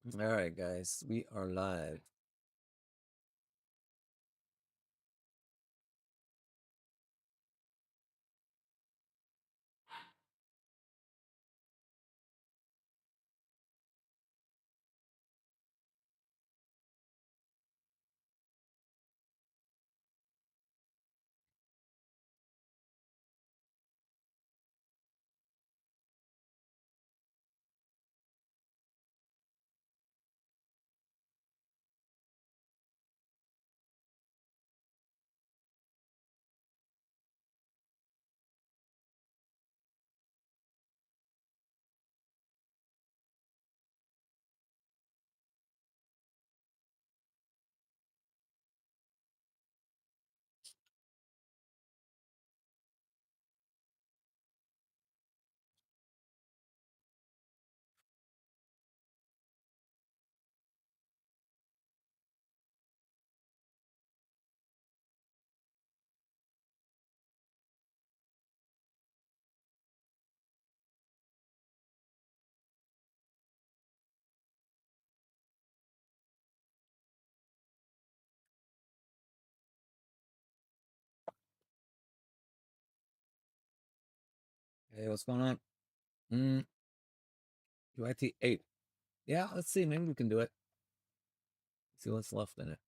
All right, guys, we are live. Hey, what's going on? UIT 8. Yeah, let's see. Maybe we can do it. See what's left in it.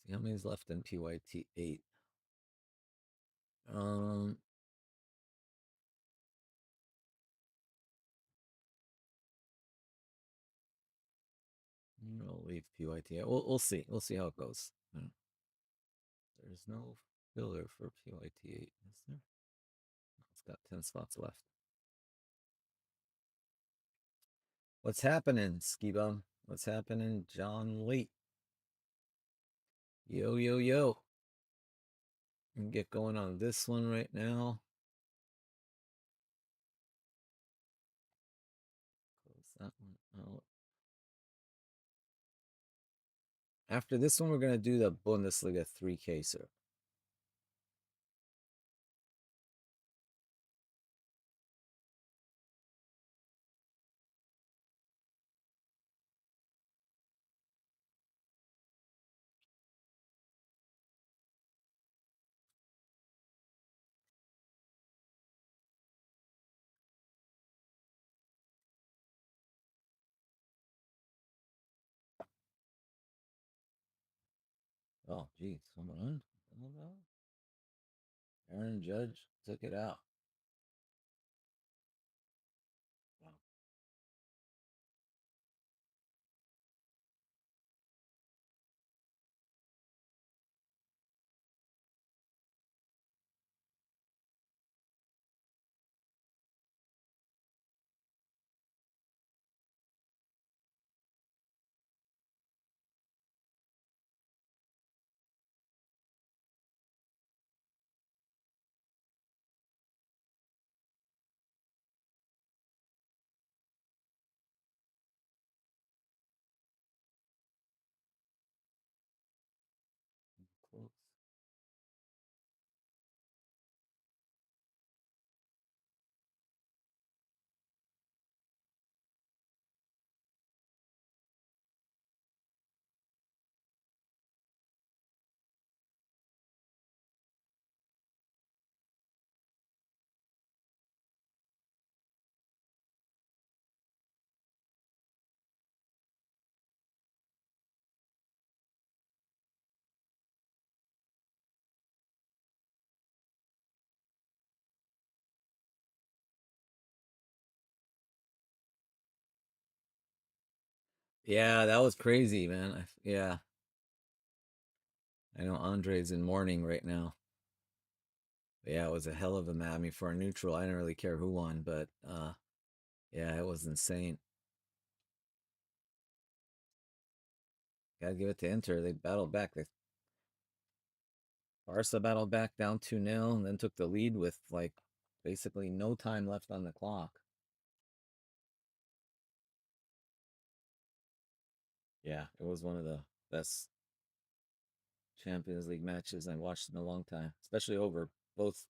See how many's left in PYT 8. Um, we'll leave PYT 8. We'll see. We'll see how it goes. There's no filler for PYT 8, is there? It's got 10 spots left. What's happening, Ski Bum? What's happening, John Lee? Yo, yo, yo. We can get going on this one right now. Close that one out. After this one, we're going to do the Bundesliga 3K, Oh, geez, someone on? Aaron Judge took it out. Wow. Close. Yeah, that was crazy, man. Yeah, I know Andre's in mourning right now. But yeah, it was a hell of a match. I mean, for a neutral, I didn't really care who won, but yeah, it was insane. Gotta give it to Inter. They battled back. They Barca battled back down 2-0 and then took the lead with like basically no time left on the clock. Yeah, it was one of the best Champions League matches I watched in a long time, especially over both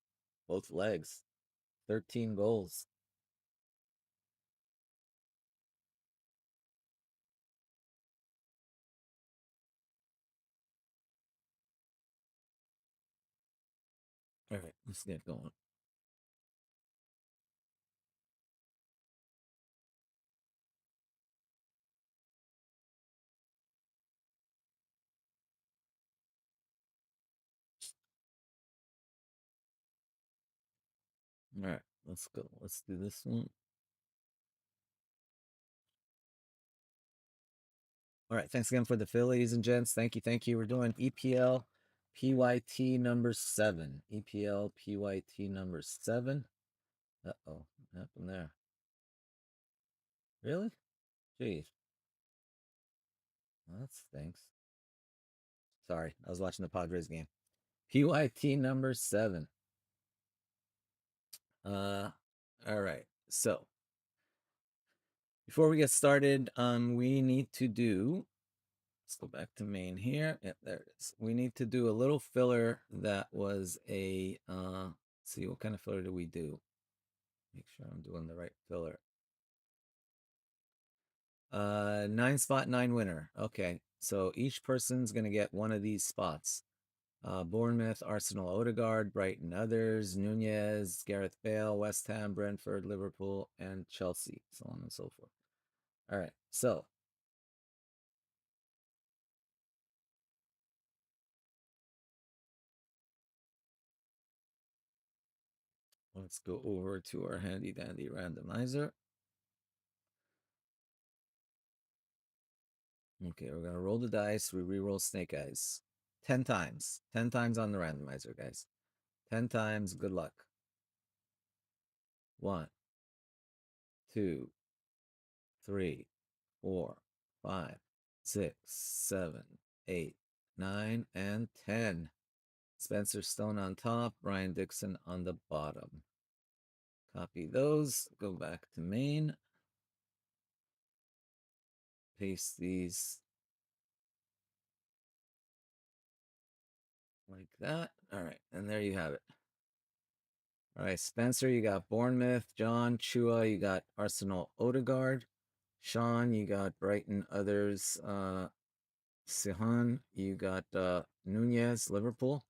Both legs. 13 goals. All right, let's get going. All right, let's go. Let's do this one. All right, thanks again for the fill, ladies and gents. Thank you, thank you. We're doing EPL PYT number 7. EPL PYT number 7. Uh-oh, what happened there? Really? Jeez. Well, that stinks. Sorry, I was watching the Padres game. PYT number 7. All right. So before we get started, we need to do, let's go back to main here. Yep, there it is. We need to do a little filler that was a, let's see, what kind of filler do we do? Make sure I'm doing the right filler. 9 spot, 9 winner. Okay. So each person's going to get one of these spots. Bournemouth, Arsenal, Odegaard, Brighton, others, Nunez, Gareth Bale, West Ham, Brentford, Liverpool, and Chelsea, so on and so forth. All right, so let's go over to our handy dandy randomizer. Okay, we're gonna roll the dice. We re-roll snake eyes 10 times. 10 times on the randomizer, guys. 10 times. Good luck. 1, 2, 3, 4, 5, 6, 7, 8, 9, and 10. Spencer Stone on top, Brian Dixon on the bottom. Copy those, go back to main. Paste these like that. All right, and there you have it. All right, Spencer, you got Bournemouth. John, Chua, you got Arsenal, Odegaard. Sean, you got Brighton, others. Sihan, you got Nunez, Liverpool.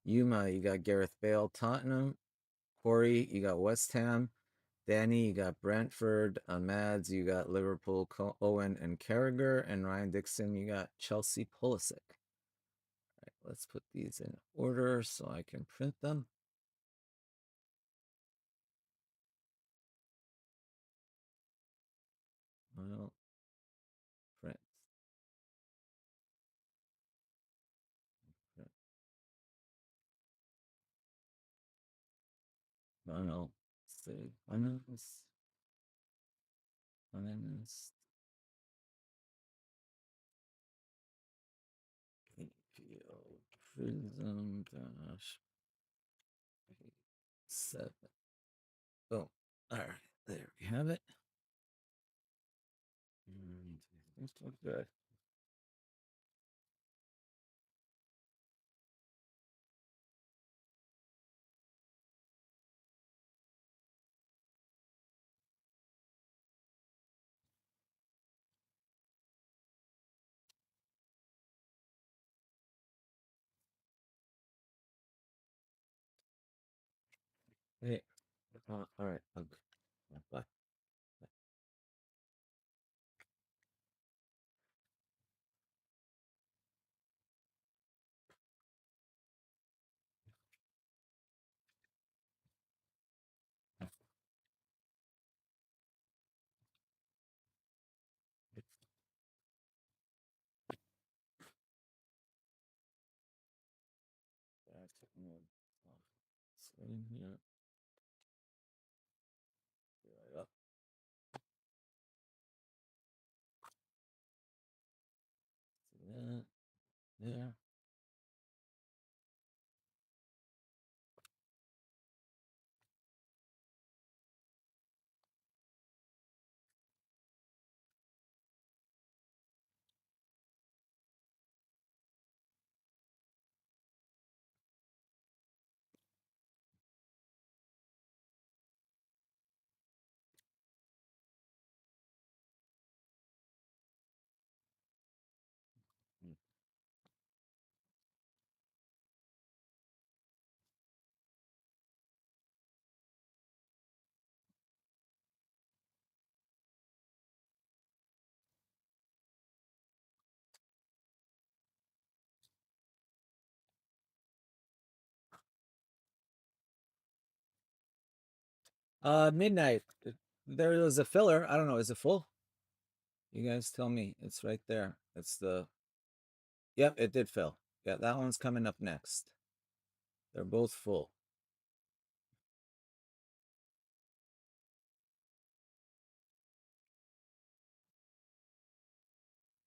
Yuma, you got Gareth Bale, Tottenham. Corey, you got West Ham. Danny, you got Brentford. Mads, you got Liverpool, Owen, and Carragher. And Ryan Dixon, you got Chelsea, Pulisic. All right, let's put these in order so I can print them. Well, print. Print. No, no. Save. Finance. Finance. APO Prism dash 7. Boom. All right. There we have it. And let's look good. Hey. All right. Bye. Back off screen here. Be right up. See that there. Midnight. There was a filler. I don't know. Is it full? You guys tell me. It's right there. It's the. Yep, it did fill. Yeah, that one's coming up next. They're both full.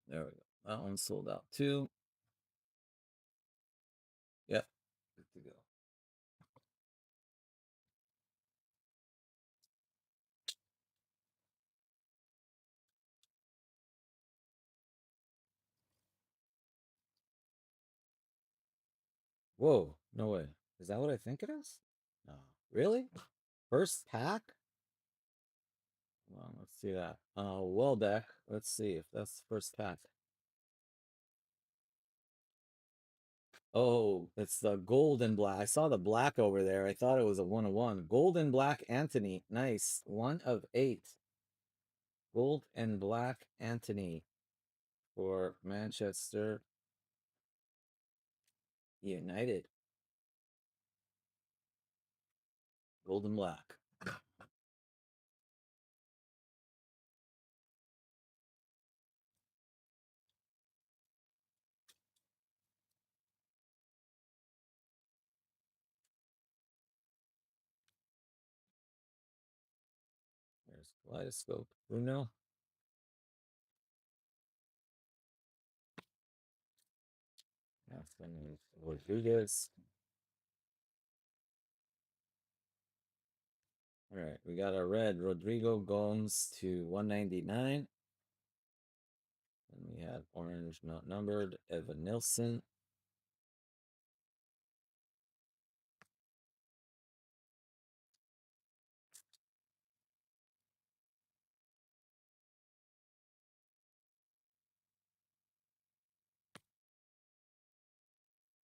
There we go. That one's sold out too. Yep, good to go. Whoa, no way. Is that what I think it is? No. Really? First pack? Well, let's see that. Welbeck. Let's see if that's the first pack. Oh, it's the gold and black. I saw the black over there. I thought it was a 1-of-1. Gold and black Anthony. Nice. 1 of 8. Gold and black Anthony for Manchester United. Gold and black. There's Kaleidoscope. Bruno. That's Rodriguez. All right, we got a red Rodrigo Gomes to 199. And we have orange not numbered Evan Nilsson.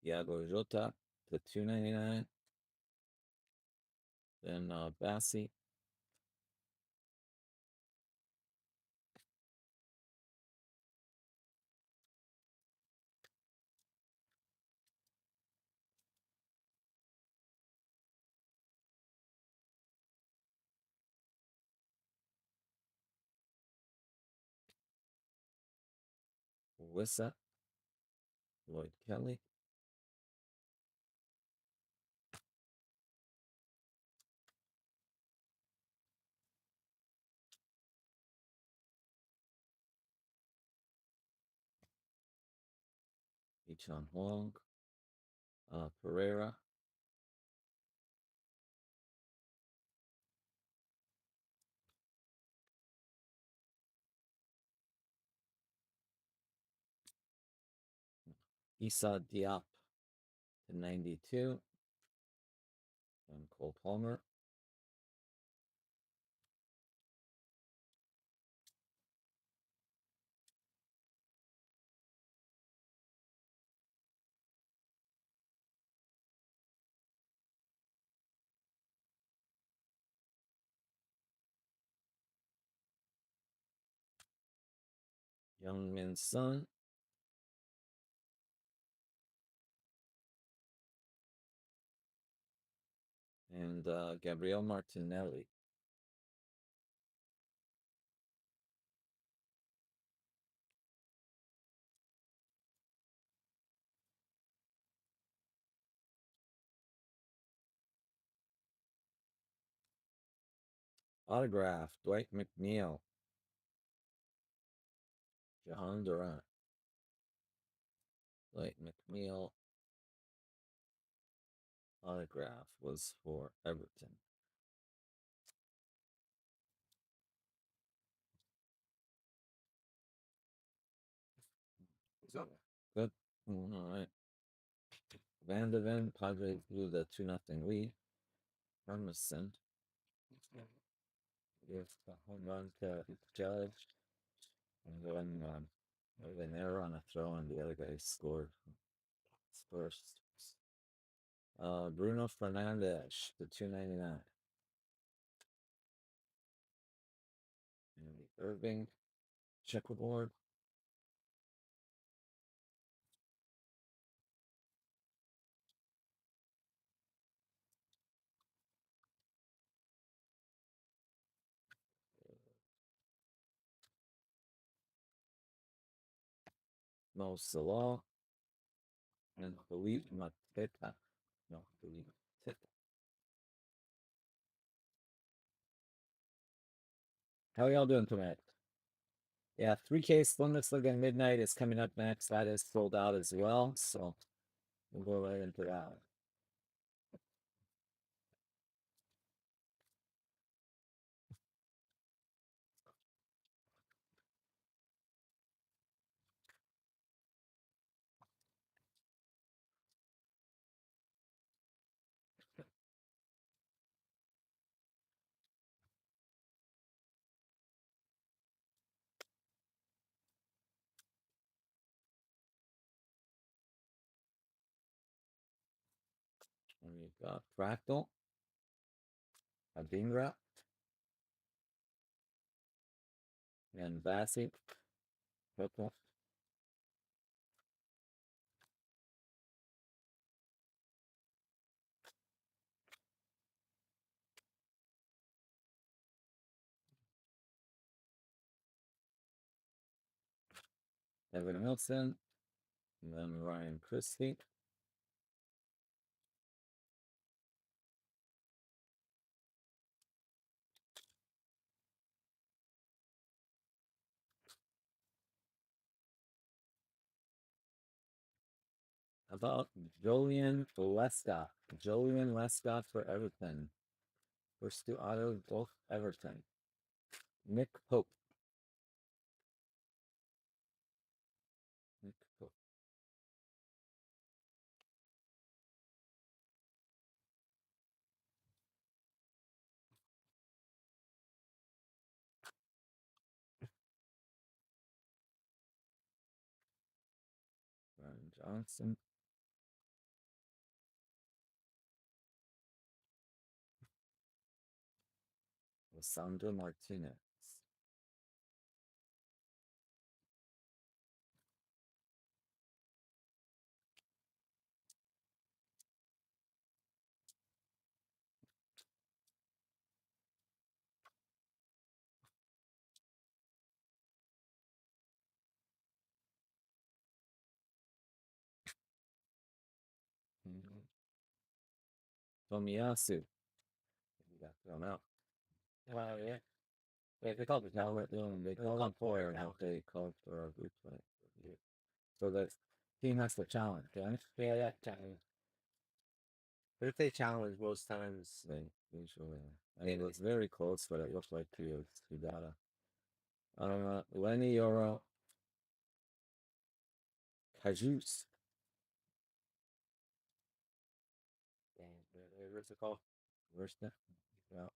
Iago Jota to 299. Then Bassi. Wissa. Lloyd Kelly. Ichan Huang. Pereira. Issa Diop to 92. And Cole Palmer. Young Min Sun. And Gabriel Martinelli. Autograph. Dwight McNeil. Jahan Durant. Dwight McNeil autograph was for Everton. Good. All right. Van de Ven, Padres blew the 2-0 lead. Hermison gives the home run to Judge. And then with an error on a throw, and the other guy scored first. Bruno Fernandez, the 299. And the Irving checkerboard. Mo Salah, and Philippe Mateta. No, Philippe Mateta. How are y'all doing tonight? Yeah, 3K Bundesliga Midnight is coming up next. That is sold out as well, so we'll go right into that. And we've got Fractal, Adingra, and Bassi, purple. Evan Wilson, and then Ryan Christie. About Julian Lescott. Julian Lescott for Everton. First two autos, both Everton. Nick Pope. Nick Pope. Ryan Johnson. Lissandro Martinez. Tomiyasu. You got thrown out. Well, yeah. Yeah, they called it now. They called on player now. They called for a group play. So the team has to challenge, right? Yeah, yeah, challenge. But if they challenge most times, They usually. I mean, it was very close, but it looked like Sudata. Lenny Euro. Kajus. what's it called? Where's that? Yeah.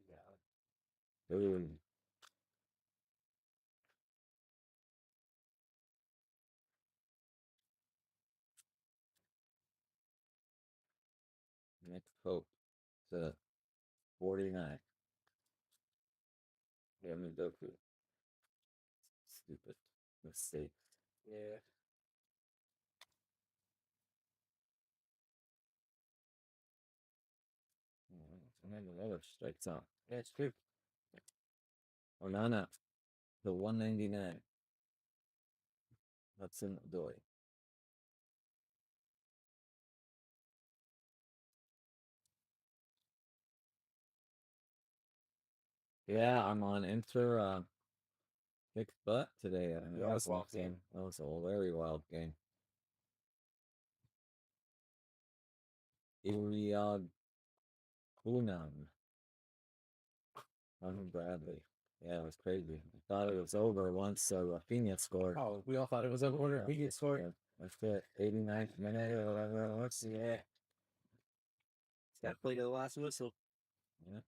Yeah. Ooh. Nick Pope. It's a 49. Yeah, Midoku. Stupid mistake. Yeah. And then another strikes out. Yeah, it's true. Onana. The 199. Hudson Odoi. Yeah, I'm on Inter kick butt today. Yeah, That was a wild game. That was a very wild game. Iliad Hunan. Bradley. Yeah, it was crazy. I thought it was over once Rafinha scored. Oh, we all thought it was over. We get scored. Yeah, that's it. 89th minute or whatever it was. Yeah. Got to play to the last whistle. Yeah.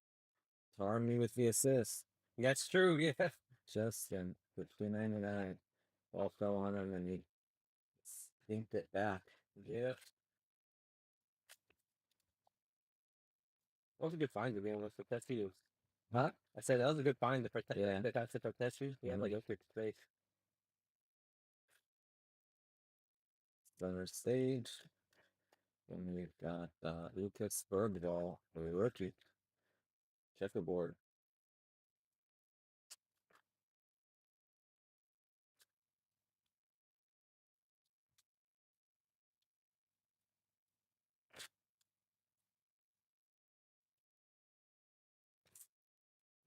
Tarmy with the assist. That's true. Yeah. Justin with 299. Ball fell on him and he stinked it back. Yeah. That was a good find to be honest with that too. Huh? I said that was a good find to protect. Yeah. That's to protect you. Yeah, like open space. Center stage. And we've got Lucas Bergdahl, the rookie. Checkerboard.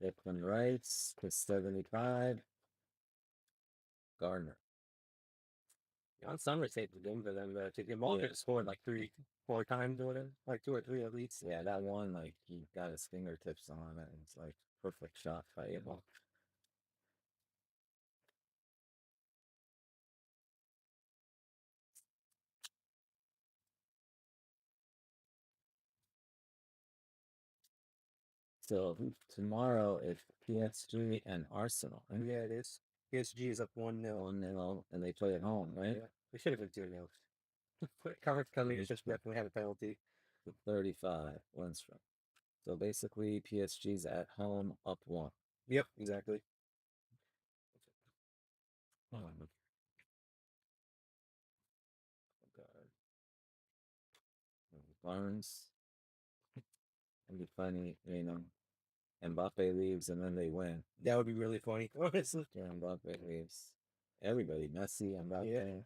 Declan Rice to 75. Gardner. On summer saved the game for them. The Malkin scored like 3, 4 times or whatever, like 2 or 3 at least. Yeah, that one, like, he got his fingertips on it. It's like perfect shot by Abel. So tomorrow it's PSG and Arsenal. Right? Yeah, it is. PSG is up 1-0. 1-0, and they play at home, right? Yeah, they should have been 2-0. Covered coming just definitely had a penalty. 35 Lindstrom. So basically, PSG's at home up 1. Yep, exactly. Oh, God. Barnes. It'd be funny, Mbappe leaves and then they win. That would be really funny, honestly. Yeah, Mbappe leaves. Everybody, Messi, Mbappe. Yeah.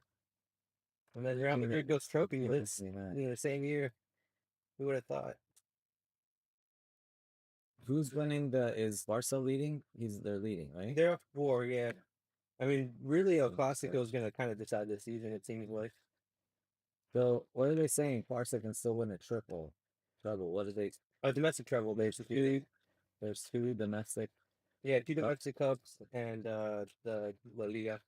And then Real Madrid goes trophy this the same year. Who would have thought? Who's winning is Barca leading? They're leading, right? They're up 4, yeah. I mean, really, El Clasico is going to kind of decide this season, it seems like. So, what are they saying? Barca can still win a treble. What are they? A domestic treble, basically. There's 2 domestic. Yeah, 2 domestic cups and the La Liga.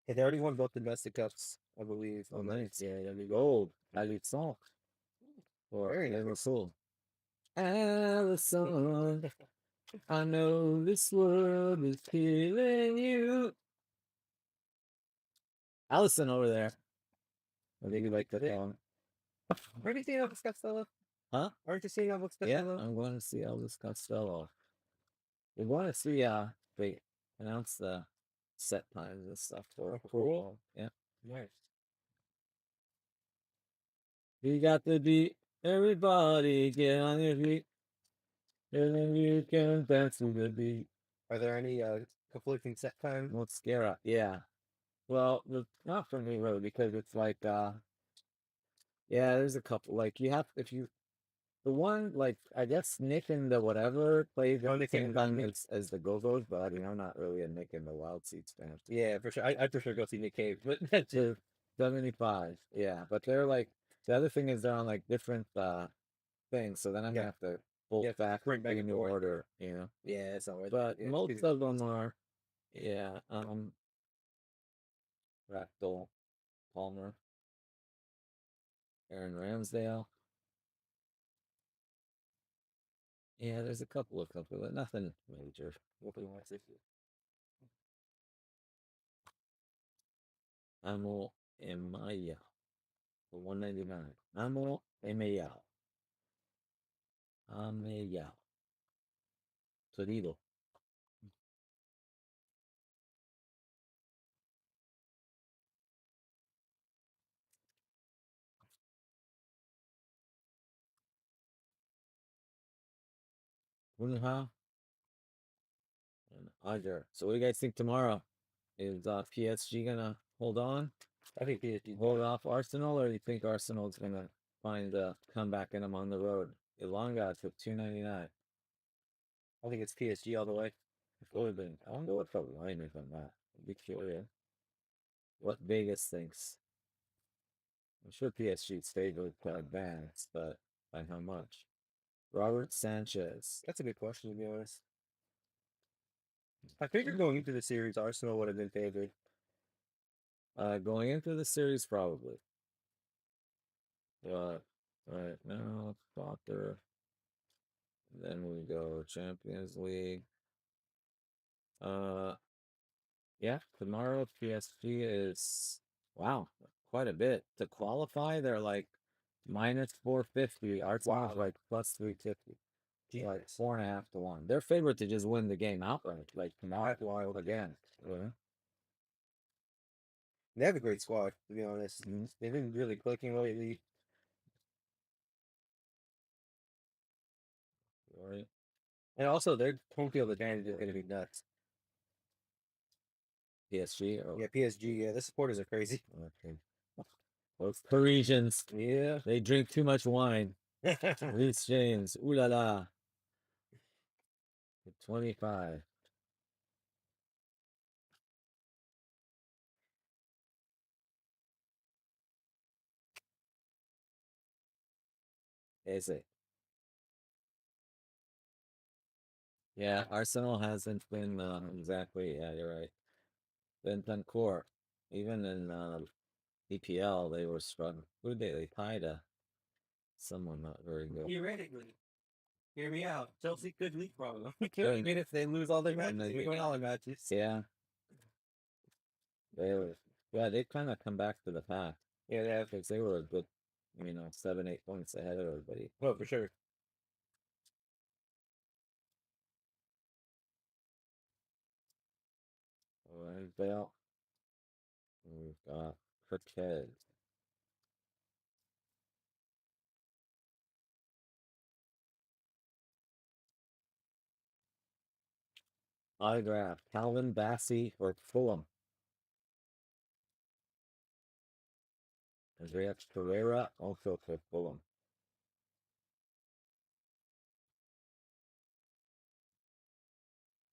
Yeah, they already won both domestic cups, I believe. Oh, nice. Yeah, gold. Alisson. Very nice. Liverpool. Alisson. I know this world is killing you. Allison over there. I think you like that song. Aren't you seeing Elvis Costello? Huh? Aren't you seeing Elvis Yeah, Costello? I'm going to see Elvis Costello. We want to see they announce the set times and stuff for football. Yeah. Nice. You got the beat. Everybody get on your feet. And then you can dance to the beat. Are there any conflicting set times? What's scary? Yeah. Well, not for me really, because it's like yeah, there's a couple. Like you have if you the one like I guess Nick and the whatever plays Oh, the Nick same and time Nick. as the Go-Go's, but I mean I'm not really a Nick and the Wild Seats fan. Yeah, for sure. I'd for sure go see Nick Cave, but that's it. 75. Yeah, but they're like the other thing is they're on like different things, so then I'm gonna have to pull back bring back in and new forth. order, Yeah, it's not worth But it. most of them are, yeah, Ractal, Palmer, Aaron Ramsdale. Yeah, there's a couple, but nothing major. Hopefully, want to see. Amo Emaya for 199. Amo Emaya. Ameya. Torito. Wunha and Ajar. So what do you guys think tomorrow? Is PSG gonna hold on? I think PSG Hold off Arsenal, or do you think Arsenal's gonna find a comeback in them on the road? Ilonga took 299. I think it's PSG all the way. I don't know what the line is on that. I'd be curious. What Vegas thinks. I'm sure PSG's favored to advance, but by how much? Robert Sanchez. That's a good question, to be honest. I figured going into the series, Arsenal would have been favored. Going into the series, probably. But right now, Potter. Then we go Champions League. Uh, yeah, tomorrow PSG is wow, quite a bit to qualify. They're like -450. Arsenal's like +350. Like 4.5 to 1. They're favored to just win the game outright. Like tomorrow, wild again. They have a great squad, to be honest. They've been really clicking lately. Right. And also, their home field advantage is going to be nuts. PSG or Yeah, PSG. Yeah, the supporters are crazy. okay. Those Parisians, Yeah. they drink too much wine. Reese James, ooh la la. 25. Is it? Yeah, Arsenal hasn't been exactly. Yeah, you're right. Bentancur, even in EPL, they were struggling. Who did they? They tied someone not very good. Theoretically, hear me out. Chelsea could leap from them. I mean, if they lose all their matches, they win all their matches. Yeah, they were. Yeah, they kind of come back to the pack. Yeah, they have. Because they were a good, 7, 8 points ahead of everybody. Well, for sure. Alright, Bale. We've got Cricket. Autograph. Calvin Bassey for Fulham. Andreas Pereira also for Fulham.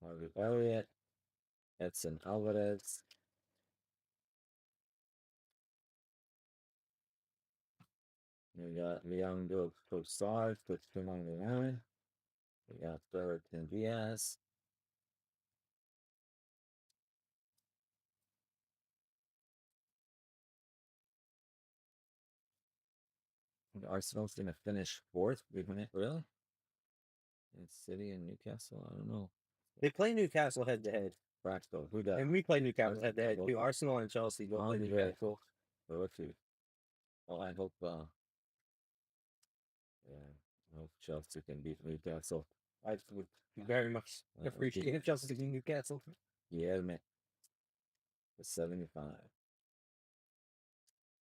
Harvey Elliott. Edson Alvarez. We got Leandro Trossard for 299. We got Brereton Diaz. Arsenal's gonna finish fourth. Really? It's City and Newcastle. I don't know. They play Newcastle head to head. Braxton. Who does? And we play Newcastle head to head too. Arsenal and Chelsea both play Andre. Newcastle. Let's see. Well, I hope. Yeah, I hope Chelsea can beat Newcastle. I would very much appreciate if Chelsea could beat Newcastle. Yeah, man. The 75.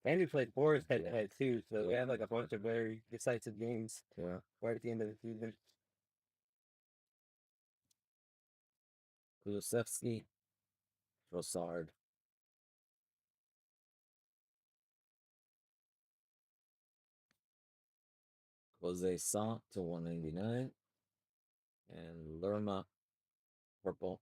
And we played Boris head to head too, so we had like a bunch of very decisive games. Yeah. Right at the end of the season. Kulusevski. Trossard. Jose Sant to 199. And Lerma. Purple.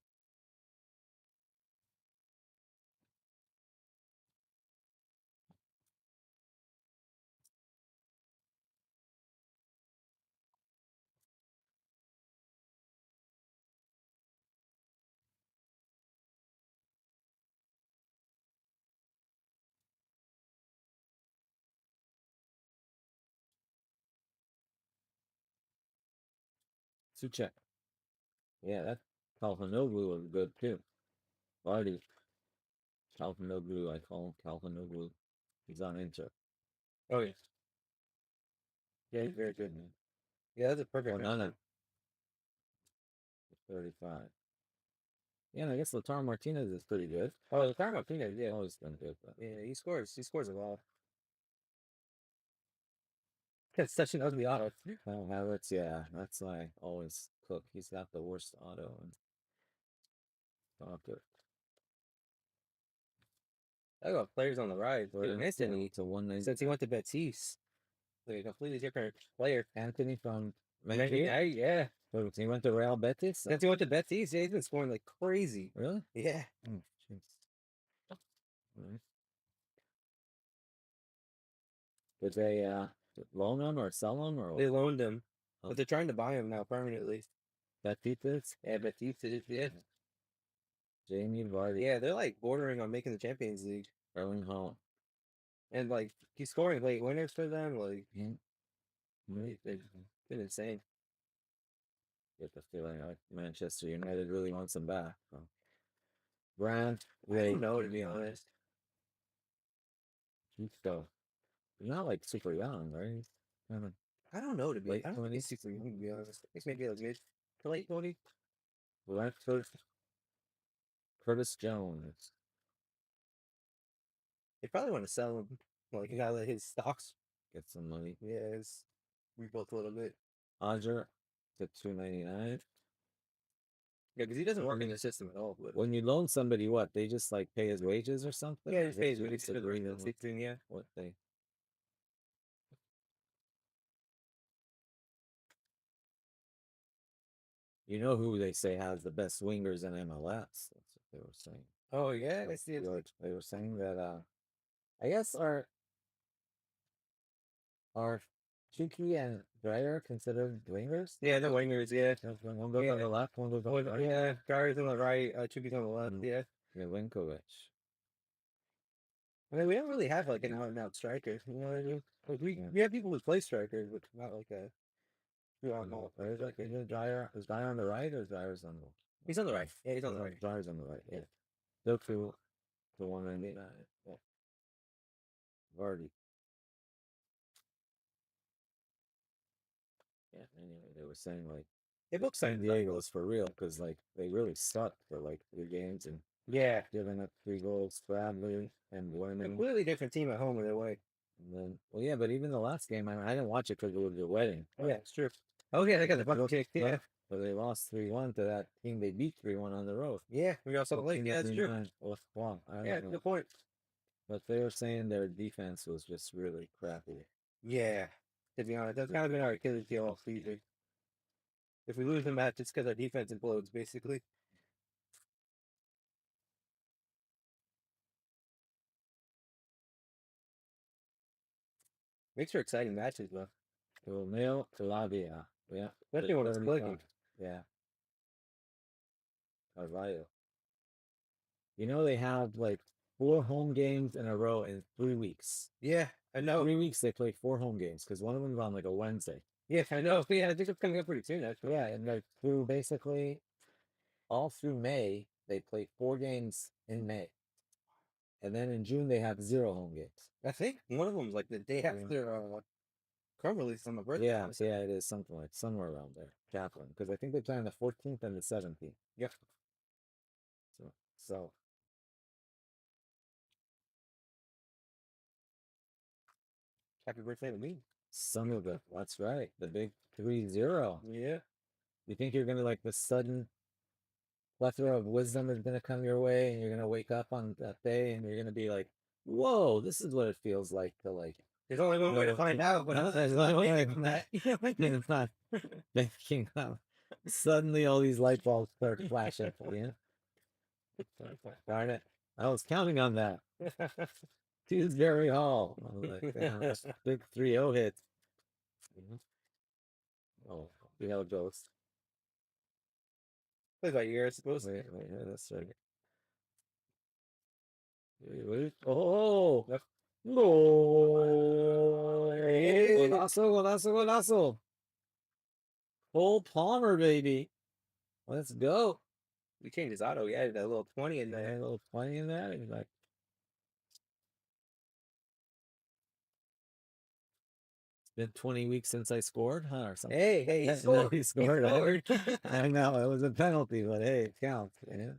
Suchek. Yeah, that Calhanoglu was good too. Vardy. Calhanoglu, I call him Calhanoglu. He's on Inter. Oh yeah. Yeah, he's very good, man. Yeah, that's a perfect. Oh, no. 35. Yeah, and I guess Lautaro Martinez is pretty good. Oh, Lautaro Martinez, yeah. Always been good. But Yeah, he scores. He scores a lot. It's such an ugly auto. Kyle Havertz, yeah, that's why I always cook. He's got the worst auto and it. I got players on the rise. Instantly to 190. Since he went to Betis, like a completely different player. Anthony from Yeah, yeah. So he went to Real Betis. Since he went to Betis, yeah, he's been scoring like crazy. Really? Yeah. Oh, jeez. Right. Did they loan him or sell him or They loaned him, but they're trying to buy him now permanently. Betis? Yeah, Betis is, yeah. Jamie Vardy. Yeah, they're like bordering on making the Champions League. Erling Haaland. And like he's scoring late winners for them. Like Right. they've been insane. Get the feeling like Manchester United really wants him back. So. Brand, I don't know, to be honest. He's still, he's not like super young, right? I don't know, to be late I don't think 20s. he's super young, to be honest. I think maybe like mid to late 20s. Brentford, Curtis Jones. They probably want to sell him. Like you gotta let his stocks Get some money. yeah, it's rebuilt a little bit. Odger to 299. Yeah, because he doesn't work in the system at all. But When you loan somebody, what they just like pay his wages or something? yeah, his wages. Yeah. What they You know who they say has the best wingers in MLS? That's what they were saying. Oh yeah, I see it. They were saying that I guess are Chucky and Dreyer considered wingers? Yeah, the wingers. Yeah, One goes on the left, one goes on the right. yeah. Gary's on the right. Chucky's on the left. Yeah. Milinkovic. I mean, we don't really have like an out and out striker. You know what I mean? Like we have people who play strikers, but not like a. We don't know. Is it Dreyer? Is Dreyer on the right or is Dryer's on the? He's on the right. Yeah, he's on the right. Dryer's on the right. Yeah. They'll feel the one in yeah. Vardy. Yeah. Anyway, they were saying like It looks San Diego's for real because like they really sucked for like 3 games and yeah, giving up 3 goals badly and winning. completely different team at home or away. And then, well, yeah, but even the last game, I didn't watch it because it was the wedding. Oh yeah, it's true. Oh yeah, they got the butt kicked. Yeah, but they lost 3-1 to that team they beat 3-1 on the road. yeah, we also late. Yeah, that's true. Well, Yeah, good point. But they were saying their defense was just really crappy. Yeah, to be honest, that's kind of been our Achilles heel all season. If we lose the match, it's because our defense implodes, basically. Makes for exciting matches, though. Torneo Lavia. Yeah. Especially when it's clicking. Yeah. Carvalho. You know, they have like 4 home games in a row in 3 weeks. Yeah, I know. 3 weeks they play 4 home games because one of them's on like a Wednesday. Yeah, I know. Yeah, I think it's coming up pretty soon, actually. Yeah, and like through basically all through May, they play 4 games in May. And then in June they have 0 home games. I think one of them's like the day after Crumb release on my birthday. Yeah, yeah, it is something like somewhere around there, Kaplan, because I think they play on the 14th and the 17th. Yeah. So Happy birthday to me. some of the that's right, the big 3-0. Yeah. You think you're gonna like the sudden plethora of wisdom is gonna come your way, and you're gonna wake up on that day, and you're gonna be like, "Whoa, this is what it feels like to like." There's only one way to find out, but there's only one way from that. It's not thinking. Suddenly, all these light bulbs start flashing for you. Darn it! I was counting on that. Dewsbury Hall. I was like, damn, big 3-0 hit. Oh, see how it goes. Plays by ear, I suppose. Wait, yeah, that's right. Wait. Oh, no! Golazo. Cole Palmer, baby. Let's go. We changed his auto. He added that little 20 in there. A little 20 in that. He's like, it's been 20 weeks since I scored, huh? Or something. Hey, he scored. He scored. I know it was a penalty, but hey, it counts. Yeah.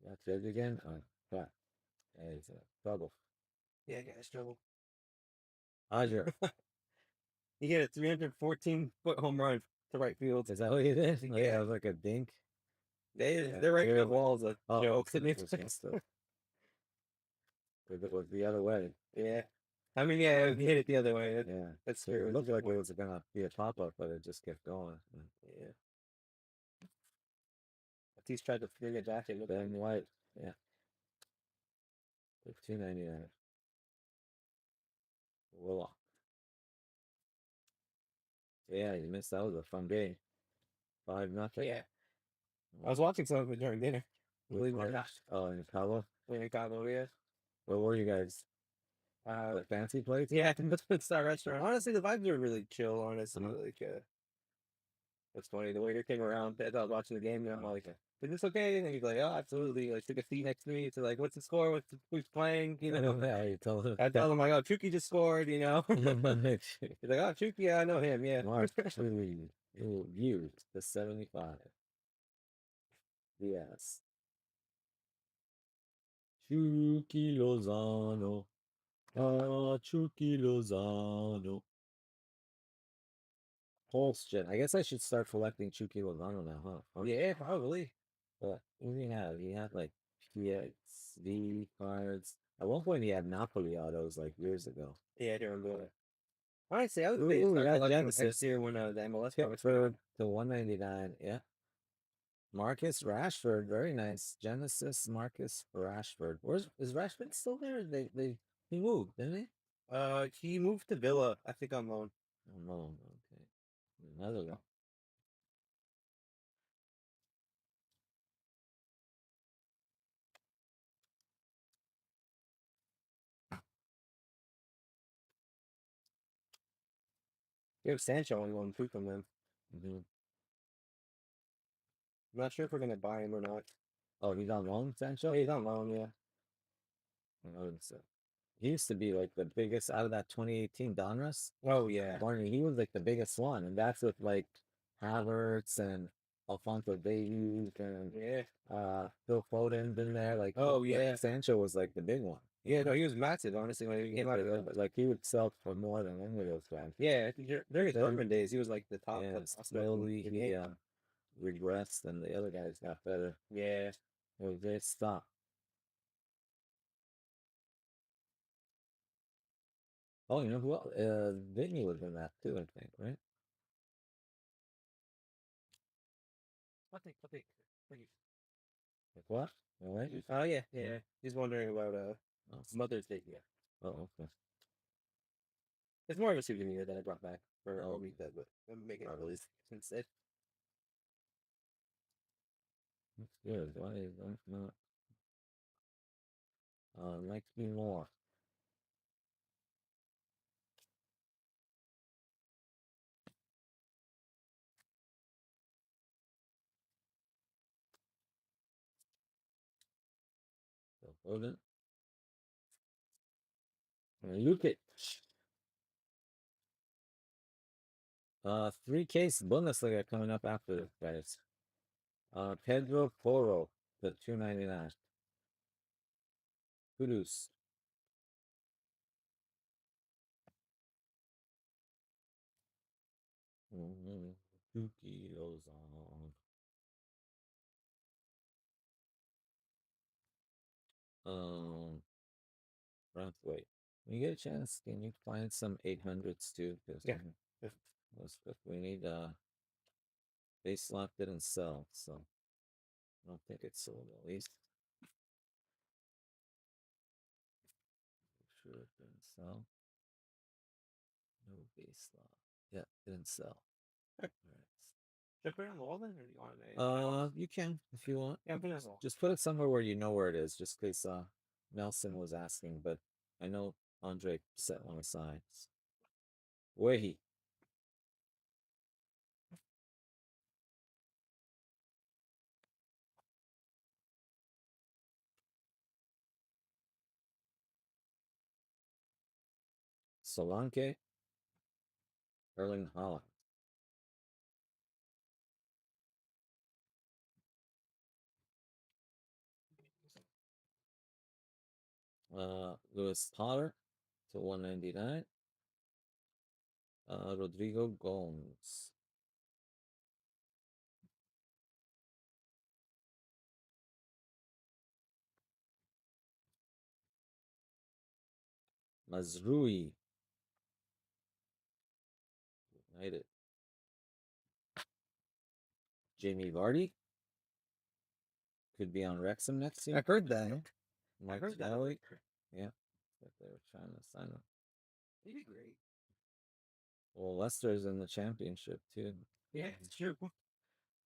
That's it again. Oh, crap. It's a trouble. Yeah, guys, trouble. Roger. He hit a 314-foot home run to right field. Is that what he did? Yeah, it was like a dink. Their right field wall's a joke. If it was the other way. Yeah. I mean, yeah, he hit it the other way. Yeah. That's true. It looked like it was going to be a pop-up, but it just kept going. Yeah. He's tried to figure it back. Ben White. Yeah. $2.99. Willock. Yeah, you missed. That was a fun game. 5-0. Yeah. I was watching some of it during dinner. Believe it or not. Oh, in Cabo? In Cabo, yeah. Where were you guys? The fancy place? Yeah, the Star Restaurant. Honestly, the vibes are really chill, honestly. Like, that's funny. The waiter came around as I was watching the game, and I'm like, is this okay? And he's like, oh, absolutely. Like, took a seat next to me. So, like, what's the score? Who's playing? You know? Yeah, you told him. I told him, like, oh, Chucky just scored, you know? He's like, oh, Chucky, yeah, I know him, yeah. Mark, you, the 75. Yes. Chucky Lozano. Ah, Chucky Lozano. Holston. I guess I should start collecting Chucky Lozano now, huh? Yeah, probably. But what do you have? You have like PXV cards. At one point, he had Napoli autos like years ago. Yeah, I do remember that. Honestly, I would Ooh, say start yeah, collecting Genesis. next year when the MLS comes. For to 199. Yeah. Marcus Rashford, very nice. Genesis Marcus Rashford. Where's is Rashford still there? He moved, didn't he? He moved to Villa, I think, on loan. Oh no, okay. Another one. We have Sancho on loan too from them. Mm-hmm. I'm not sure if we're gonna buy him or not. Oh, he's on loan, Sancho? Yeah, he's on loan, yeah. He used to be like the biggest out of that 2018 Donruss. Oh yeah. Barney, he was like the biggest one, and that's with like Havertz and Alfonso Davies and Yeah. Phil Foden been there. Like, Oh yeah. Sancho was like the big one. Yeah, no, he was massive, honestly, when he came out of it. Like he would sell for more than any of those guys. Yeah, during his Dortmund days, he was like the top. Yeah, top slowly he regressed, and the other guys got better. Yeah. It was their stop. Oh, you know who else? Vinny was in that too, I think, right? I think. Like what? All right. Oh yeah, yeah. He's wondering about Oh, Mother's Day. Yeah, oh, okay. it's more of a souvenir that I brought back for Oh. a week that, but I'm making Not it really. instead. That's good. Why is that not? Likes me more. So Foden. Look at 3 case Bundesliga coming up after this, guys. Pedro Porro, the 299. Kudus. Mm-hmm. 2 kilos on. Wait. When you get a chance, can you find some 800s too? Yeah. If we need base lock didn't sell, so I don't think it's sold at least. Sure it didn't sell. No base lock. Yeah, didn't sell. All right. Should I put it on the wall then, or do you want it? You can if you want. Yeah, put it on the wall. Just put it somewhere where you know where it is, just in case Nelson was asking, but I know Andre set one aside. Wehi. Solanke. Erling Haaland. Lewis Potter to 199. Rodrigo Gomes. Mazrui. United. Jamie Vardy. Could be on Wrexham next year. I heard that. Mike heard that. Kelly. Yeah. But they were trying to sign him. He'd be great. Well, Leicester's in the championship too. Yeah, it's true.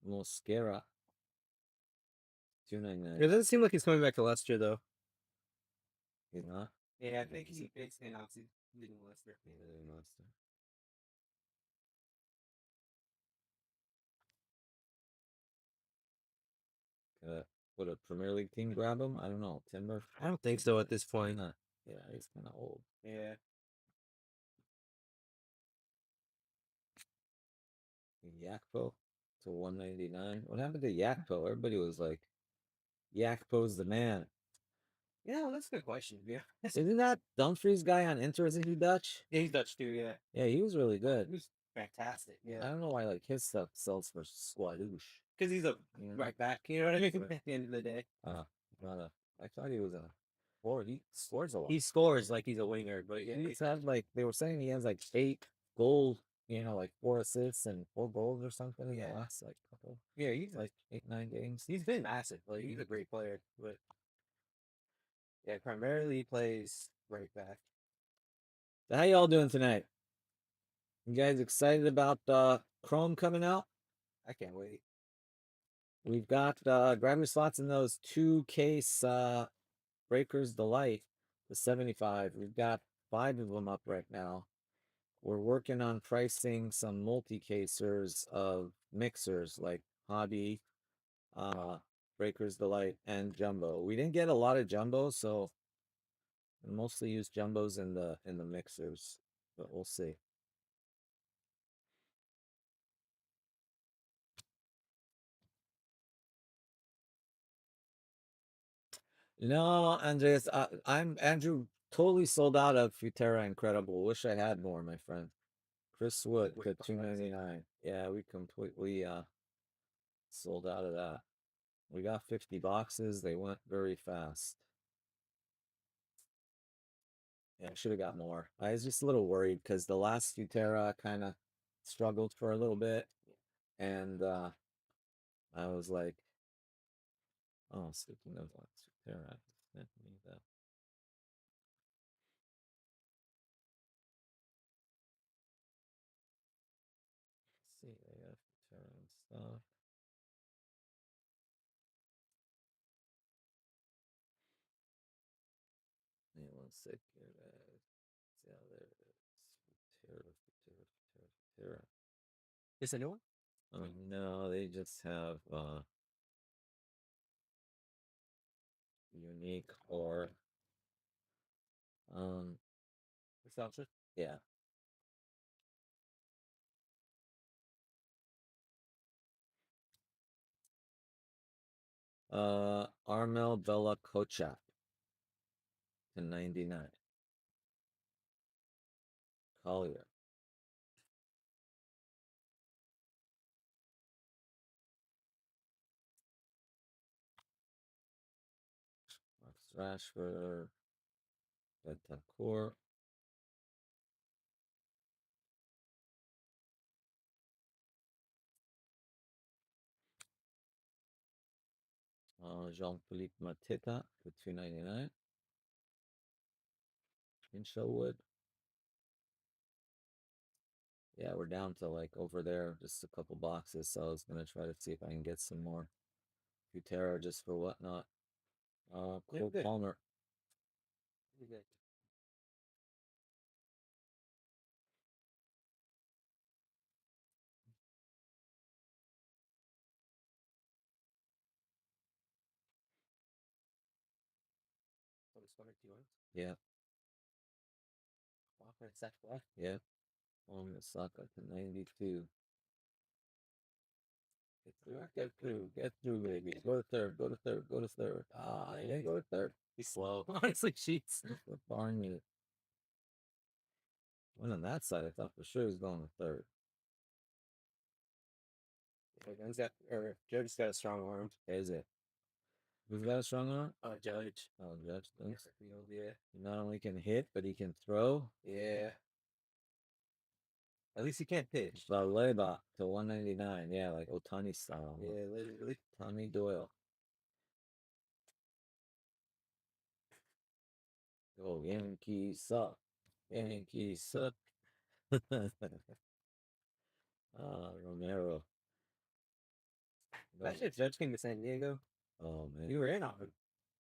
Mosquera. 299. It doesn't seem like he's coming back to Leicester though. He's not? Yeah, I think he basically announced he's leaving Leicester. Yeah, Leicester. Would a Premier League team grab him? I don't know. Timber? I don't think so at this point. Yeah, he's kind of old. Yeah. Yakpo to 199. What happened to Yakpo? Everybody was like, Yakpo's the man. Yeah, well, that's a good question. Yeah. Isn't that Dumfries guy on Inter? Isn't he Dutch? Yeah, he's Dutch too, yeah. Yeah, he was really good. He was fantastic. Yeah. I don't know why like his stuff sells for squadoosh. Because he's a right back, you know what I mean? Right. At the end of the day. Not a I thought he was a forward. He scores a lot. He scores like he's a winger, but yeah, He's had like they were saying he has like 8 goals, like 4 assists and 4 goals or something in the last like couple. yeah, he's Like 8, 9 games. he's been massive. Like he's a great player, but yeah, primarily he plays right back. So how y'all doing tonight? You guys excited about Chrome coming out? I can't wait. We've got grab your slots in those 2 case breakers delight, the 75. We've got 5 of them up right now. We're working on pricing some multi-casers of mixers like Hobby, Breakers Delight, and Jumbo. We didn't get a lot of Jumbo, so we mostly use Jumbos in the mixers, but we'll see. No, Andreas, I'm Andrew. Totally sold out of Futera Incredible. Wish I had more, my friend. Chris Wood to 299. Yeah, we completely sold out of that. We got 50 boxes. They went very fast. Yeah, I should have got more. I was just a little worried because the last Futera kind of struggled for a little bit, and I was like, "Oh, speaking of last Futera, sent me that." Let's see, they got Futera and stuff. Yeah, one sec here. Yeah, there it is. Futera. Is a new one? No, they just have unique or It sounds good. yeah. Armel Bella Kochak to 99. Collier. Max Rashford. Betancourt. Jean-Philippe Mateta for 299. In Sherwood. Yeah, we're down to like over there, just a couple boxes. So I was gonna try to see if I can get some more Futera just for whatnot. Cole Palmer. Good. What is 1 Yeah, Walker and Seth Black. yeah. On the Saka to 92. Get through, baby. Go to third, go to third, go to third. Ah, he didn't go to third. He's slow. Honestly, sheets. The barn unit. Went on that side, I thought for sure he was going to third. Joe just got a strong arm. Is it? Who's got a strong arm? Judge. Oh, Judge does. Yeah. He not only can hit, but he can throw. Yeah. At least he can't pitch. Baleba to 199. Yeah, like Otani style. Yeah, literally. Tommy Doyle. Oh, Yankees suck. Yankees suck. Romero. Imagine if Judge came to San Diego. Oh, man. We were in on him.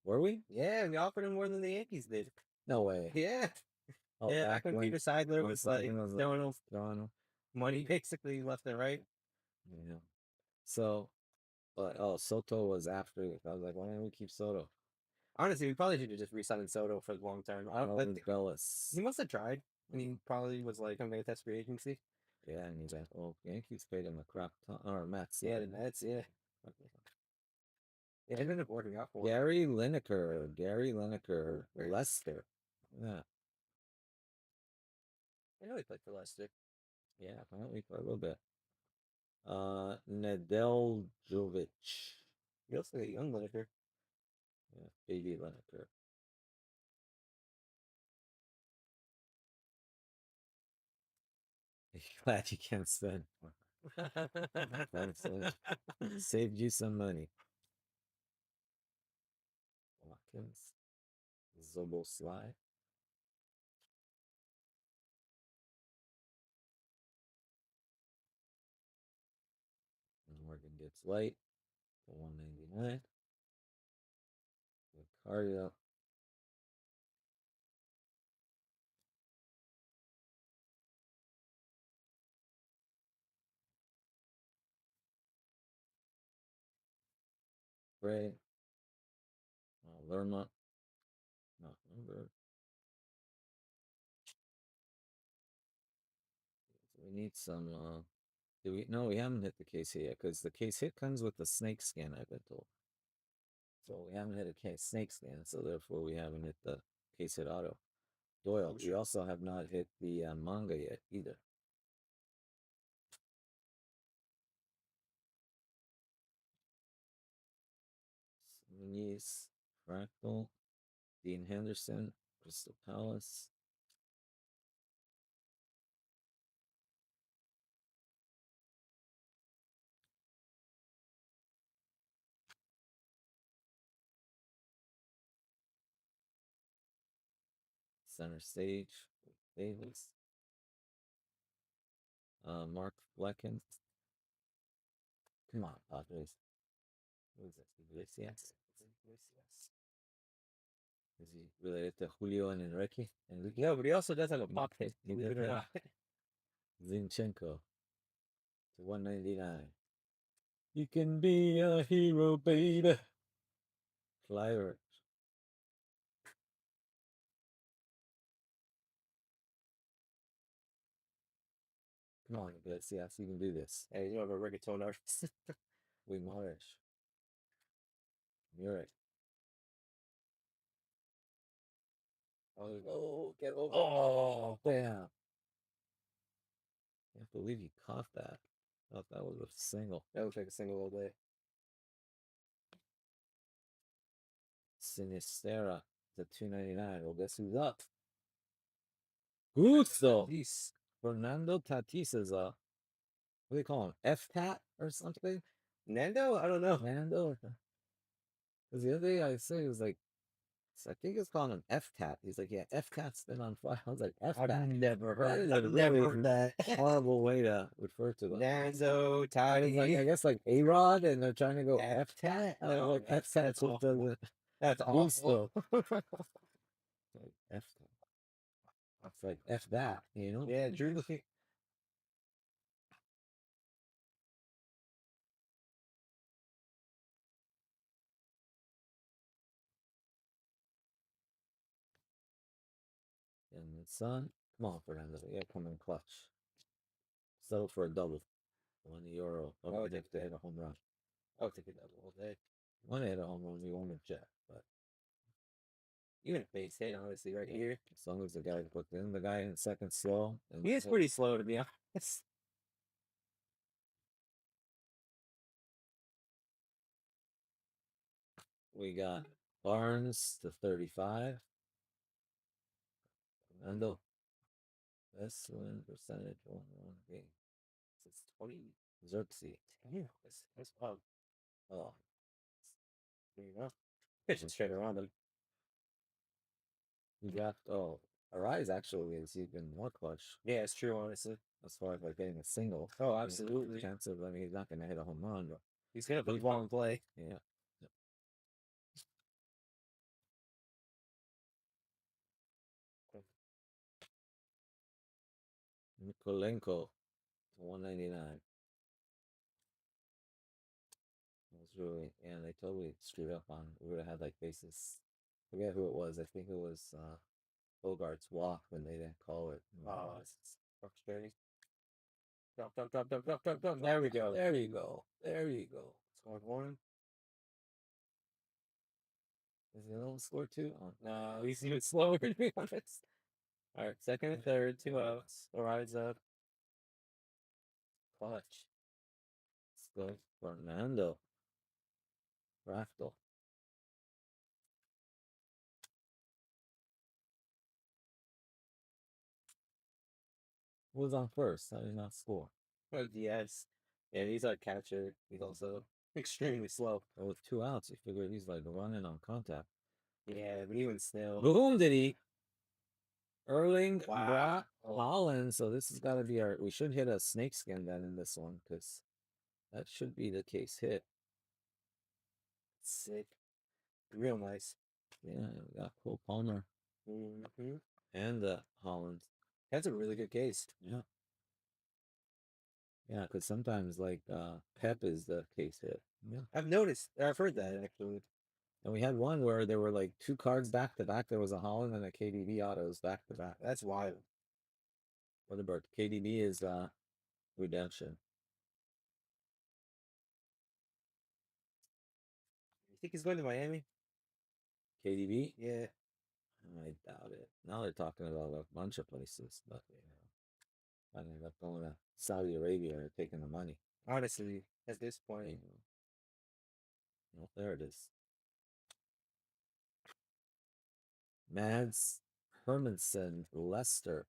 Were we? Yeah, we offered him more than the Yankees did. No way. Yeah. Oh, Yeah, back when Peter Seidler was like throwing him money basically left and right. Yeah. So, but Soto was after. I was like, why didn't we keep Soto? Honestly, we probably should have just re-signed Soto for the long term. I don't think Bellis. he must have tried, and he probably was like, "I'm gonna test free agency." Yeah, and he's like, "Oh, Yankees paid him a crap ton, or Mets." Yeah, the Mets. Yeah. Yeah, it ended up working out for him. Gary Lineker, Leicester. Yeah, I know he played for Leicester. yeah, apparently for a little bit. Nedeljkovic. He looks like a young Lineker. Yeah, baby Lineker. Glad you can't spend. That's saved you some money. Watkins. Zobo Sly. Morgan gets light. 199. Cardio. Gray. Lerma. Not number. We need some. Do we? No, we haven't hit the case hit yet because the case hit comes with the snake skin. I've been told. So we haven't hit a case snake skin, so therefore we haven't hit the case hit auto. Doyle. We also have not hit the manga yet either. Muniz, Fractal, Dean Henderson, Crystal Palace. Center stage, Davis. Mark Flecken. Come on, Padres. Who is this? Iglesias? Is he related to Julio and Enrique? No, but he also does have a pocket. Zinchenko to 199. You can be a hero, baby. Flyer. Come on, Iglesias, you can do this. Hey, you have a reggaeton artist. We Marish. Murek. Oh, get over. Oh, damn. Can't believe you caught that. I thought that was a single. That looks like a single all day. Sinistera to 299. Well, guess who's up? Gusto. Fernando Tatis is up. What do they call him? F-Tat or something? Nando? I don't know. Nando? Because the other day I said it was like, I think it's calling him F-Tat. He's like, yeah, F-Tat's been on fire. I was like, F-Tat. I've never heard. I've never heard that. Horrible way to refer to them. Nando, It's Toddy. like, I guess like A-Rod, and they're trying to go F-Tat. Like F-Tat's what does it. That's awful. Like F-Tat. It's like F that, you know? Yeah, Drew. And the sun. Come on, Fernando. Yeah, come in clutch. Settle for a double. €1. I would take to hit a home run. I would take a double all day. Want to hit a home run, you want a jet, but Even a base hit, honestly, right here. as long as the guy puts in the guy in second slow. And He is pretty slow, to be honest. We got Barnes to 35. Fernando. Best win percentage on one game. It's 20. Xerxes. Yeah, that's wild. Oh, There you go. Pitching straight around him. you got Arise actually is even more clutch Yeah, it's true, honestly. as far as like getting a single. Oh, absolutely. Chance of, I mean, he's not gonna hit a home run, but He's gonna put ball in play. yeah. Nikolenko to 199. It was really, and they totally screwed up on. We would have had like bases. Forget who it was. I think it was Bogart's walk when they didn't call it. Oh, it's frustrating. Drop, drop, drop, drop, drop, drop, drop. There we go. There you go. There you go. Scored one. Is it a little score two? Oh, No, he's even slower, to be honest. All right, second and third, 2 outs. Rides up. Clutch. let's go. Fernando. Fractal. Who was on first? How did he not score? Oh, yes. Yeah, he's a catcher. He's also extremely slow. Oh, with 2 outs, you figure he's like running on contact. Yeah, but even still. Boom! Did he? Erling Wow. Holland. So this has got to be our. We should hit a snakeskin then in this one because that should be the case hit. Sick. Real nice. Yeah, we got Cole Palmer Mm-hmm. and Holland. That's a really good case. Yeah. Yeah, because sometimes like Pep is the case hit. Yeah. I've noticed. I've heard that actually. And we had one where there were like 2 cards back to back. There was a Holland and a KDB autos back to back. That's wild. What about KDB is redemption. You think he's going to Miami? KDB? Yeah. I doubt it. Now they're talking about a bunch of places, but I ended up going to Saudi Arabia or taking the money. Honestly, at this point. There it is. Mads Hermansen, Leicester.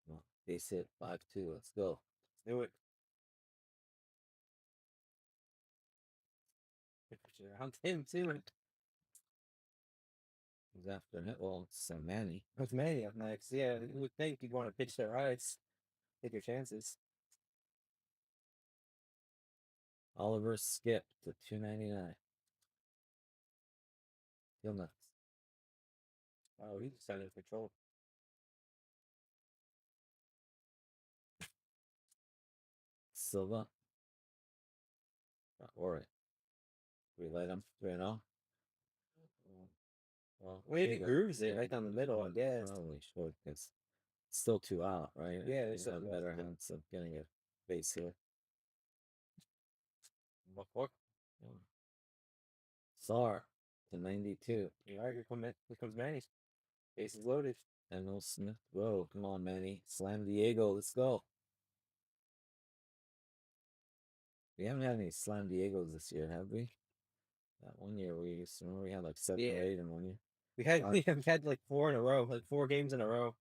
Well, base hit 5-2. Let's go. Let's do it. Around him too. Who's after him? Well, it's Manny. What's Manny up next? Yeah, you would think you'd want to pitch their eyes. Take your chances. Oliver Skip to 299. Feel nuts. Oh, he's just under control. Silva. All right. We let him 3-0. Well, Well, he grooves it right down the middle, I guess. Probably should because it's still 2 out, right? Yeah, there's a better chance of getting a base here. What for? Sar to 92. All right, here comes Manny. Base is loaded. And no Smith. Whoa, come on, Manny. Slam Diego. Let's go. We haven't had any Slam Diegos this year, have we? That one year we used to remember we had like 7 or 8 in 1 year. We had like 4 in a row, like 4 games in a row.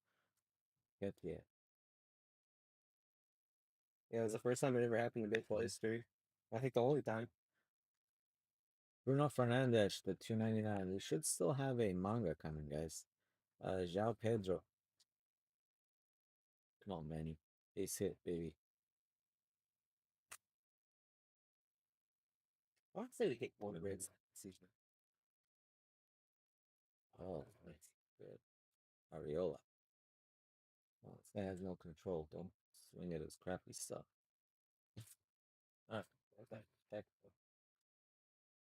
Get it. Yeah, it was the first time it ever happened in baseball history. I think the only time. Bruno Fernandes to 299. We should still have a manga coming, guys. João Pedro. Come on, Manny. Base hit, baby. I want to say we take 4 grids season. Oh, that's good. Ariola. Well, this guy has no control. Don't swing at his crappy stuff. Alright. Heck.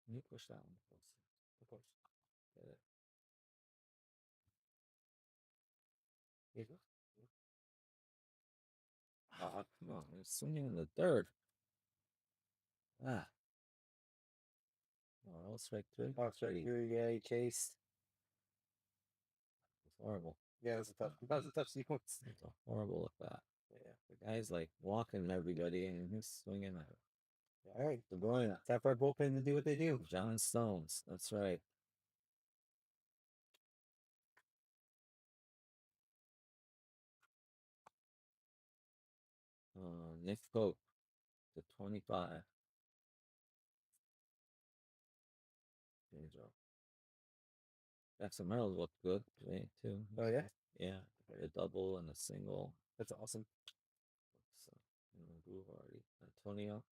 Can you push that one closer? Of course. Get it. Here you go. Ah, come on. They're swinging in the dirt. Ah. Oh, that was strike 3. Oh, strike 3. Yeah, he chased. It's horrible. Yeah, that was a tough sequence. It's a horrible look back. Yeah. The guy's like walking everybody and he's swinging at it. All right. De Bruyne. Time for our bullpen to do what they do. John Stones. That's right. Nick Pope to 25. Pedro. Jackson Merrill looked good today, too. Oh, yeah? Yeah. A double and a single. That's awesome. So, groove already. Antonio.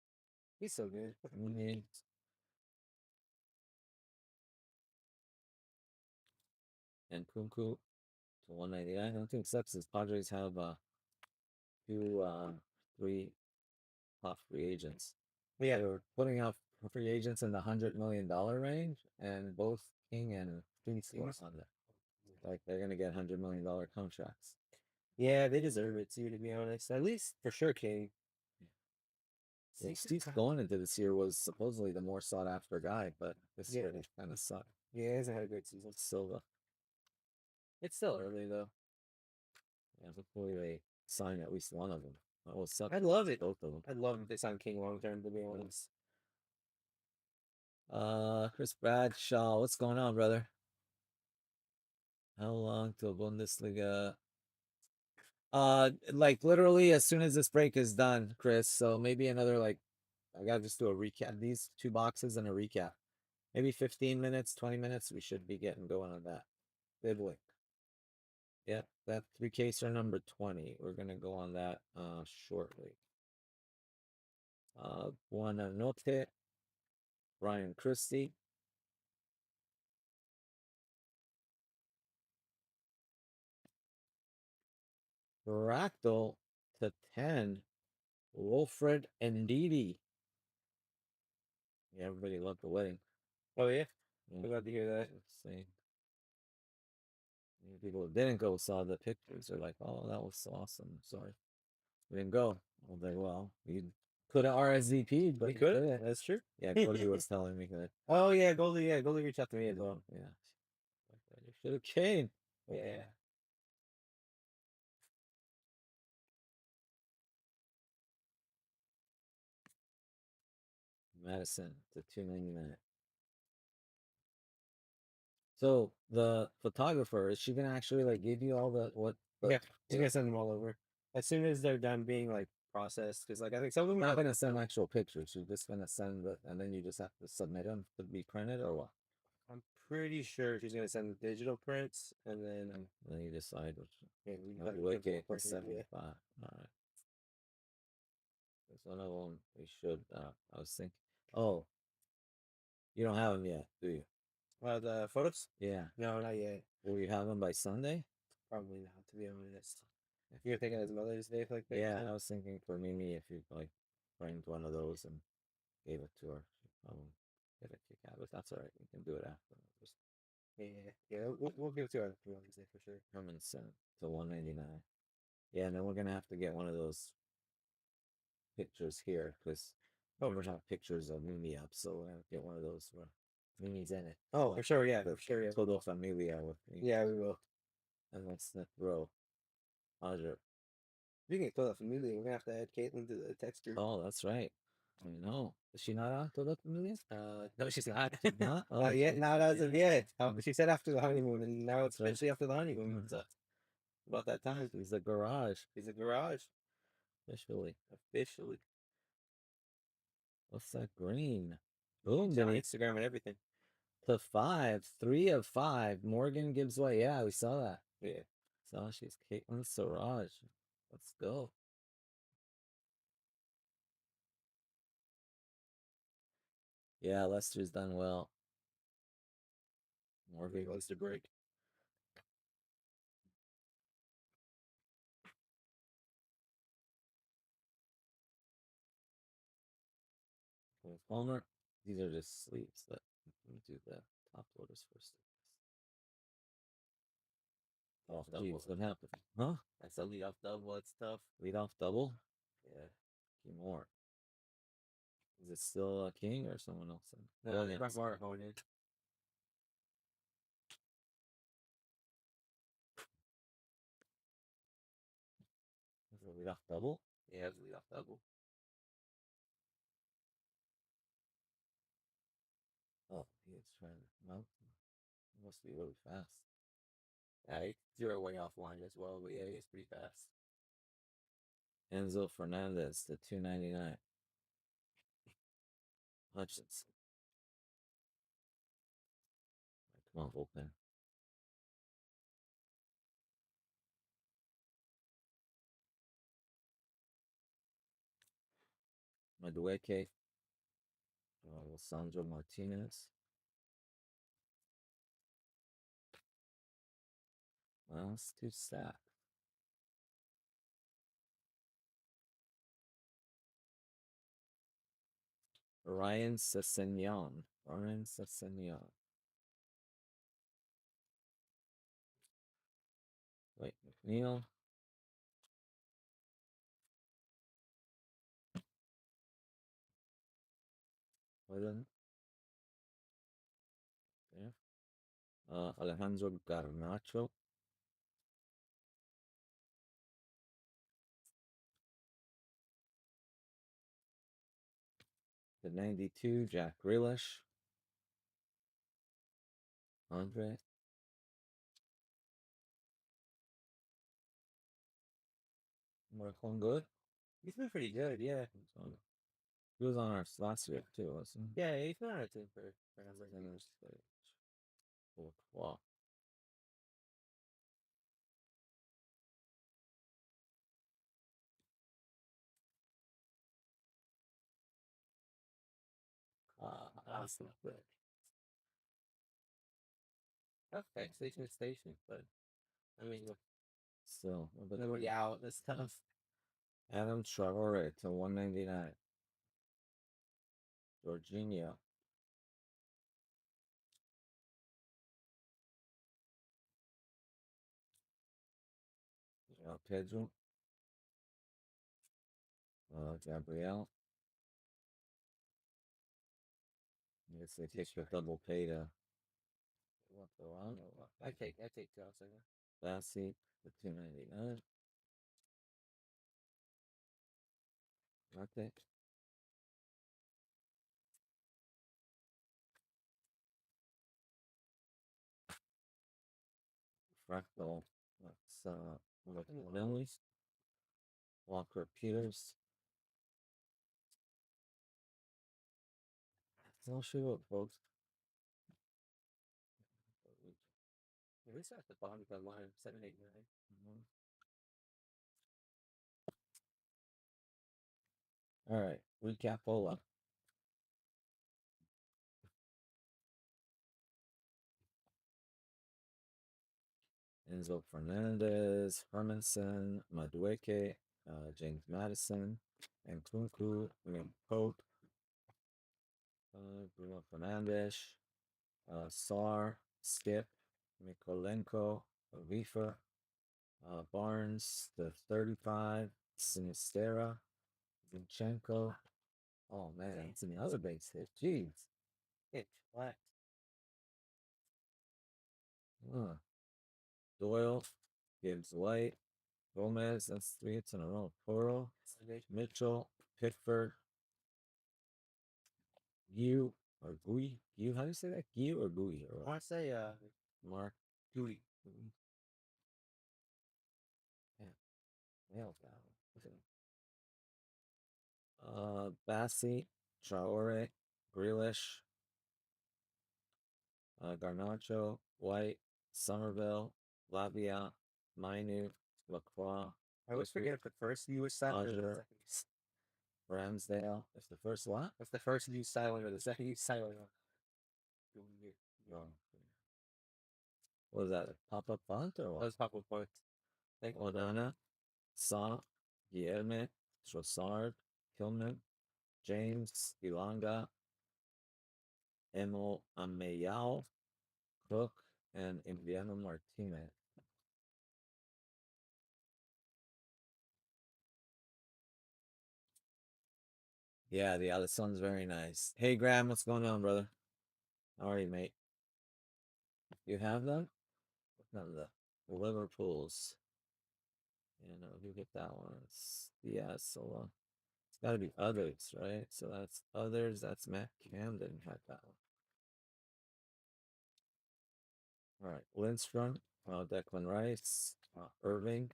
He's so good. And Kunku to 199. I don't think Sepsis Padres have 3 top free agents. Yeah. They were putting out free agents in the $100 million range, and both King and Phoenix were on there. Like they're gonna get $100 million contracts. Yeah, they deserve it too, to be honest. At least for sure, King. Well, Steve going into this year was supposedly the more sought after guy, but this year he kind of sucked. Yeah, he hasn't had a great season. Silva. It's still early though. Yeah, hopefully they sign at least one of them. That will suck. I'd love it. Both of them. I'd love if they signed King long term, to be honest. Chris Bradshaw, what's going on, brother? How long till Bundesliga? Like literally as soon as this break is done, Chris. So maybe another like, I gotta just do a recap. These two boxes and a recap. Maybe 15 minutes, 20 minutes. We should be getting going on that. Biblik. Yep, that three caser number 20. We're gonna go on that shortly. Buonanotte, Ryan Christie. Fractal to 10. Wilfred Ndidi. Yeah, everybody loved the wedding. Oh yeah, Yeah. I'm glad to hear that. Let's see. Many people who didn't go saw the pictures. They're like, "Oh, that was awesome." Sorry, we didn't go. I was like, "Well, we could have RSVP'd, but We you could. couldn't." That's true. Yeah, Cody was telling me that. Oh yeah, Goldie. Yeah, Goldie reached out to me as well. Yeah, you should have came. Yeah. Madison to 299. So the photographer, is she gonna actually like give you all the what? Yeah, she's gonna send them all over as soon as they're done being like processed. Because like I think some of them We're not are. gonna send actual pictures. She's just gonna send the, and then you just have to submit them to be printed or what? I'm pretty sure she's gonna send the digital prints, and then Then you decide which. yeah, we Oh, got you like it for yeah. 75. All right. There's one of them we should. I was thinking. Oh, you don't have them yet, do you? The photos? Yeah. No, not yet. Will you have them by Sunday? Probably not, to be honest. You're thinking it's Mother's Day, like that? Yeah, I was thinking for Mimi if you like framed one of those and gave it to her, she'd probably get a kick out of it. That's all right. We can do it after. Just Yeah. We'll give it to her for Mother's Day for sure. come and send it to 199. Yeah, and then we're gonna have to get one of those pictures here because we're gonna have pictures of Mimi up, so we're gonna get one of those where Mimi's in it. Oh, for sure. Yeah, The for sure. Yeah. Todo Familia with me. Yeah, we will. And that's the row. Roger. Speaking of Toda Familia, we're gonna have to add Caitlin to the text group. Oh, that's right. I know. Is she not on Todo Familia? No, she's not. Not? Oh, Not yet. Not as of yet. She said after the honeymoon, and now it's That's right. officially after the honeymoon. So about that time. She's a garage. She's a garage. Officially. Officially. What's that green? Boom, She's on Denny. Instagram and everything. To 5. 3 of 5. Morgan gives away. Yeah, we saw that. Yeah. So she's Caitlin Siraj. Let's go. Yeah, Lester's done well. Morgan wants to break. Palmer. These are just sleeves. Let me do the top loaders first. Oh, geez, what happened? Huh? That's a lead off double. It's tough. Lead off double? Yeah. Few more. Is it still a king or someone else? No, it's Mark Honan. Is it lead off double? Yeah, it's a lead off double. Oh, he's trying to mount. He must be really fast. Yeah, he threw it way offline as well, but yeah, he's pretty fast. Enzo Fernandez to 299. Hutchinson. Come on, bullpen. Madueke. Alessandro Martinez. Well, it's too stacked. Ryan Sessegnon. Ryan Sessegnon. Wait, McNeil. Wayland. Yeah. Alejandro Garnacho. The 92, Jack Grealish. Andre. Marcon good? He's been pretty good, yeah. He was on our last year too, wasn't he? Yeah, he's been on our team for a number of Center years. stage. Wow. That's not good. Okay, station to station, but I mean, Still, but nobody out. That's tough. Adam Traore to 199. Jorginho. Pedro. Gabriel. I guess they take the double pay to what the one? I take Chelsea. Lassie for 299. Okay. Fractal. Let's look at Emily's. Walker Peters. I'll show you up, folks. Yeah, we start at the bottom of the line, 789. All right, recap Ola. Enzo Fernandez, Hermanson, Madueke, James Madison, and Kunku, Pope, Bruno Fernandes, Sar, Skip, Mikolenko, Avifa, Barnes, the 35, Sinistera, Zinchenko. Oh man, it's another base hit. Jeez. Hitch, flat. Doyle, Gibbs White, Gomez, that's 3 hits in a row. Toro, Mitchell, Pickford, Gu or Gui. Gu, how do you say that? Gu or Gui? I want to say, Mark. Gooey. Yeah, nailed that one. Bassi, Traore, Grealish, Garnacho, White, Somerville, Lavia, Mainu, Lacroix. I always forget if the first U was silent or the second. Ramsdale. That's the first what? That's the first U silent or the second U silent. Wrong. What was that? A pop-up font or what? That was pop-up points. Odana, Sa, Guilherme, Trossard, Hillman, James, Ilanga, Emil Ameyao, Cook, and Emiliano Martinez. Yeah, the sun's very nice. Hey, Graham, what's going on, brother? How are you, mate? You have them? None of the Liverpool's. You know, who get that one? Yeah, so it's got to be others, right? So that's others. That's Matt Camden had that one. All right, Lindstrom, Declan Rice, Irving,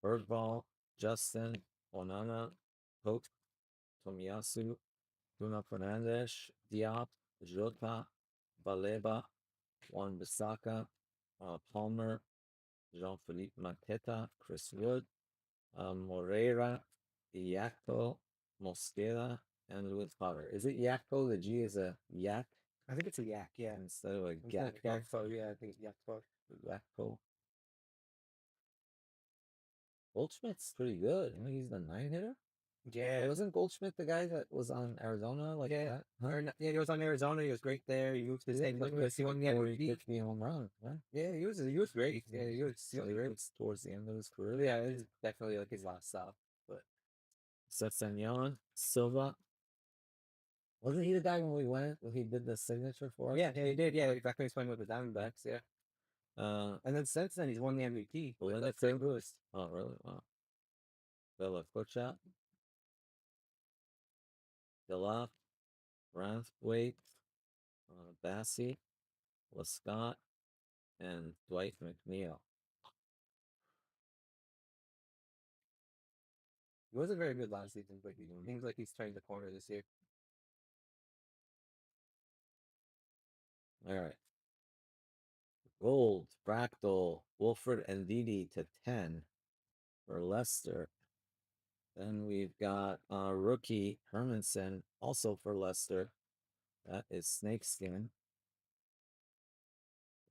Bergvall, Justin, Onana, Pope, Tomiyasu, Bruno Fernandes, Diop, Jota, Baleba, Juan Bissaka, Palmer, Jean-Philippe Mateta, Chris Wood, Moreira, Iacto, Mosqueda, and Luis Potter. Is it Yakko? The G is a yak? I think it's a yak, yeah. Instead of a Yak. Yakfo, yeah, I think it's Yakfo. Yakko. Goldschmidt's pretty good. I mean, he's the 9 hitter. Yeah. Wasn't Goldschmidt the guy that was on Arizona like that? Huh? Yeah, he was on Arizona. He was great there. He moved to the States because he won the MVP. 50 home run, right? Yeah, he was great. Yeah, he was great towards the end of his career. Yeah, it was definitely like his last stop. But Setsenyon, Silva. Wasn't he the guy when we went? When he did the signature for us? Yeah, he did. Yeah, back when he was playing with the Diamondbacks. Yeah. And then since then he's won the MVP. Well, that's St. Louis. Oh, really? Wow. Bella Kutcha, Dela, Brathwaite, Bassi, Lescott, and Dwight McNeil. He wasn't very good last season, but he seems like he's turning the corner this year. All right. Gold, Fractal, Wilfred Ndidi to 10 for Leicester. Then we've got rookie Hermanson, also for Leicester. That is Snakeskin.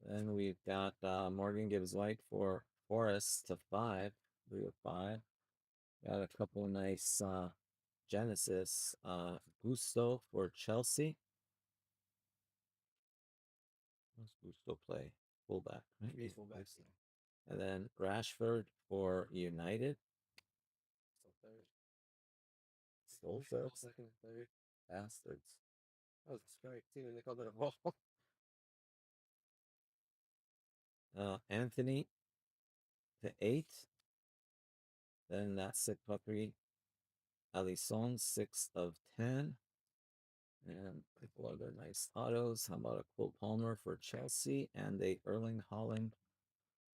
Then we've got Morgan Gibbs White for Forest to 5, 3 of 5. Got a couple nice Genesis. Gusto for Chelsea. What's Gusto play? Fullback, right? He's fullback. And then Rashford for United. Still third. Second, third. Bastards. That was a strike too, and they called it a ball. Anthony to 8. Then that's Sick Puppy. Alisson, 6 of 10. And a couple other nice autos. How about a Cole Palmer for Chelsea and a Erling Haaland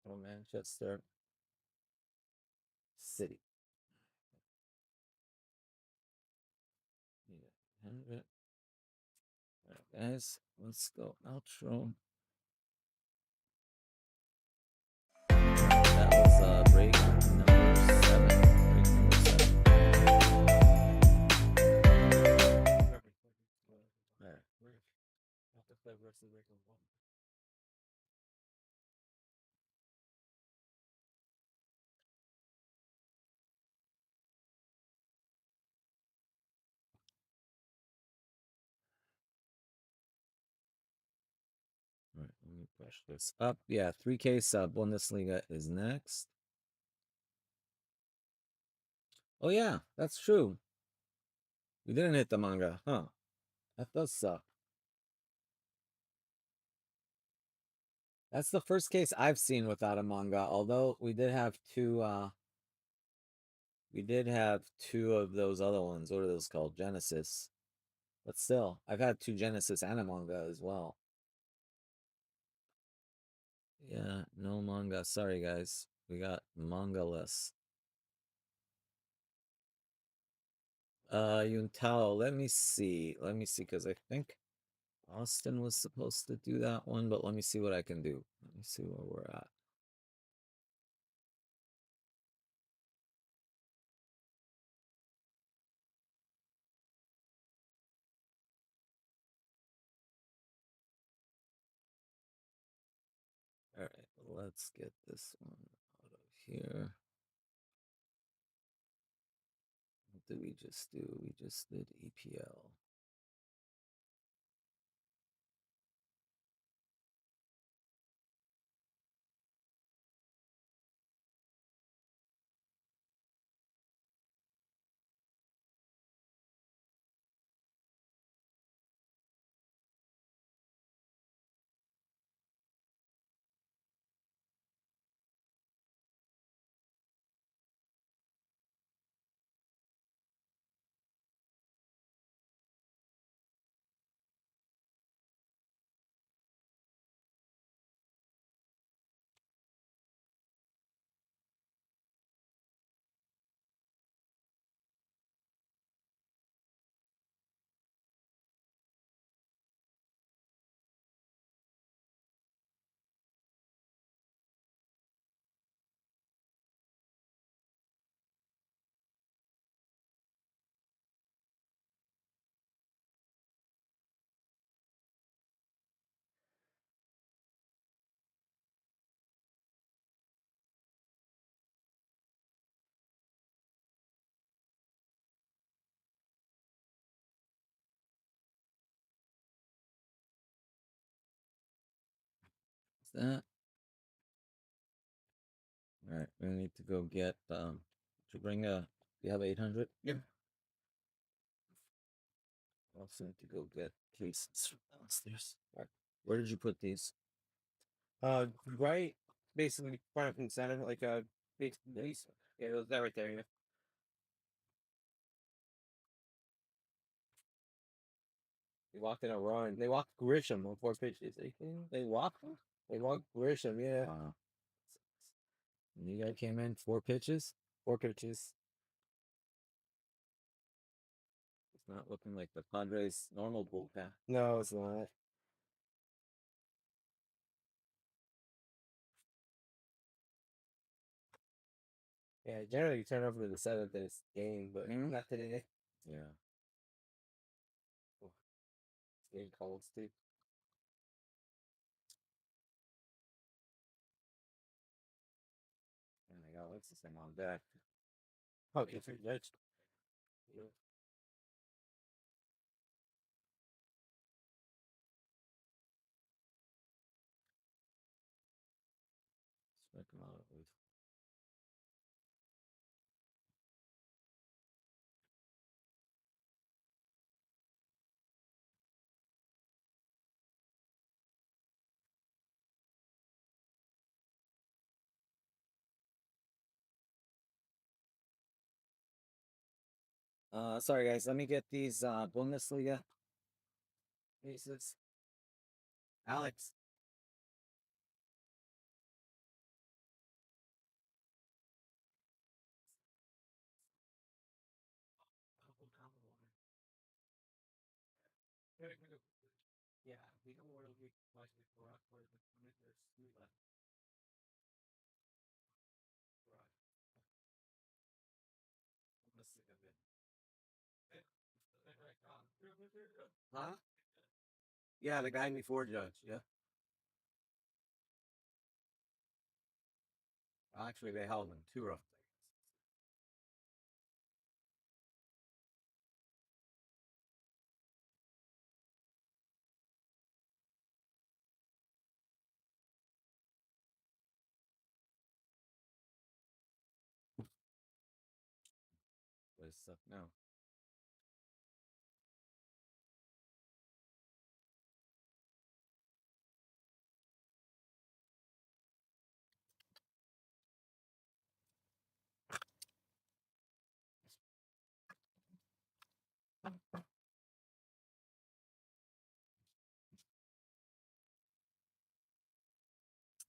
for Manchester City. Yeah, 100. All right, guys, let's go outro. That was break number 7. Break number 7. All right. All right, let me push this up. Yeah, 3K sub Bundesliga is next. Oh yeah, that's true. We didn't hit the manga, huh? That does suck. That's the first case I've seen without a manga, although we did have two of those other ones. What are those called? Genesis. But still, I've had 2 Genesis and a manga as well. Yeah, no manga. Sorry guys. We got manga-less. Yuntao, let me see. Let me see, because I think Austin was supposed to do that one, but let me see what I can do. Let me see where we're at. All right, let's get this one out of here. What did we just do? We just did EPL. Is that? All right, we need to go get to bring a. Do you have 800? Yep. Also need to go get cases from downstairs. All right, where did you put these? Right, basically front and center, like base. Yeah, it was that right there. Yeah. They walked in a run. They walked Grisham on 4 pitches. They walked. They walked Grisham. Yeah. Wow. And you guys came in 4 pitches? 4 pitches. It's not looking like the Padres' normal bullpen. No, it's not. Yeah, generally you turn over to the seventh and it's game, but not today. Yeah. Oh, it's getting cold, Steve. And I got what's this thing on deck? Oh, it's judge. Yeah. Strike him out at least. Sorry guys, let me get these Bundesliga pieces. Alex. Yeah, we don't want to be much before after the there's three left. Right. Let's see a bit. Huh? Yeah, the guy before Judge, yeah. Actually, they held him 2 rough. What's up now?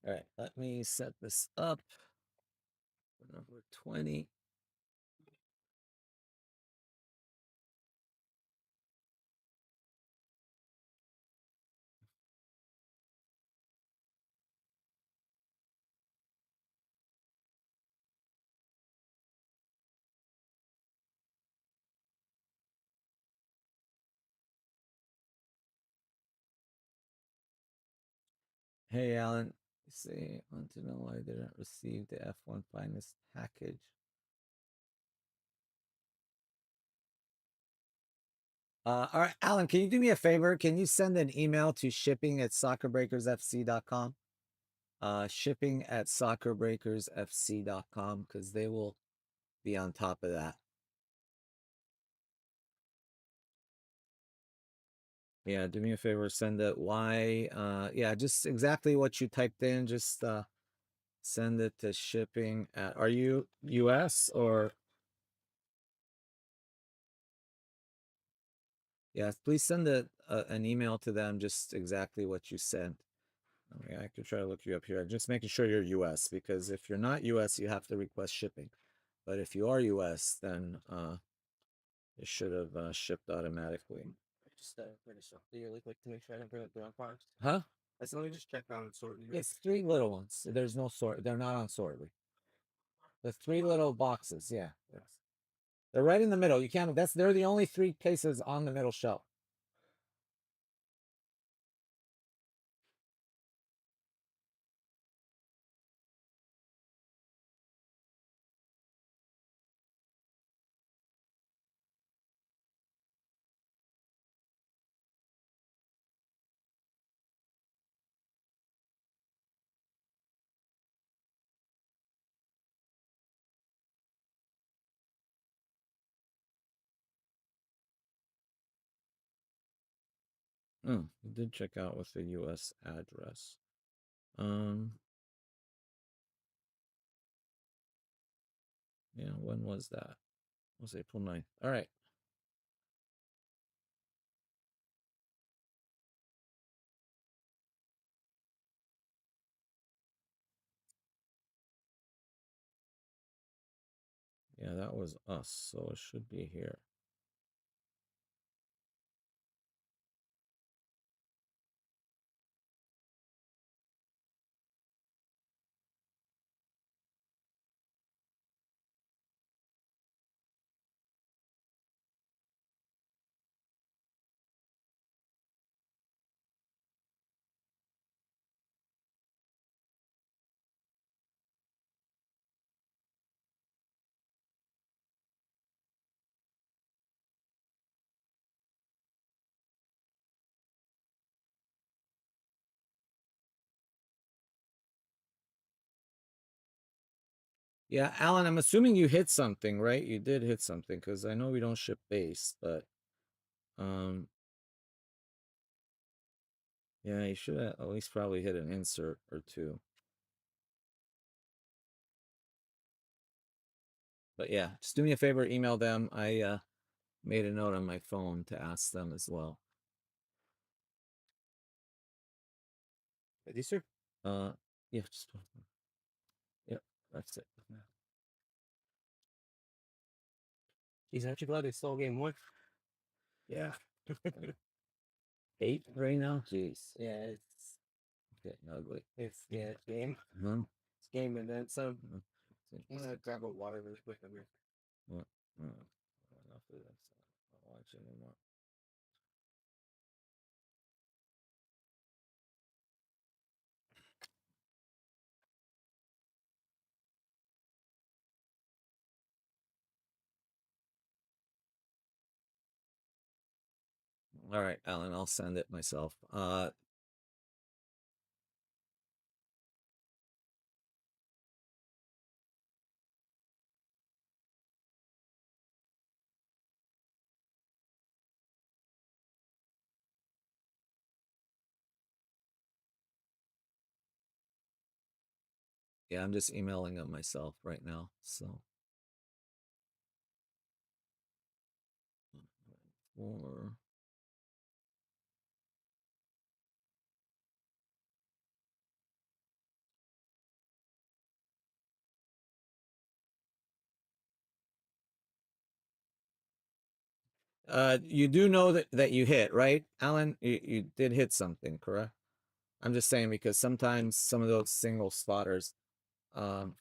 All right, let me set this up for number 20. Hey, Alan. You say, want to know why I didn't receive the F1 Finest package. All right, Alan, can you do me a favor? Can you send an email to shipping at soccerbreakersfc.com? Shipping at soccerbreakersfc.com because they will be on top of that. Yeah, do me a favor, send it. Why? Yeah, just exactly what you typed in. Just send it to shipping at. Are you US or? Yeah, please send an email to them. Just exactly what you sent. I could try to look you up here. Just making sure you're US because if you're not US, you have to request shipping. But if you are US, then it should have shipped automatically. Just finish up really quick to make sure I didn't bring up the wrong parts. Huh? I said, let me just check on sorting. It's 3 little ones. There's no sort. They're not on sortly. The 3 little boxes. Yeah. Yes. They're right in the middle. You can't. They're the only 3 cases on the middle shelf. Oh, I did check out with the US address. Yeah, when was that? It was April 9th. All right. Yeah, that was us, so it should be here. Yeah, Alan, I'm assuming you hit something, right? You did hit something because I know we don't ship base, but um, yeah, you should have at least probably hit an insert or two. But yeah, just do me a favor, email them. I made a note on my phone to ask them as well. These, sir? Uh, yeah, just yep, that's it. Jeez, aren't you glad they stole game one? Yeah. 8 right now? Jeez. Yeah, it's Getting ugly. it's game. Huh? It's game and then some. Huh? I'm gonna grab a water really quick. I'm here. What? Enough of this. I don't watch anymore. All right, Alan, I'll send it myself. Yeah, I'm just emailing them myself right now. So, or you do know that you hit, right, Alan? You did hit something, correct? I'm just saying because sometimes some of those single spotters um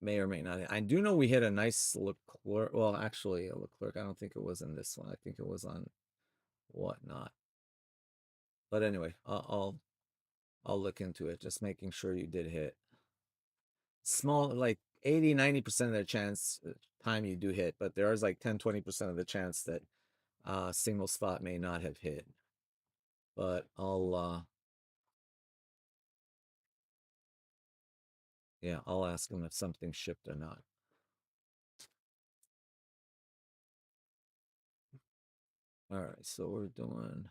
may or may not. I do know we hit a nice Leclerc. Well, actually, a Leclerc. I don't think it was in this one. I think it was on whatnot. But anyway, I'll look into it. Just making sure you did hit. Small, like 80-90% of the chance time you do hit, but there is like 10-20% of the chance that single spot may not have hit. But yeah, I'll ask them if something shipped or not. All right, so we're doing.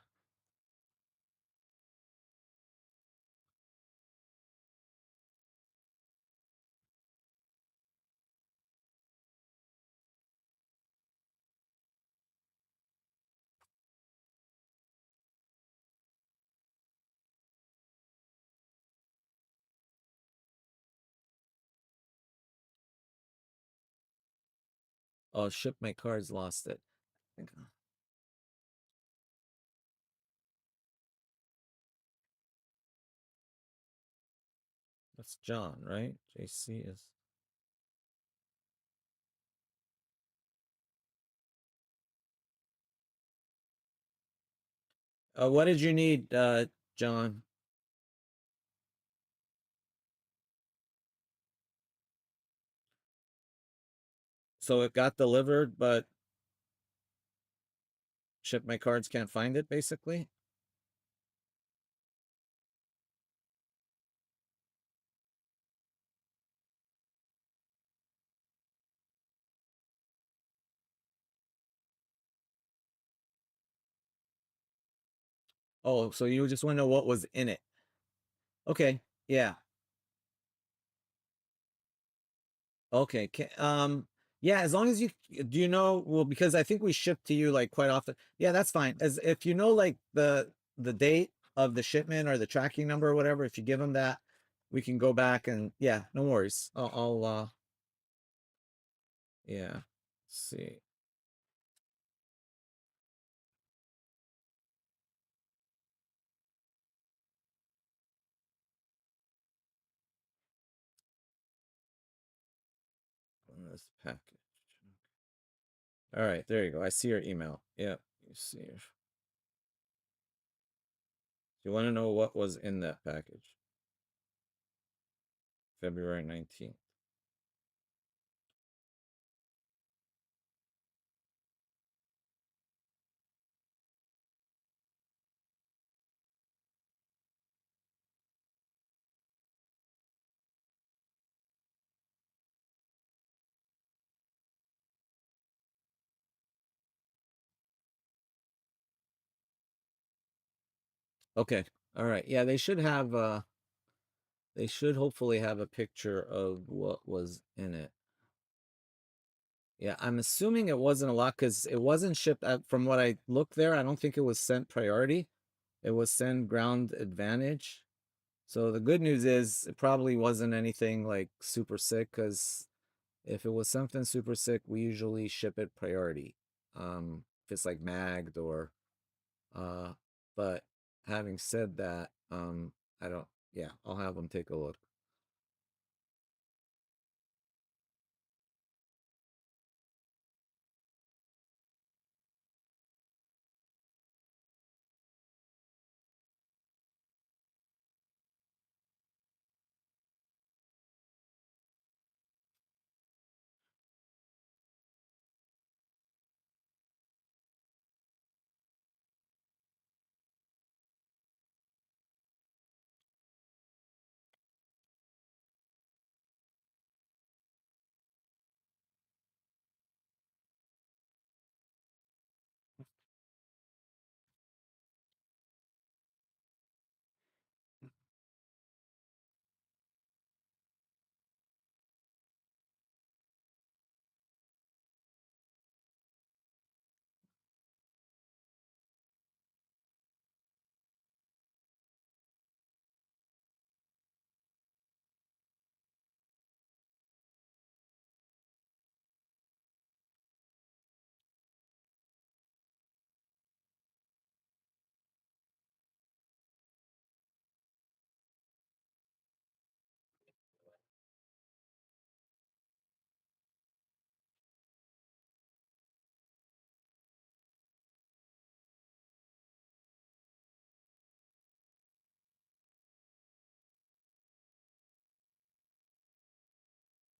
Oh, ship my cards, lost it. That's John, right? JC is. What did you need, John? So it got delivered, but ship my cards can't find it, basically. Oh, so you just want to know what was in it. Okay, yeah. Okay. Yeah, as long as you do you know, well, because I think we ship to you like quite often. Yeah, that's fine. As if you know like the date of the shipment or the tracking number or whatever, if you give them that, we can go back and yeah, no worries. I'll yeah. Let's see. On this package. All right, there you go. I see your email. Yep, you see. You want to know what was in that package? February 19th. Okay. All right. Yeah, they should hopefully have a picture of what was in it. Yeah, I'm assuming it wasn't a lot because it wasn't shipped from what I looked there. I don't think it was sent priority. It was sent ground advantage. So the good news is it probably wasn't anything like super sick because if it was something super sick, we usually ship it priority. If it's like magged or uh but having said that, I don't yeah, I'll have them take a look.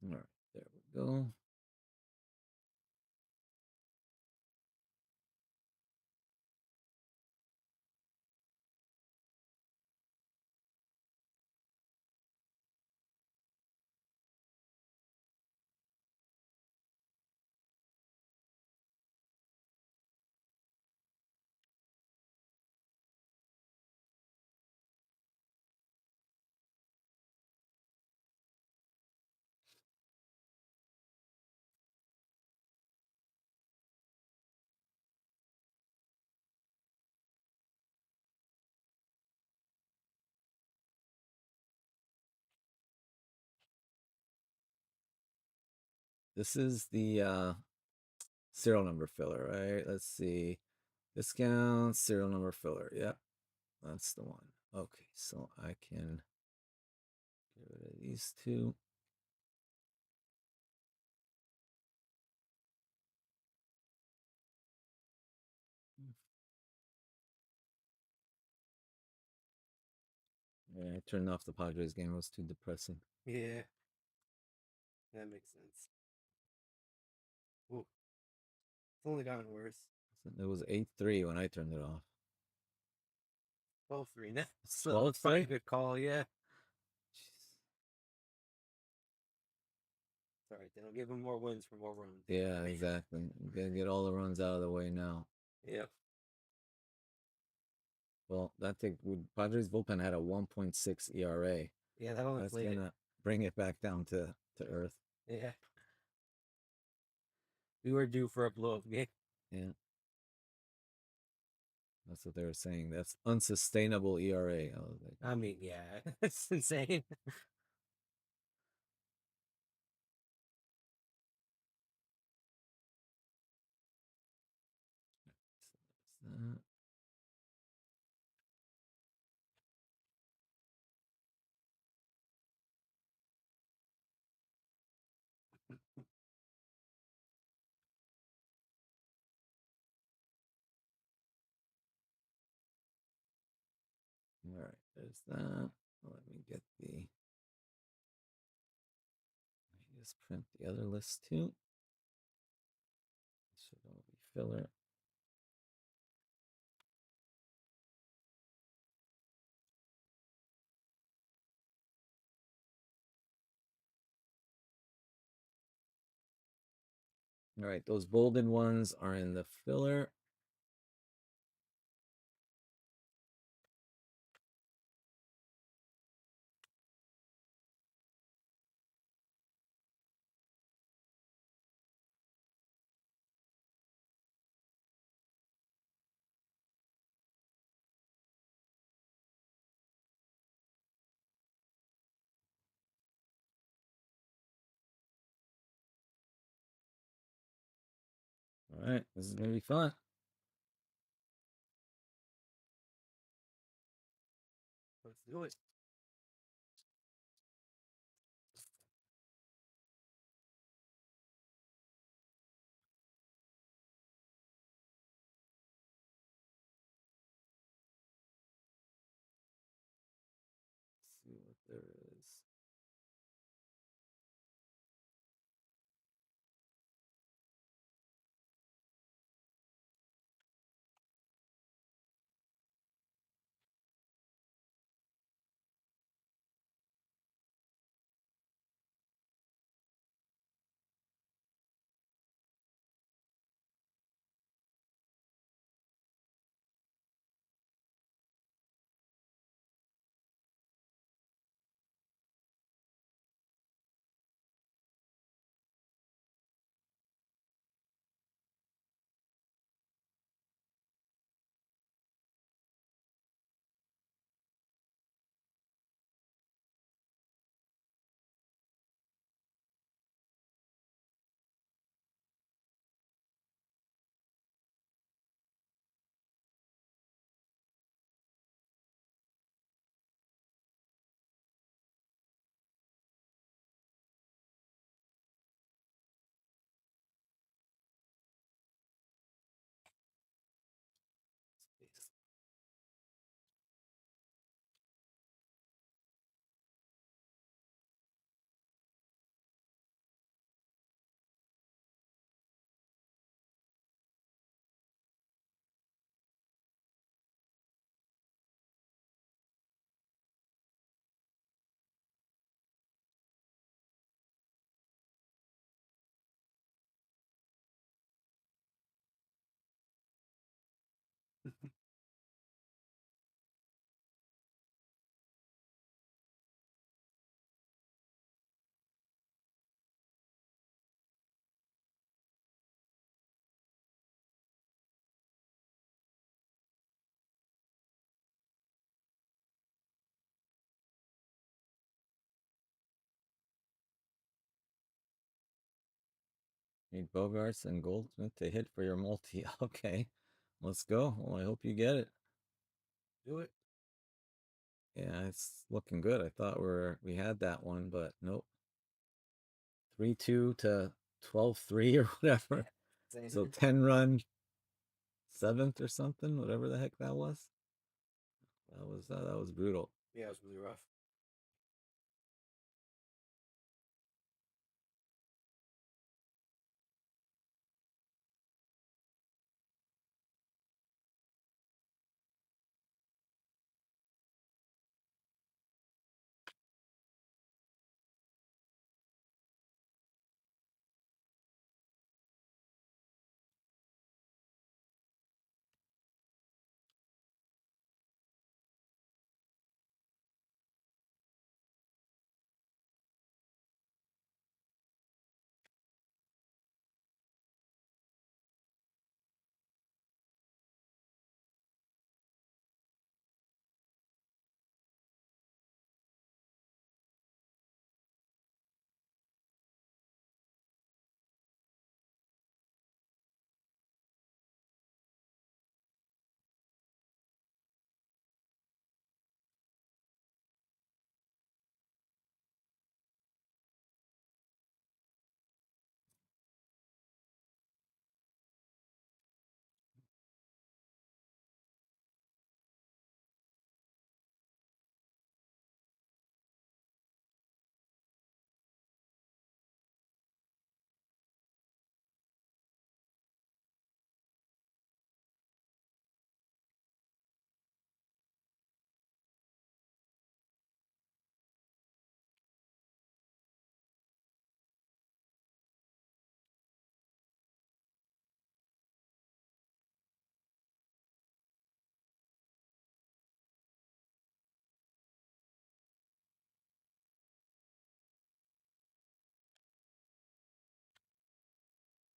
All right, there we go. This is the serial number filler, right? Let's see. Discount serial number filler. Yep, that's the one. Okay, so I can get rid of these two. Yeah, I turned off the Padres game. It was too depressing. Yeah, that makes sense. Ooh, it's only gotten worse. It was 8-3 when I turned it off. 12-3. That's It's that's probably a 12-3? good call. Yeah. Sorry, they don't give them more wins for more runs. Yeah, exactly. You gotta get all the runs out of the way now. Yep. Well, that thing with Padres bullpen had a 1.6 ERA. Yeah, that'll That's inflate it. gonna bring it back down to earth. Yeah. We were due for a blow up game. Yeah, that's what they were saying. That's unsustainable ERA. I was like, I mean, yeah, it's insane. that. All right, there's that. Let me get the. Let me just print the other list too. Should all be filler. All right, those bolded ones are in the filler. All right, this is gonna be fun. Let's do it. Let's see what there is. Space. Need Bogarts and Goldsmith to hit for your multi. Okay, let's go. Well, I hope you get it. Do it. Yeah, it's looking good. I thought we had that one, but nope. 3-2 to 12-3 or whatever. Same. So 10 run seventh or something, whatever the heck that was. That was brutal. Yeah, it was really rough.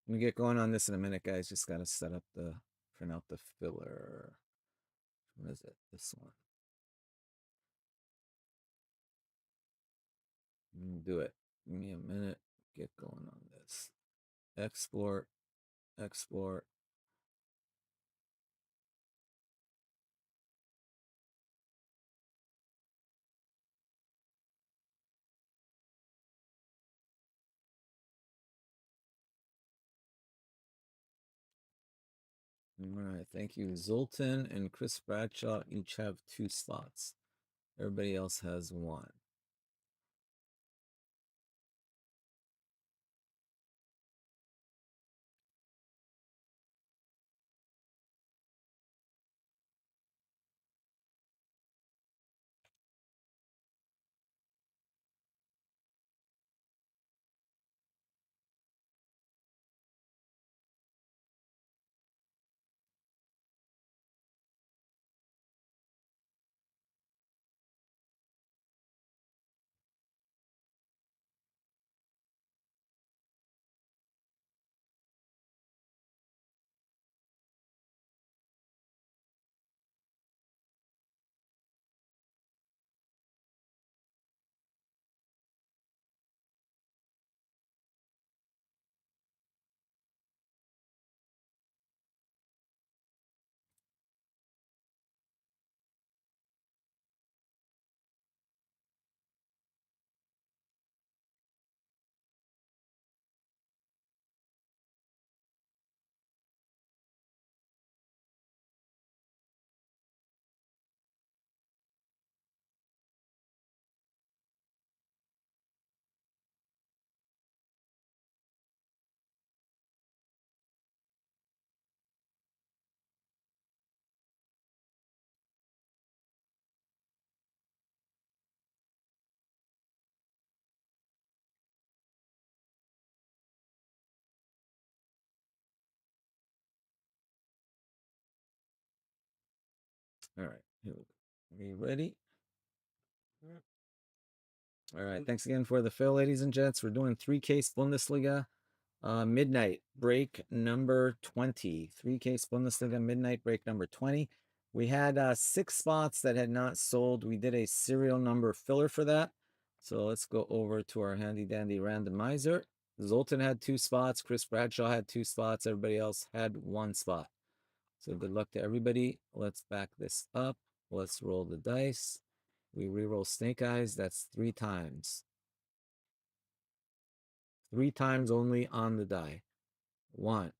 Let me get going on this in a minute, guys. Just gotta set up print out the filler. What is it? This one. Do it. Give me a minute. Get going on this. Export export. All right, thank you. Zoltan and Chris Bradshaw each have 2 slots. Everybody else has 1. All right, here we go. Are you ready? All right, thanks again for the fill, ladies and gents. We're doing 3-case Bundesliga Midnight break number 20. 3-case Bundesliga Midnight break number 20. We had 6 spots that had not sold. We did a serial number filler for that. So let's go over to our handy dandy randomizer. Zoltan had 2 spots. Chris Bradshaw had 2 spots. Everybody else had 1 spot. So good luck to everybody. Let's back this up. Let's roll the dice. We reroll snake eyes. That's 3 times. 3 times only on the die. 1,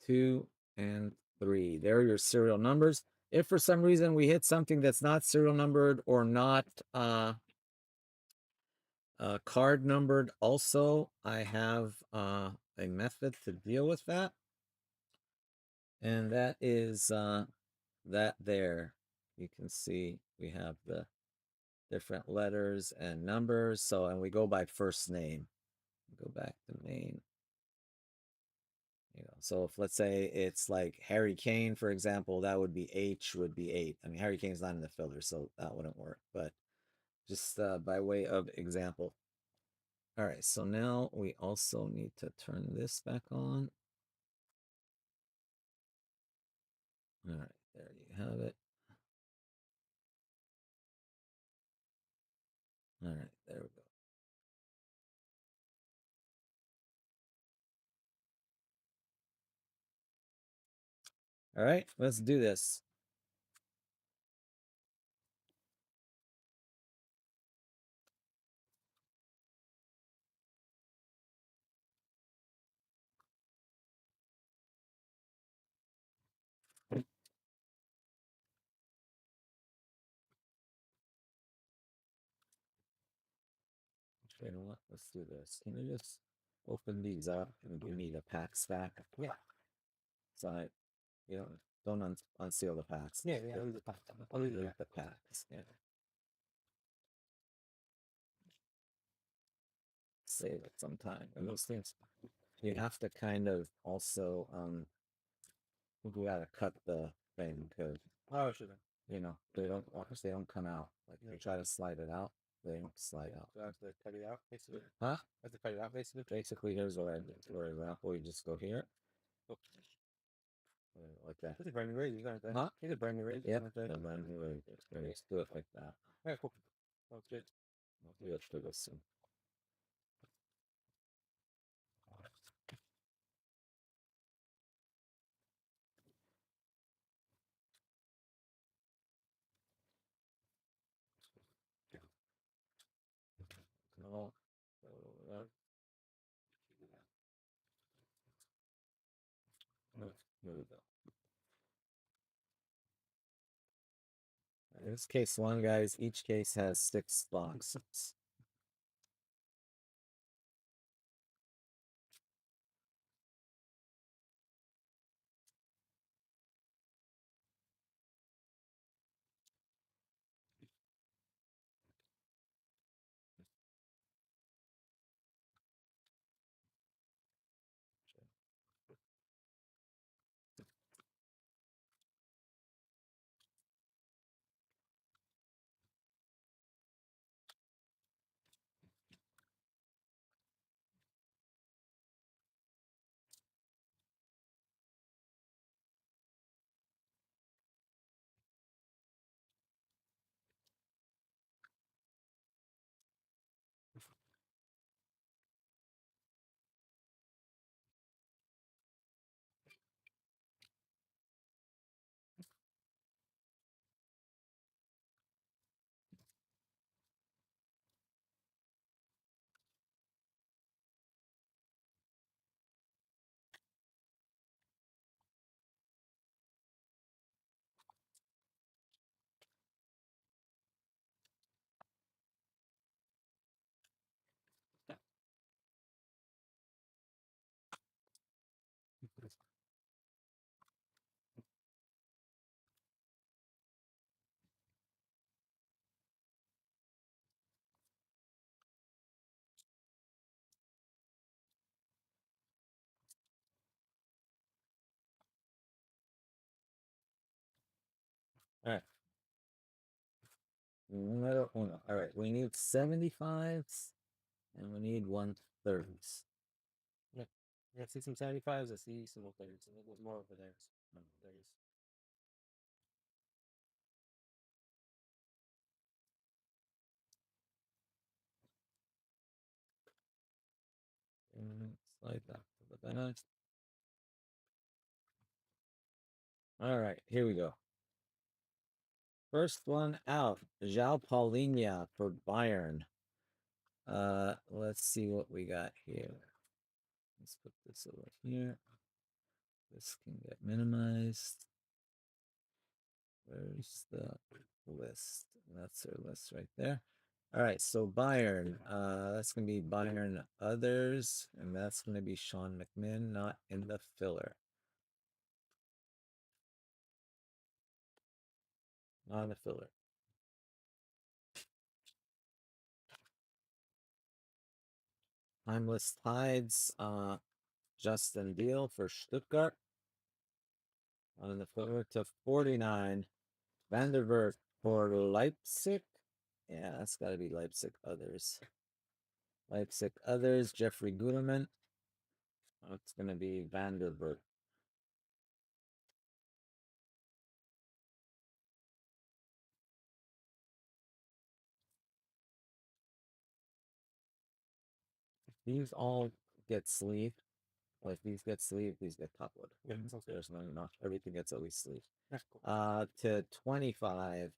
2, and 3. There are your serial numbers. If for some reason we hit something that's not serial numbered or not card numbered also, I have a method to deal with that. And that is that there. You can see we have the different letters and numbers. So, and we go by first name. Go back to main. So if let's say it's like Harry Kane, for example, that would be H would be 8. I mean, Harry Kane's not in the filler, so that wouldn't work, but just by way of example. All right, so now we also need to turn this back on. All right, there you have it. All right, there we go. All right, let's do this. You know what? Let's do this. Can you just open these up and give me the packs back? Yeah. So you don't unseal the packs. Yeah, I'll leave the pack. I'll leave the packs. Yeah. Save it sometime. And those things, you have to kind of also we gotta cut the thing because Oh, sure. they don't they don't come out. Like you try to slide it out, they don't slide out. So I have to cut it out, basically. Huh? I have to cut it out, basically. Basically, here's what I did. For example, you just go here. Oh. Like that. It's a brand new razor, isn't it? Huh? It's a brand new razor. Yep. And then we just do it like that. Yeah, cool. Oh, good. Let's do this soon. Oh, there we go. This case one, guys. Each case has 6 boxes. All right. Numero uno. All right. We need 75s and we need 130s. Yeah. I see some 75s. I see some 30s. There's more over there. There is. Slide that to the back. All right, here we go. First one out, João Paulinho for Bayern. Let's see what we got here. Let's put this over here. This can get minimized. Where's the list? That's our list right there. All right, so Bayern. That's gonna be Bayern others, and that's gonna be Sean McMinn, not in the filler. Not in the filler. Timeless Tides, Justin Deal for Stuttgart. On the filler to 49. Vanderberg for Leipzig. Yeah, that's got to be Leipzig others. Leipzig others, Jeffrey Guterman. Oh, it's going to be Vanderberg. These all get sleeve. Like these get sleeve, these get topwood. Yeah, there's no enough. Everything gets always sleeve. that's cool. To 25.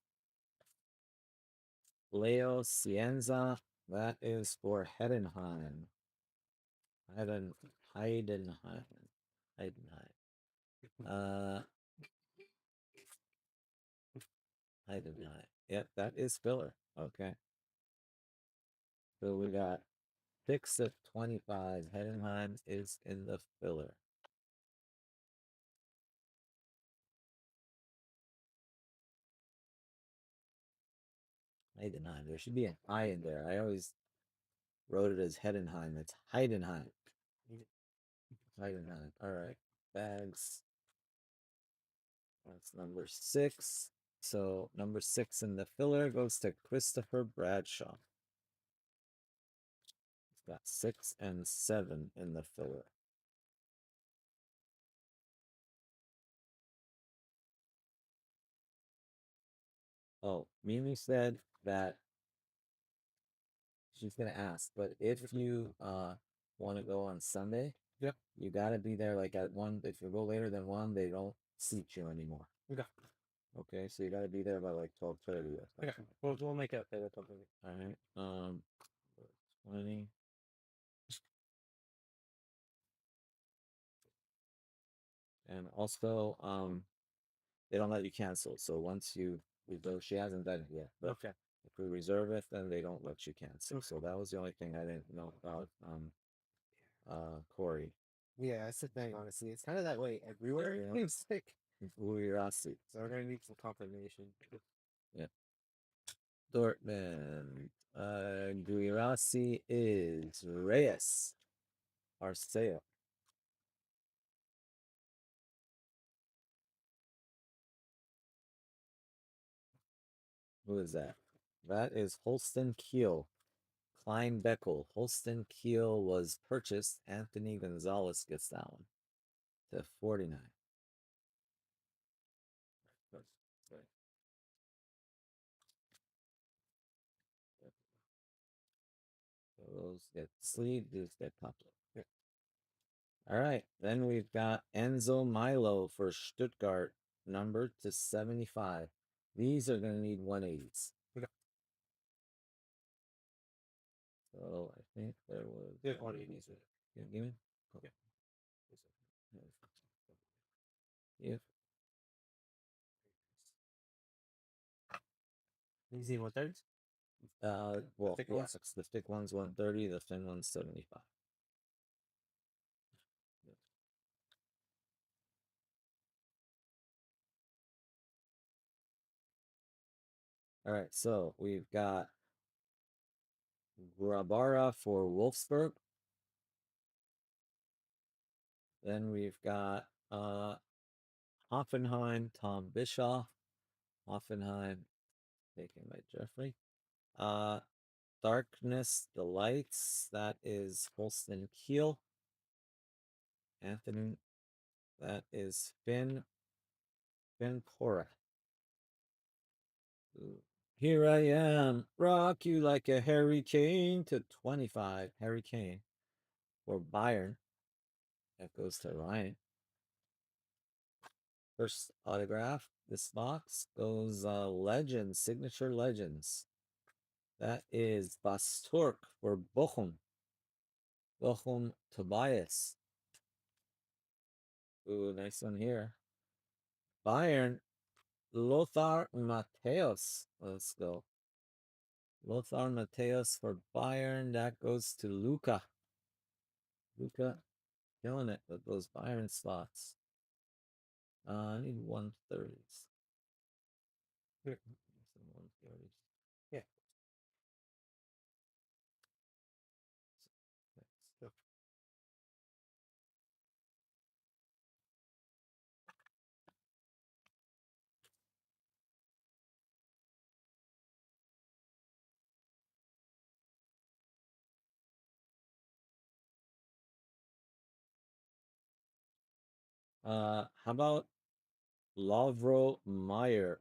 Leo Cienza. That is for Heidenheim. Heidenheim. Heidenheim. Heidenheim. Yep, that is filler. Okay. So we got 6 of 25. Heidenheim is in the filler. Heidenheim. There should be an I in there. I always wrote it as Heidenheim. It's Heidenheim. Heidenheim. All right. Bags. That's number 6. So number 6 in the filler goes to Christopher Bradshaw. He's got 6 and 7 in the filler. Oh, Mimi said that she's gonna ask, but if you want to go on Sunday, Yep. you gotta be there like at 1. If you go later than 1, they don't seat you anymore. Okay. Okay, so you gotta be there by like 12:30. Okay. We'll make it. All right. Also, they don't let you cancel. So once you reserve, she hasn't done it yet. But Okay. if we reserve it, then they don't let you cancel. So that was the only thing I didn't know about Corey. Yeah, that's the thing. Honestly, it's kind of that way everywhere. Yeah. It's like Uyirasi. so we're gonna need some confirmation. Yeah. Dortmund. Guirassi is Reyes. Arceo. Who is that? That is Holsten Kiel. Klein Beckel. Holsten Kiel was purchased. Anthony Gonzalez gets that one to 49. So those get sleeve, these get popped up. Yeah. All right. Then we've got Enzo Milo for Stuttgart, number to 75. These are going to need 180s. Okay. So I think there was. There's 180s. Give me. Okay. If You see 1/3? well, thick yeah, ones? the thick one's 130, the thin one's 75. All right, so we've got Grabara for Wolfsburg. Then we've got Hoffenheim, Tom Bischoff. Hoffenheim, taken by Jeffrey. Darkness, the Lights, that is Holsten Kiel. Anthony, that is Finn Cora. Here I am, rock you like a hurricane to 25. Hurricane for Bayern. That goes to Ryan. First autograph. This box goes Legends, Signature Legends. That is Basturk for Bochum. Bochum Tobias. Ooh, nice one here. Bayern, Lothar Matthäus. Let's go. Lothar Matthäus for Bayern. That goes to Luca. Luca killing it with those Bayern slots. I need 130s. Here. Some 130s. Yeah. So, How about Lovro Meyer,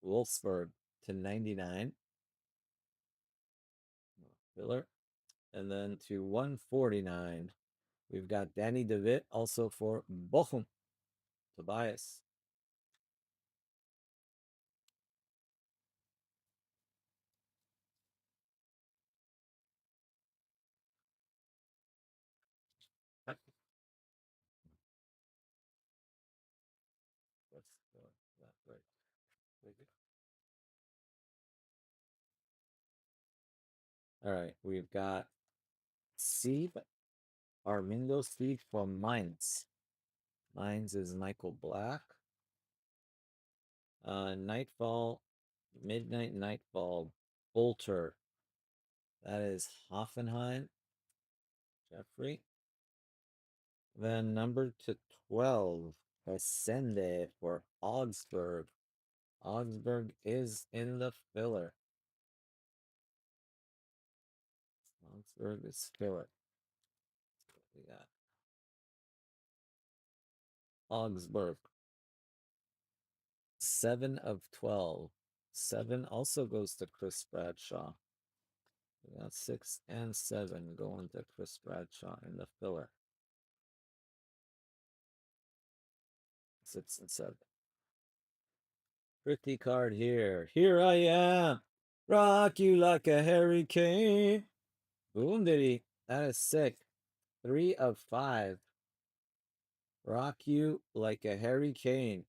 Wolfsburg to 99. Filler. And then to 149, we've got Danny DeWitt also for Bochum. Tobias. That's not right. All right, we've got Steve Armindo Steve from Mainz. Mainz is Michael Black. Nightfall, Midnight Nightfall, Bolter. That is Hoffenheim. Jeffrey. Then number to 12, Ascende for Augsburg. Augsburg is in the filler. Augsburg is filler. We got Augsburg. 7 of 12. 7 also goes to Chris Bradshaw. We got 6 and 7 going to Chris Bradshaw in the filler. 6 and 7. Pretty card here. Here I am. Rock you like a hurricane. Boom diddy. That is sick. 3 of 5. Rock you like a hurricane.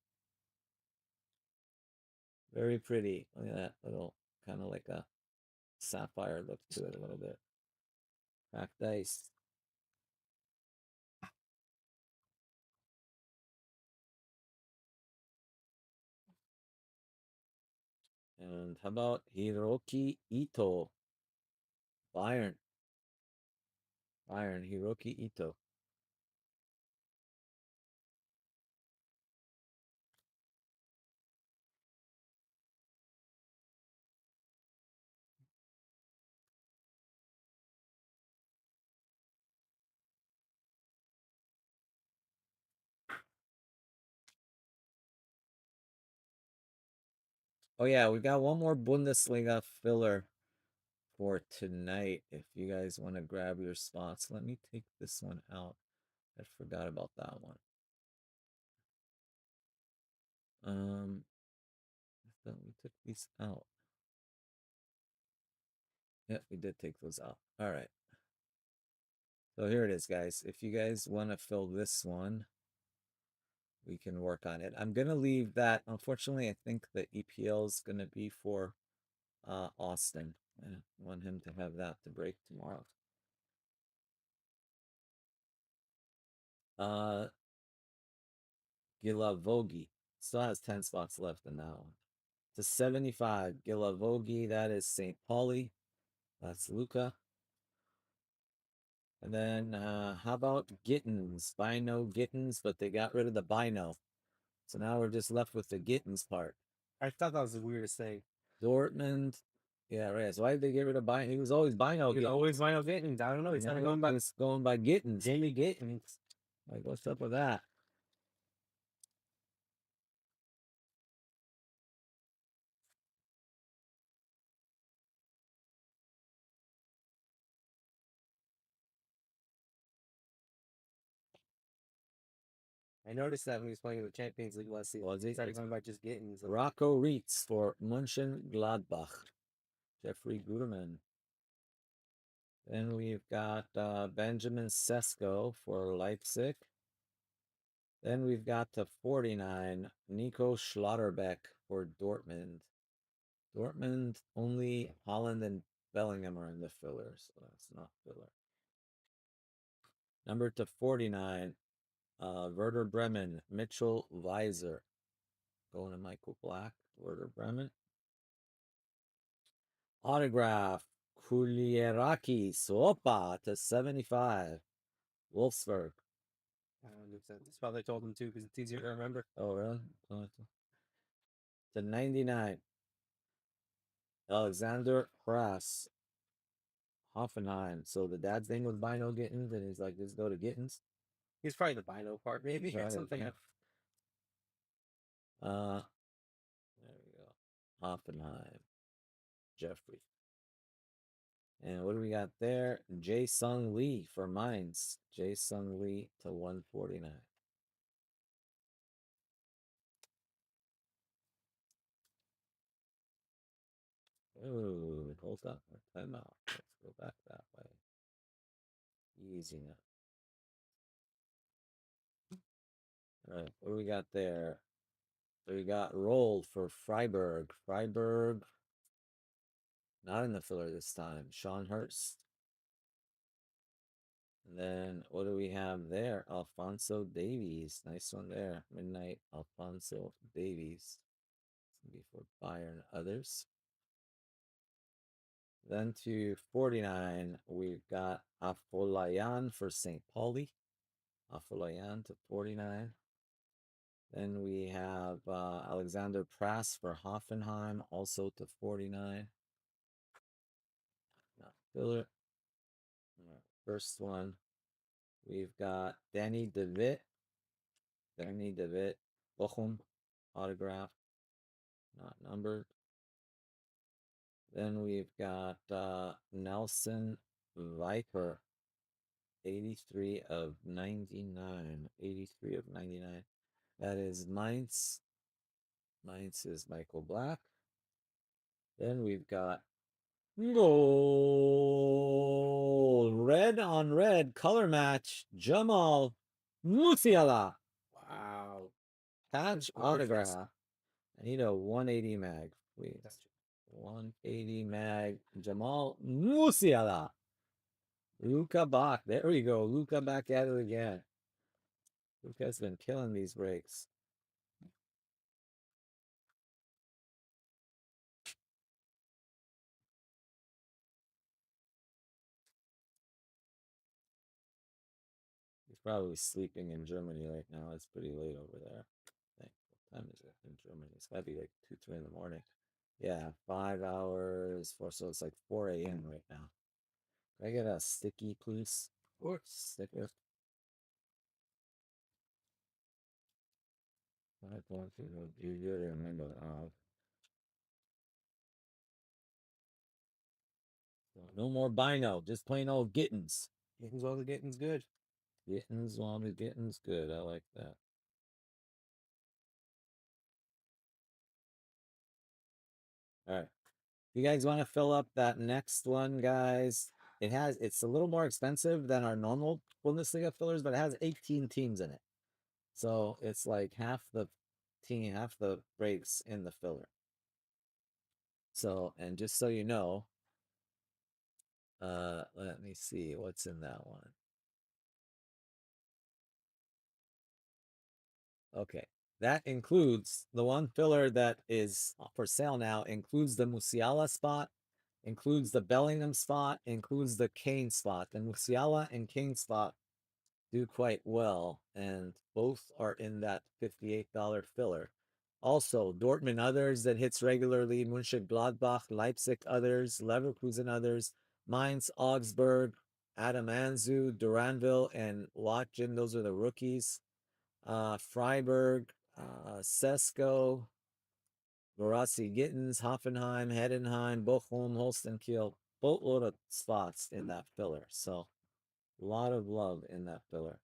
Very pretty. Look at that little kind of like a sapphire look to it a little bit. Crack dice. And how about Hiroki Ito? Bayern. Bayern, Hiroki Ito. Oh yeah, we got one more Bundesliga filler for tonight. If you guys want to grab your spots, let me take this one out. I forgot about that one. I thought we took these out. Yeah, we did take those out. All right. So here it is, guys. If you guys want to fill this one, we can work on it. I'm gonna leave that. Unfortunately, I think the EPL is gonna be for Austin. I want him to have that to break tomorrow. Uh Gilavogi still has 10 spots left in that one. To 75, Gilavogi, that is St. Pauli. That's Luca. And then how about Gittins? Bino Gittins, but they got rid of the Bino. So now we're just left with the Gittins part. I thought that was the weirdest thing. Dortmund. Yeah, right. So why did they get rid of Bino? He was always Bino. He was always Bino Gittins. I don't know. He's going by Gittins. Jamie Gittins. Like, what's up with that? I noticed that when he was playing in the Champions League last season. Was he? He started going by just Gittins. Rocco Reitz for Mönchengladbach. Jeffrey Guterman. Then we've got Benjamin Sesko for Leipzig. Then we've got to 49, Nico Schlotterbeck for Dortmund. Dortmund, only Holland and Bellingham are in the filler, so that's not filler. Number to 49, Werder Bremen, Mitchell Weiser. Going to Michael Black, Werder Bremen. Autograph, Kulieraki Sopa to 75, Wolfsburg. That's probably told him too because it's easier to remember. Oh, really? To 99, Alexander Hrass, Hoffenheim. So the dad's name was Bino Gittins, and he's like, just go to Gittins. He's probably the Bino part, maybe. Or something. Yeah. There we go. Hoffenheim. Jeffrey. And what do we got there? Jae Sung Lee for Mainz. Jae Sung Lee to 149. Oh, hold up. Time out. Let's go back that way. Easy now. All right, what do we got there? So we got rolled for Freiburg. Freiburg, not in the filler this time. Sean Hurst. And then what do we have there? Alfonso Davies. Nice one there. Midnight Alfonso Davies. It's going to be for Bayern others. Then to 49, we've got Afolayan for St. Pauli. Afolayan to 49. Then we have Alexander Prass for Hoffenheim, also to 49. Not filler. First one, we've got Danny DeWitt. Danny DeWitt, Bochum, autograph, not numbered. Then we've got Nelson Viper, 83 of 99. 83 of 99. That is Mainz. Mainz is Michael Black. Then we've got gold, red on red, color match, Jamal Musiala. Patch autograph. I need a 180 mag, please. 180 mag. Jamal Musiala. Luca Bach. There we go. Luca back at it again. Luca's been killing these breaks. He's probably sleeping in Germany right now. It's pretty late over there. I think. What time is it in Germany? It's gotta be like 2, 3 in the morning. Yeah, 5 hours, so it's like 4 a.m. right now. Can I get a sticky, please? Or sticker? I want to you remember. No more Bino, just plain old Gittins. Gittins while the Gittins good. Gittins while the Gittins good. I like that. All right. If you guys want to fill up that next one, guys, it's a little more expensive than our normal Bundesliga fillers, but it has 18 teams in it. So it's like half the breaks in the filler. So, and just so you know, let me see what's in that one. Okay. That includes the one filler that is for sale now, includes the Musiala spot, includes the Bellingham spot, includes the Kane spot. The Musiala and Kane spot do quite well, and both are in that $58 filler. Also, Dortmund others that hits regularly, Mönchengladbach, Leipzig others, Leverkusen others, Mainz, Augsburg, Adam Anzu, Duranville, and Watkin. Those are the rookies. Freiburg, Sesko, Borussia Gittins, Hoffenheim, Heidenheim, Bochum, Holstein Kiel. Boatload of spots in that filler. So, a lot of love in that filler.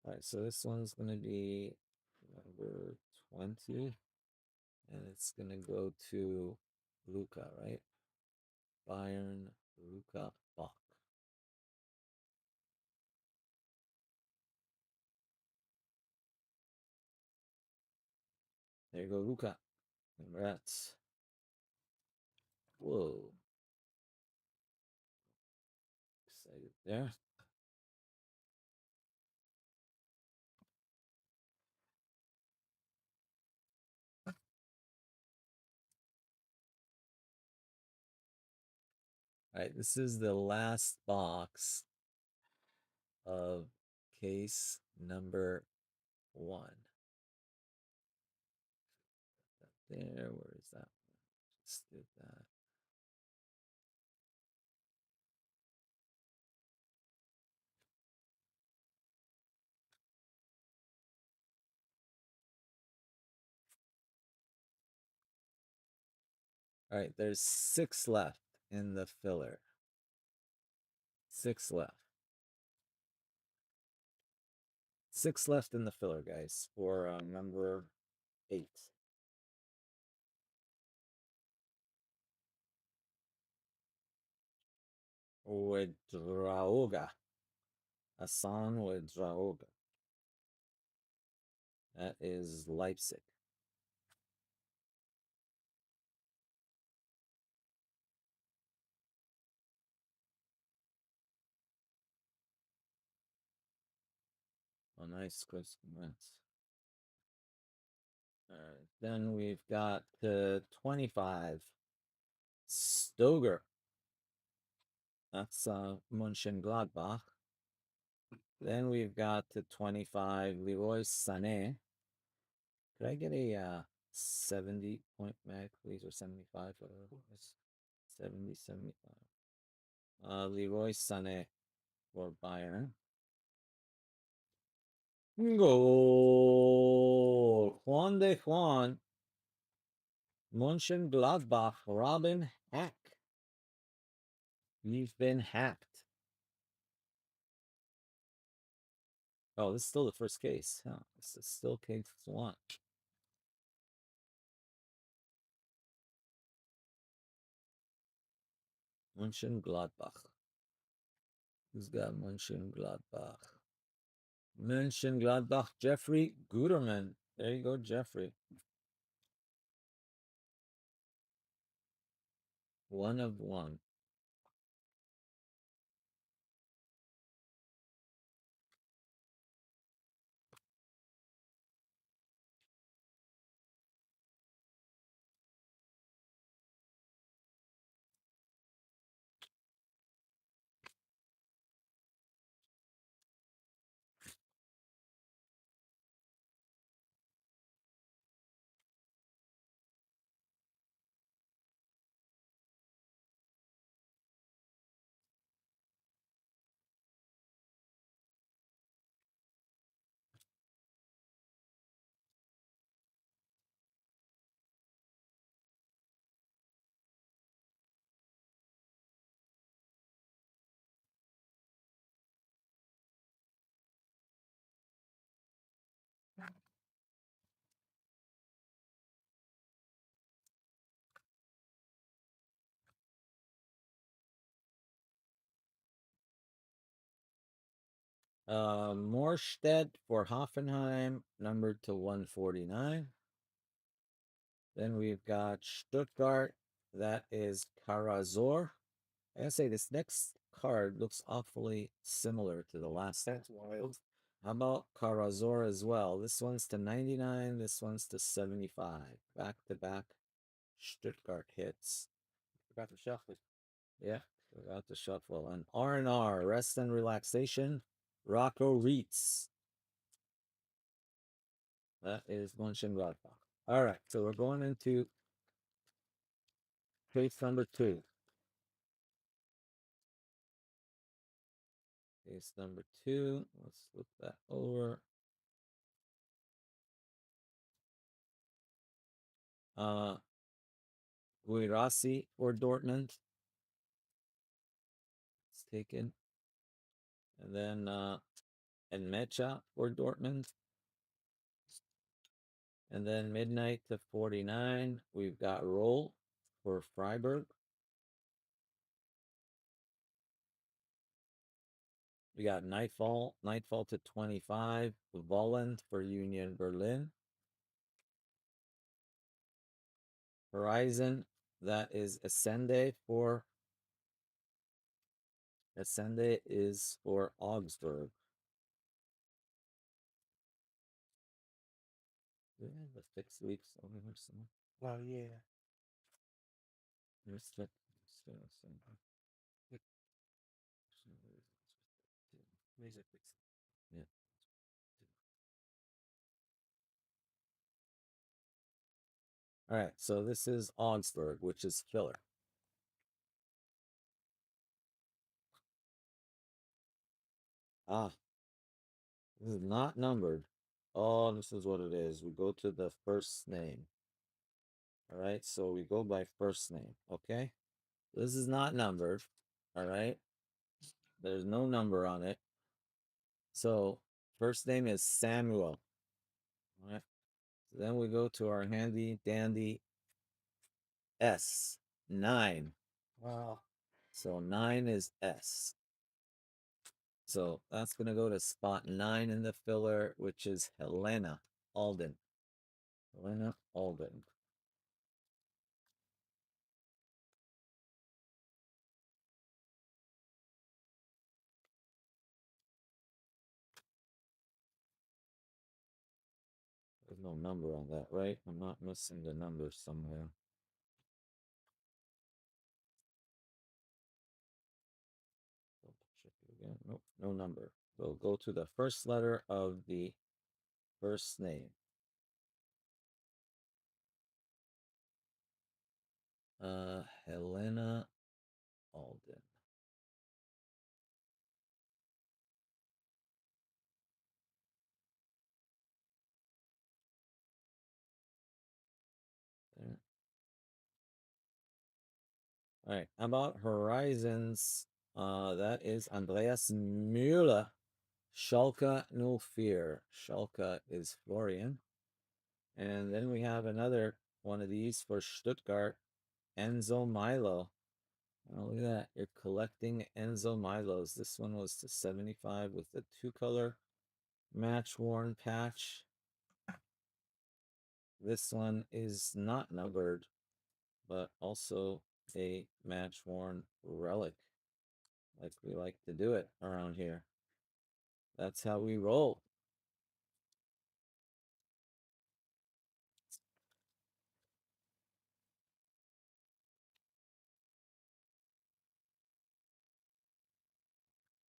All right, so this one's going to be number 20. And it's going to go to Luca, right? Bayern, Luca, Bach. There you go, Luca. Congrats. Whoa. Excited there. All right, this is the last box of case number 1. There, where is that? Just did that. All right, there's 6 left in the filler. 6 left. 6 left in the filler, guys, for number 8. Wedraoga. Hassan Wedraoga. That is Leipzig. Oh, nice, Chris. Congrats. All right, then we've got 25. Stoger. That's Mönchengladbach. Then we've got 25. Leroy Sané. Could I get a 70 point mag, please, or 75? Whatever it is. 70, 75. Leroy Sané for Bayern. Goal. Juan de Juan. Mönchengladbach. Robin Hack. We've been hacked. Oh, this is still the first case. Huh? This is still case 1. Mönchengladbach. Who's got Mönchengladbach? Mönchengladbach, Jeffrey Guterman. There you go, Jeffrey. 1 of 1. Morstedt for Hoffenheim, numbered to 149. Then we've got Stuttgart. That is Karazor. I gotta say, this next card looks awfully similar to the last. That's wild. How about Karazor as well? This one's to 99. This one's to 75. Back to back Stuttgart hits. Forgot to shuffle. Yeah, forgot to shuffle. And R&R, Rest and Relaxation, Rocco Reitz. That is Mönchengladbach. All right, so we're going into case number 2. Case number 2. Let's look that over. Guirassi for Dortmund. It's taken. And then Enmecha for Dortmund. And then Midnight to 49. We've got Roll for Freiburg. We got Nightfall to 25. Volland for Union Berlin. Horizon, that is Ascende is for Augsburg. Do we have the fixed weeks over here somewhere? Oh yeah. There's the Music fix. yeah. All right, so this is Augsburg, which is filler. Ah, this is not numbered. Oh, this is what it is. We go to the first name. All right, so we go by first name. Okay, this is not numbered. All right, there's no number on it. So first name is Samuel. All right, so then we go to our handy dandy S9. Wow. So 9 is S. So that's going to go to spot 9 in the filler, which is Helena Alden. Helena Alden. There's no number on that, right? I'm not missing the number somewhere. Check it again. Nope, no number. So go to the first letter of the first name. Helena Alden. There. All right. How about Horizons? That is Andreas Müller. Schalke no fear. Schalke is Florian. And then we have another one of these for Stuttgart. Enzo Milo. Oh, look at that. You're collecting Enzo Milos. This one was to 75 with the 2-color match worn patch. This one is not numbered, but also a match worn relic, like we like to do it around here. That's how we roll.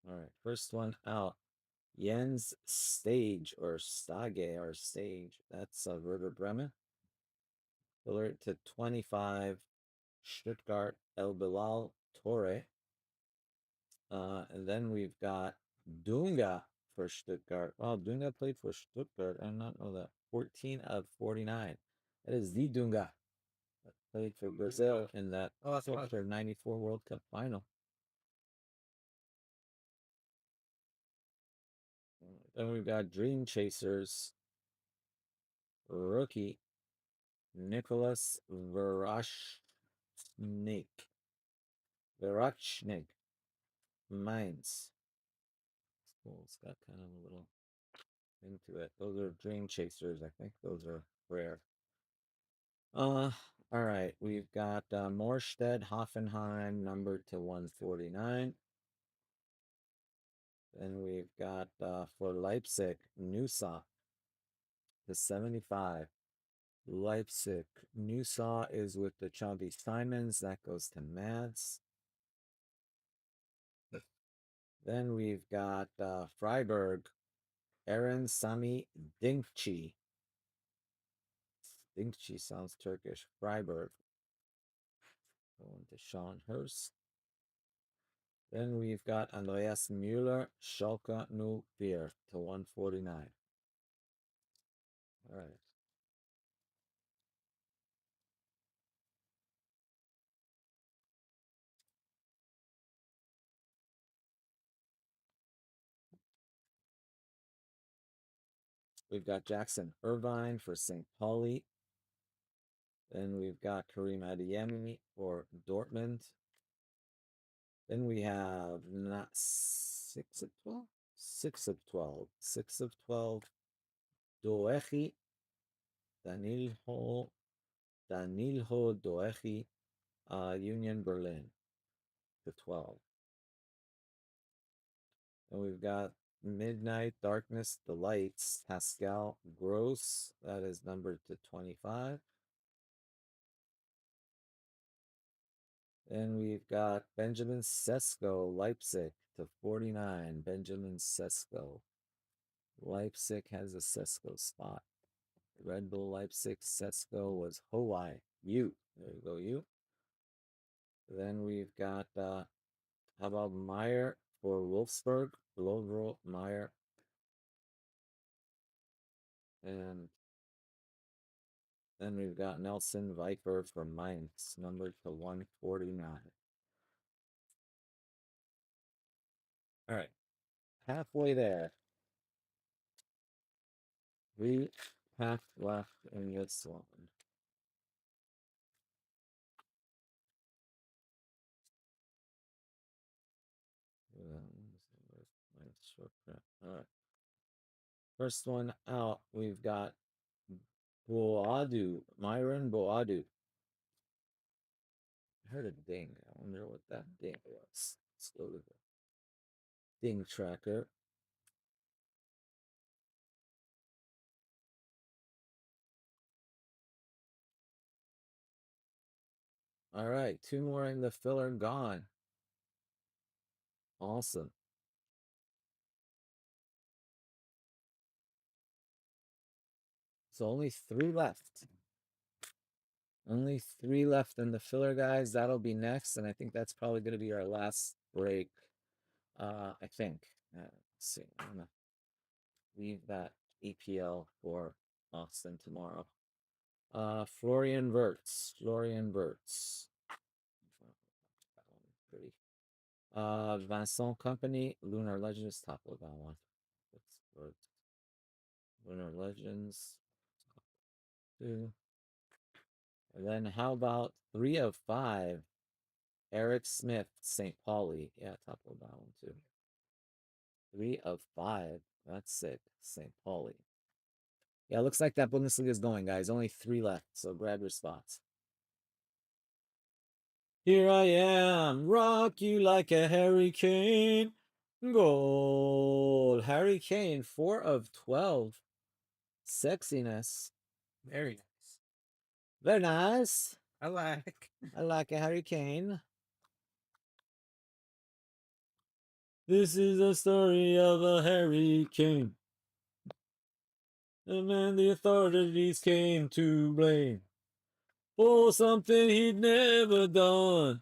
All right, first one out. Jens Stage or Stage or Stage. That's Werder Bremen. Alert to 25. Stuttgart El Bilal Torre. And then we've got Dunga for Stuttgart. Wow, Dunga played for Stuttgart. I did not know that. 14 of 49. That is the Dunga that played for Brazil in that their 94 World Cup final. Then we've got Dream Chasers rookie Nicholas Verachnik. Verachnik. Mainz. Cool. It's got kind of a little thing to it. Those are Dream Chasers. I think those are rare. All right. We've got Morstead Hoffenheim numbered to 149. Then we've got for Leipzig Nusa to 75. Leipzig Nusa is with the Chubby Simons. That goes to Mads. Then we've got Freiburg Aaron Sami Dinkchi. Dinkchi sounds Turkish. Freiburg. Going to Sean Hurst. Then we've got Andreas Müller, Schalke 04 to 149. All right. We've got Jackson Irvine for St. Pauli. Then we've got Karim Adeyemi for Dortmund. Then we have not 6 of 12? 6 of 12. 6 of 12. Doechi. Danilho Doechi. Union Berlin to 12. And we've got Midnight Darkness Delights Pascal Gross. That is numbered to 25. Then we've got Benjamin Sesko Leipzig to 49. Benjamin Sesko. Leipzig has a Sesko spot. Red Bull Leipzig Sesko was Hawaii. You. There you go, you. Then we've got how about Meyer for Wolfsburg? Lovro Meyer. And then we've got Nelson Viper for Mainz, numbered to 149. All right. Halfway there. 3 packs left in this one. All right. First one out, we've got Boadu, Myron Boadu. I heard a ding. I wonder what that ding was. Let's go to the ding tracker. All right, 2 more in the filler gone. Awesome. So only 3 left. Only 3 left in the filler, guys. That'll be next, and I think that's probably going to be our last break. I think. Let's see. I'm gonna leave that EPL for Austin tomorrow. Florian Wirtz. Florian Wirtz. Pretty. Vincent Company. Lunar Legends. Top of that one. Lunar Legends. 2. And then how about 3 of 5? Eric Smith, St. Pauli. Yeah, top of that one too. 3 of 5. That's sick. St. Pauli. Yeah, looks like that Bundesliga is going, guys. Only 3 left, so grab your spots. Here I am, rock you like a hurricane. Goal. Harry Kane, 4 of 12. Sexiness. Very nice. Very nice. I like. I like a Harry Kane. This is the story of a Harry Kane. And then the authorities came to blame for something he'd never done.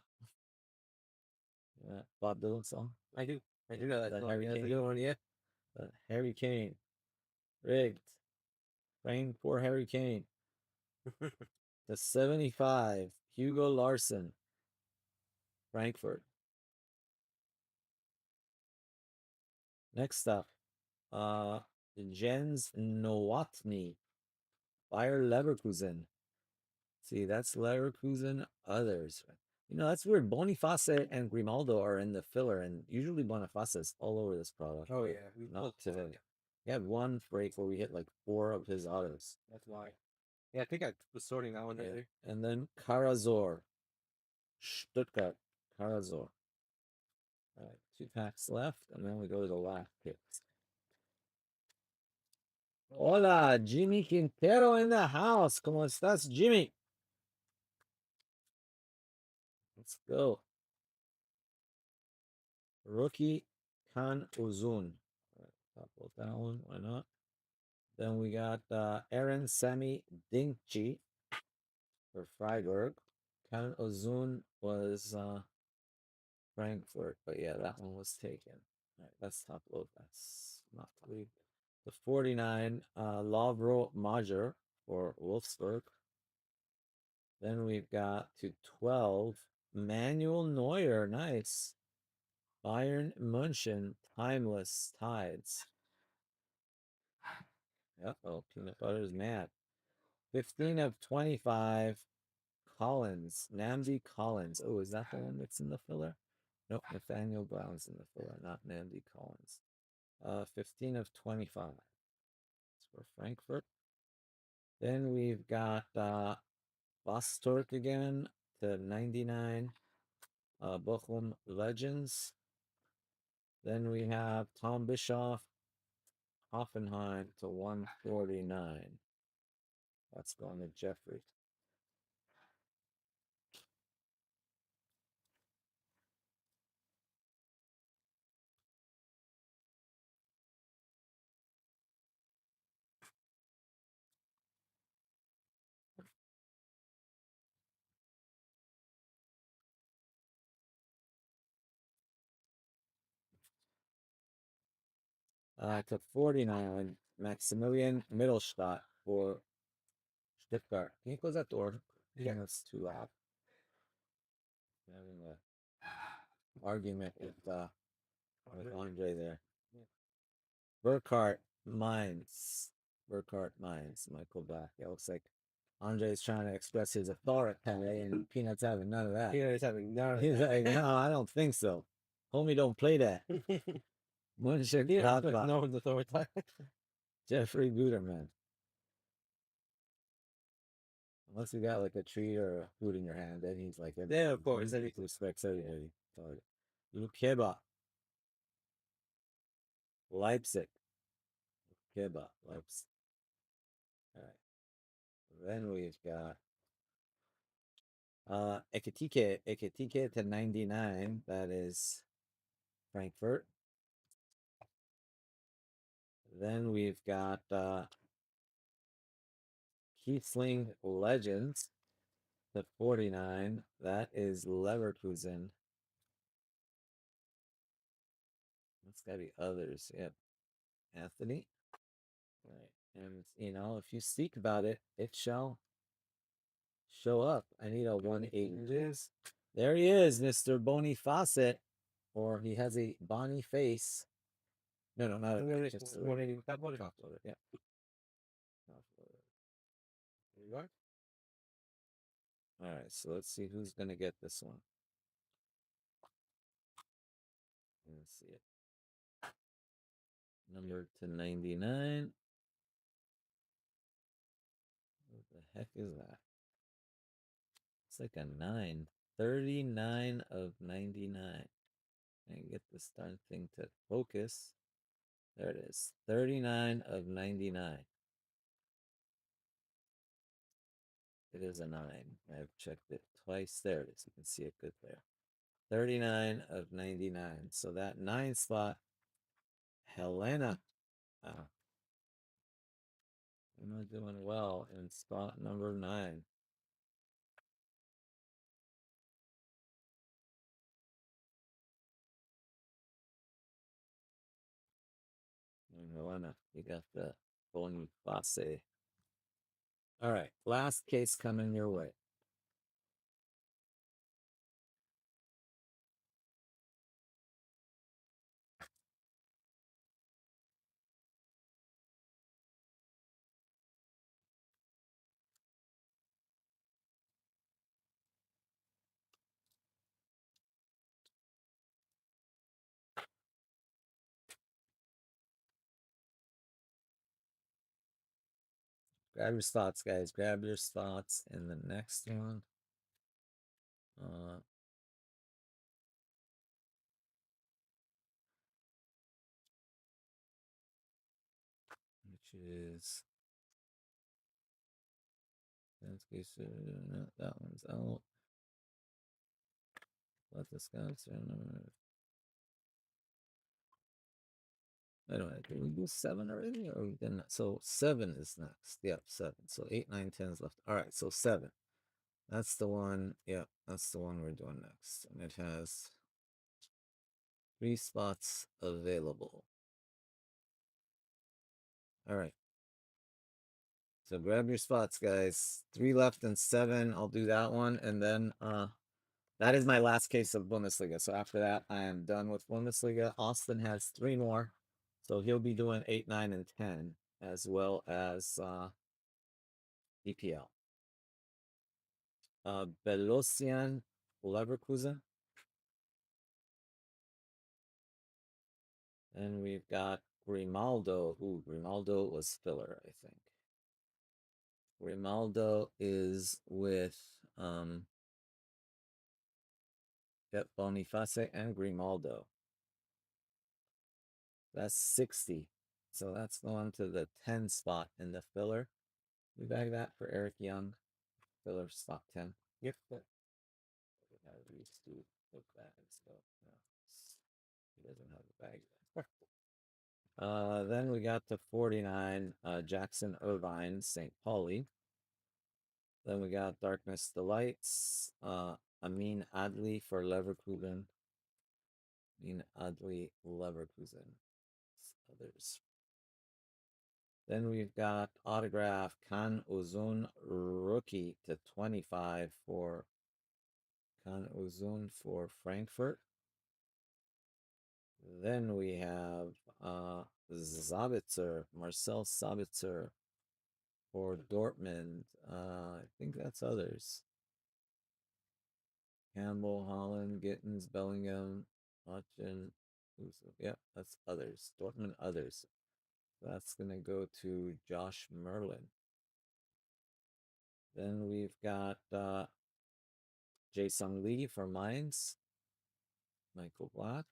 Bob Dylan song. I do know that. Harry That's a Kane. good one, yeah. Harry Kane. Rigged. Praying for Harry Kane. The 75. Hugo Larson. Frankfurt. Next up. Jens Nowotny. Bayer Leverkusen. See, that's Leverkusen others. You know, that's weird. Boniface and Grimaldo are in the filler, and usually Boniface is all over this product. Oh yeah, we Not today. We had one break where we hit like 4 of his autos. That's why. Yeah, I think I was sorting that one right there. And then Karazor. Stuttgart. Karazor. All right, 2 packs left, and then we go to the last picks. Hola, Jimmy Quintero in the house. ¿Cómo estás, Jimmy? Let's go. Rookie Khan Uzun. Top of that one. Why not? Then we got Aaron Sami Dingchi for Freiburg. Khan Uzun was Frankfurt, but yeah, that one was taken. All right, that's top load. That's not league. The 49, Lovro Major for Wolfsburg. Then we've got to 12, Manuel Neuer. Nice. Bayern München, Timeless Tides. Uh-oh, peanut butter is mad. 15 of 25, Collins. Namdi Collins. Oh, is that the one that's in the filler? Nope, Nathaniel Brown's in the filler, not Namdi Collins. 15 of 25. That's for Frankfurt. Then we've got Bostork again to 99. Bochum Legends. Then we have Tom Bischoff, Hoffenheim to 149. That's going to Jeffrey. To 49, Maximilian Mittelstadt for Stuttgart. Can you close that door? Yeah, that's too loud. I'm having an argument with Andre there. Burkhart Mines. Burkhart Mines. Michael Black. It looks like Andre's trying to express his authority, and Peanut's having none of that. Peanut's having none of that. He's like, no, I don't think so. Homie, don't play that. Mönchengladbach. No one's authority. Jeffrey Guterman. Unless you got like a tree or a food in your hand, then he's like, yeah, of course. He respects everybody. Lukeba. Leipzig. Lukeba. Leipzig. All right. Then we've got Ekitike to 99. That is Frankfurt. Then we've got Kiesling Legends to 49. That is Leverkusen. That's got to be others. Yep. Anthony. Right. And, you know, if you speak about it, it shall show up. I need a 180. There he is, Mr. Boniface. Or he has a Bonnie face. No, not a just 180. That one. Yeah. There you are. All right, so let's see who's going to get this one. Let's see it. Number to 99. heck is that? It's like a 9. 39 of 99. And get this darn thing to focus. There it is. 39 of 99. It is a 9. I've checked it twice. There it is. You can see it good there. 39 of 99. So that 9 spot, Helena. I'm not doing well in spot number 9. And Helena, you got the Boniface. All right, last case coming your way. Grab your spots, guys. Grab your spots in the next one. Which is that one's out. Let the scouts. I don't know. Did we do 7 already? Or we didn't? So 7 is next. Yep, 7. So 8, 9, 10 is left. All right, so 7. That's the one. Yeah, that's the one we're doing next. And it has 3 spots available. All right. So grab your spots, guys. 3 left and 7. I'll do that one. And then that is my last case of Bundesliga. So after that, I am done with Bundesliga. Austin has 3 more. So he'll be doing 8, 9, and 10, as well as EPL. Belosian Leverkusen. And we've got Grimaldo. Ooh, Grimaldo was filler, I think. Grimaldo is with Boniface and Grimaldo. That's 60. So that's going to the 10 spot in the filler. We bag that for Eric Young. Filler spot 10. Yep. He doesn't have the bag. Then we got the 49, Jackson Irvine, St. Pauli. Then we got Darkness Delights, Amin Adli for Leverkusen. Amin Adli, Leverkusen. Others. Then we've got autograph Khan Uzun rookie to 25 for Khan Uzun for Frankfurt. Then we have Sabitzer, Marcel Sabitzer for Dortmund. I think that's others. Campbell, Holland, Gittins, Bellingham, Hutchin. Yep, that's others. Dortmund others. That's going to go to Josh Merlin. Then we've got Jae-Sung Lee for Mainz. Michael Black.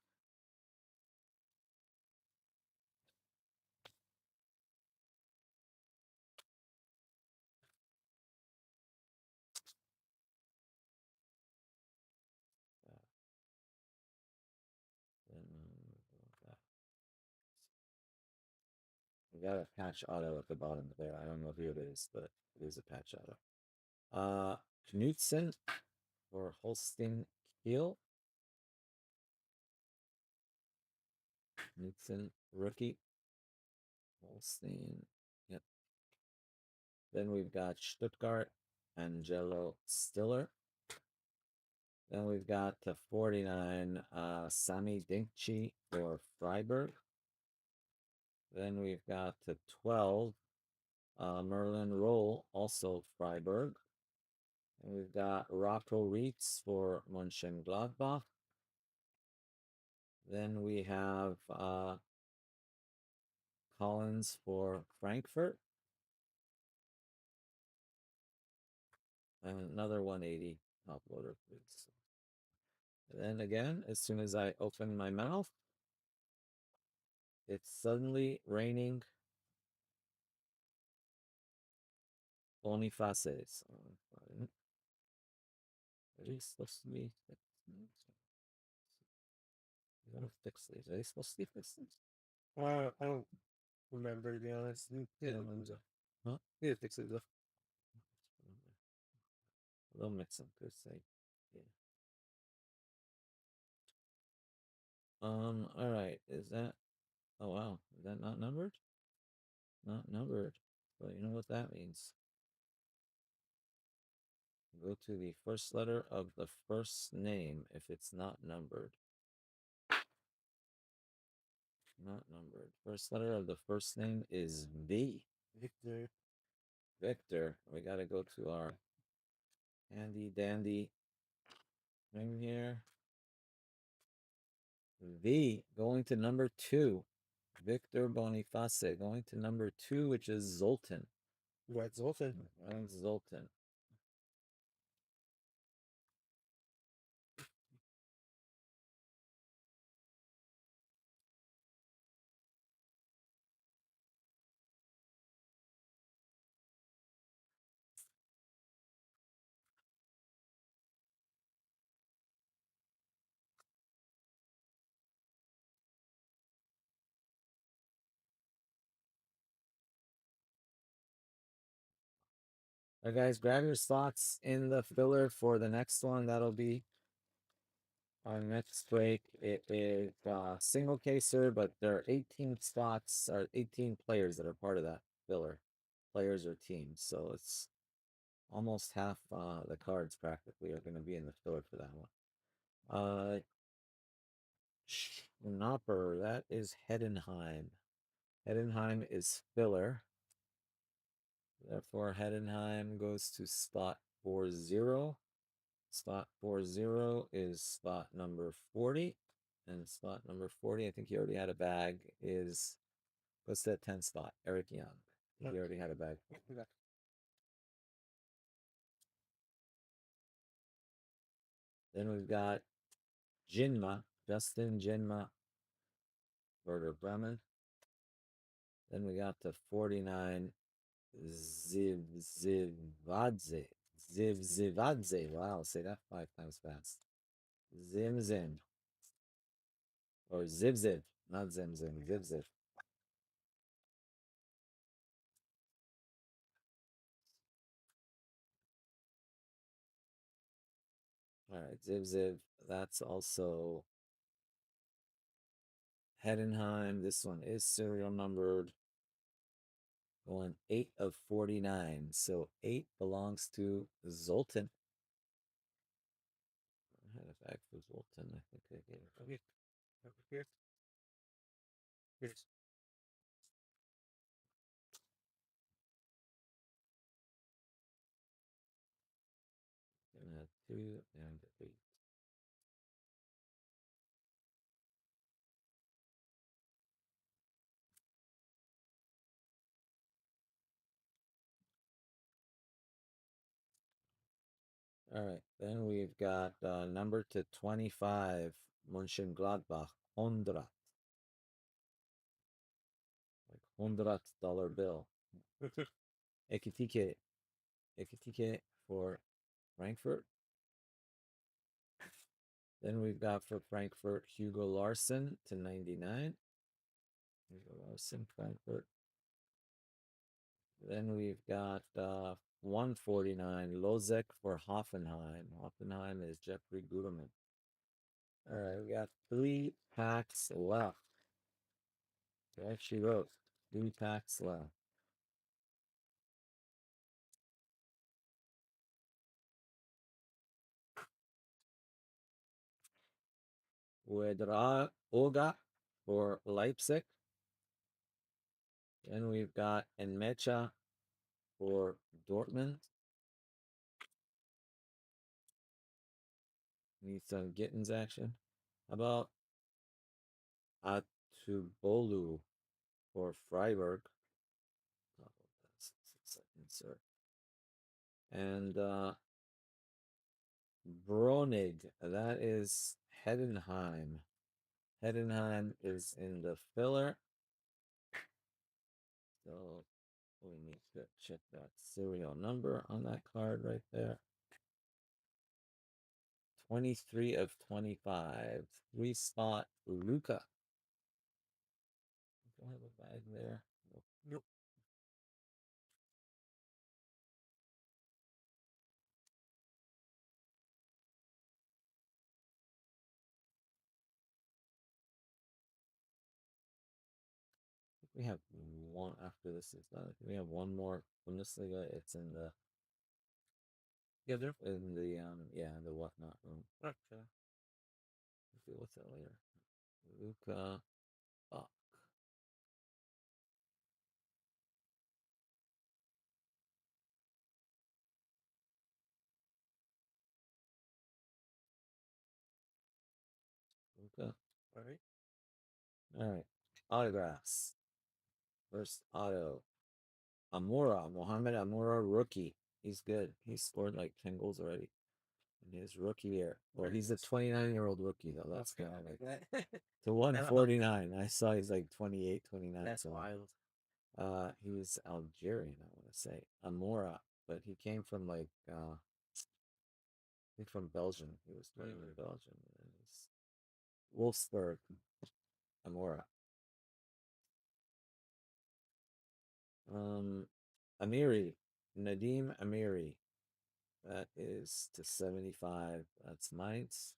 We got a patch auto at the bottom there. I don't know who it is, but it is a patch auto. Knutson for Holstein Kiel. Knutson rookie. Holstein. Yep. Then we've got Stuttgart, Angelo Stiller. Then we've got to 49, Sami Dinkchi for Freiburg. Then we've got to 12, Merlin Roll, also Freiburg. And we've got Rocco Reitz for Mönchengladbach. Then we have Collins for Frankfurt. And another 180 top loader, please. And then again, as soon as I open my mouth, it's suddenly raining Bonifaces. Are they supposed to be fixed? You gotta fix these. Are they supposed to be fixed? I don't remember, to be honest. Yeah, Huh? yeah, fix it though. They'll mix them, good say. Yeah. All right. Is that? Oh wow. Is that not numbered? Not numbered. But you know what that means. Go to the first letter of the first name if it's not numbered. Not numbered. First letter of the first name is V. Victor. Victor. We gotta go to our handy dandy thing here. V going to number 2. Victor Boniface going to number 2, which is Zoltan. Right, Zoltan. Zoltan. All right, guys, grab your slots in the filler for the next one. That'll be our next break. It is single caser, but there are 18 spots or 18 players that are part of that filler, players or teams. So it's almost half the cards practically are going to be in the filler for that one. Schnapper, that is Heidenheim. Heidenheim is filler. Therefore, Heidenheim goes to spot 40. Spot 40 is spot number 40. And spot number 40, I think he already had a bag, is what's that 10 spot? Eric Young. He already had a bag. Then we've got Jinma, Justin Jinma, Werder Bremen. Then we got the 49, Zivzivadze. Zivzivadze. Wow, say that 5 times fast. Zimzim. Or Zivziv. Not Zimzim. Zivziv. All right, Zivziv. That's also Heidenheim. This one is serial numbered. Going 8 of 49. So 8 belongs to Zoltan. I had a bag for Zoltan. I think I gave it. Okay. Over here. Here's Gonna have 2 and 8. All right, then we've got number to 25, Mönchengladbach, 100. Like $100 bill. Ekitike. Ekitike for Frankfurt. Then we've got for Frankfurt, Hugo Larson to 99. Hugo Larson, Frankfurt. Then we've got 149, Lozek for Hoffenheim. Hoffenheim is Jeffrey Guterman. All right, we got 3 packs left. I actually wrote 3 packs left. Wedra Oga for Leipzig. Then we've got Enmecha for Dortmund. Need some Gittins action. How about Atubolu for Freiburg? Oh, that's insert. And Bronig. That is Heidenheim. Heidenheim is in the filler. So we need to check that serial number on that card right there. 23 of 25. 3-spot Luca. Don't have a bag there. Nope. We have one after this is done. We have one more Bundesliga. It's in the there. in the the whatnot room. Okay. We'll deal with that later. Luca Buck. Luca. All right. All right. Autographs. First auto. Amura. Mohamed Amura rookie. He's good. He scored like 10 goals already in his rookie year. Well, he's a 29-year-old rookie though. That's Okay, kind of like that. to 149. I saw he's like 28, 29. That's so wild. he was Algerian, I want to say. Amora, but he came from like I think from Belgium. He was playing in Belgium. Wolfsburg. Amora. Amiri. Nadim Amiri. That is to 75. That's Mainz.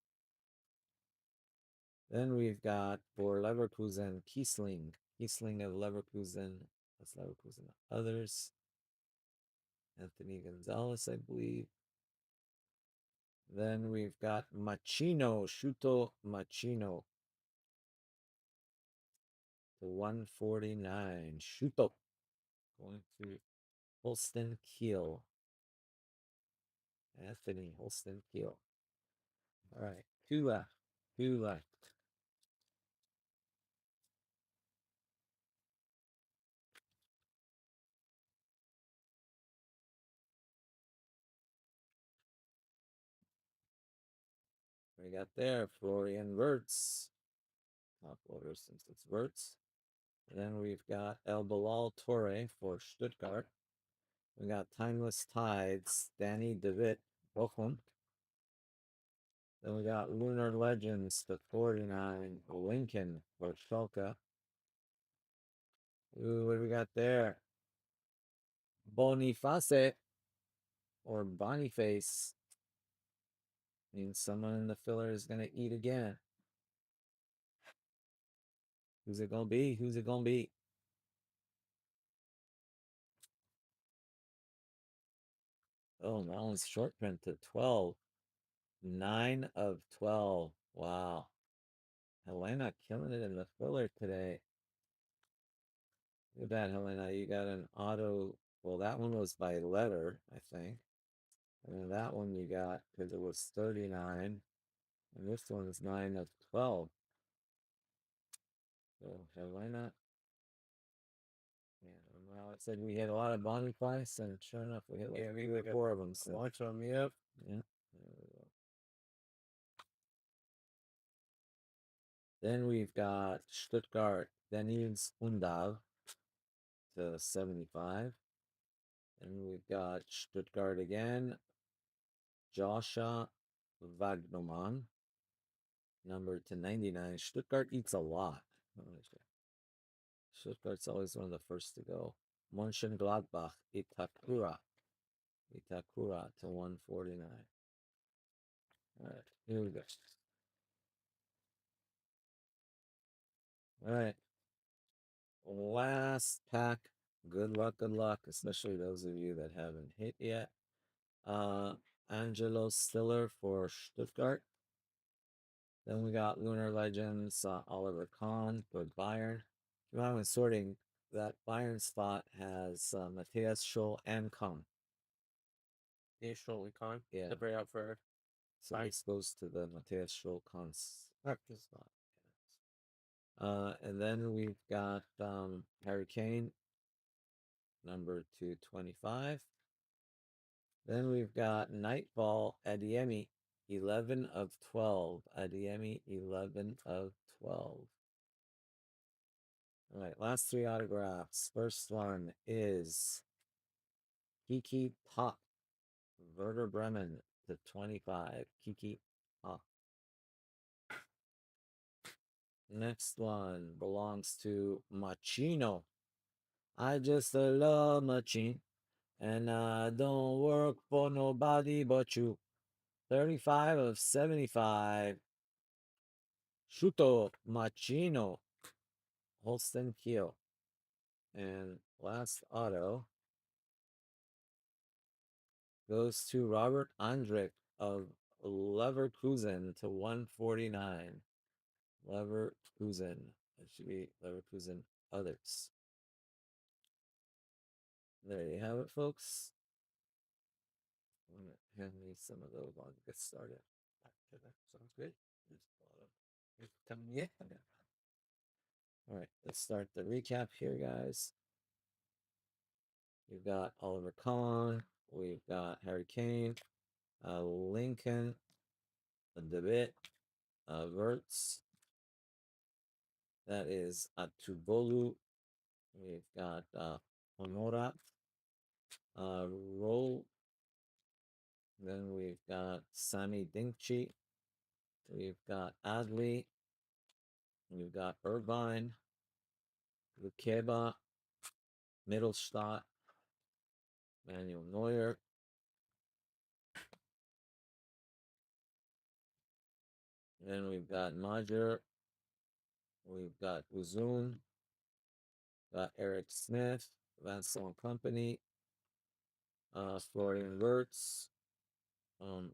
Then we've got for Leverkusen, Kiesling. Kiesling of Leverkusen. That's Leverkusen. Others. Anthony Gonzalez, I believe. Then we've got Machino, Shuto Machino. To 149. Shuto. Going to Holsten Kiel. Anthony Holsten Kiel. All right. Two left. Two left. We got there Florian Wirtz. Top loader since it's Wirtz. Then we've got El Bilal Torre for Stuttgart. We got Timeless Tides, Danny DeWitt, Bochum. Then we got Lunar Legends, the 49, Lincoln for Schalke. Ooh, what do we got there? Boniface or Boniface. Means someone in the filler is going to eat again. Who's it going to be? Who's it going to be? Oh, that one's short print to 12. 9 of 12. Wow. Helena killing it in the filler today. Look at that, Helena. You got an auto. Well, that one was by letter, I think. And then that one you got because it was 39. And this one's 9 of 12. So, Helena. Yeah, well, it said we had a lot of Boniface, and sure enough, we hit like 3 or 4 of them. So. Launch them, yep. Yeah. Then we've got Stuttgart, Denise Undav to 75. And we've got Stuttgart again, Joshua Wagnermann, number to 99. Stuttgart eats a lot. Stuttgart's always one of the first to go. Mönchengladbach, Itakura. Itakura to 149. All right, here we go. All right. Last pack. Good luck, especially those of you that haven't hit yet. Angelo Stiller for Stuttgart. Then we got Lunar Legends, Oliver Kahn for Bayern. If I was sorting, that Bayern spot has Matthias Scholl and Kahn. Yeah, Schultz Con. Yeah. Separate out for. So this goes to the Matthias Scholl Kahn spot. And then we've got Harry Kane, number 225. Then we've got Nightfall Adiemi 11 of 12. Adiemi, 11 of 12. All right, last three autographs. First one is Kiki Pop, Werder Bremen to 25. Kiki Pop. Next one belongs to Machino. I just love Machine, and I don't work for nobody but you. 35 of 75. Shuto Machino, Holsten Kiel. And last auto goes to Robert Andrich of Leverkusen to 149. Leverkusen. It should be Leverkusen others. There you have it, folks. I'm gonna hand me some of those while we get started. Sounds good. Yeah. All right, let's start the recap here, guys. We've got Oliver Kahn. We've got Harry Kane, Lincoln, DeWitt, Verts. That is Tubolu. We've got Honora, Roll. Then we've got Sami Dinkchi. We've got Adley. We've got Irvine, Lukeba, Mittelstadt, Manuel Neuer. Then we've got Majer. We've got Uzun. Got Eric Smith, Vincent Company, Florian Wirtz,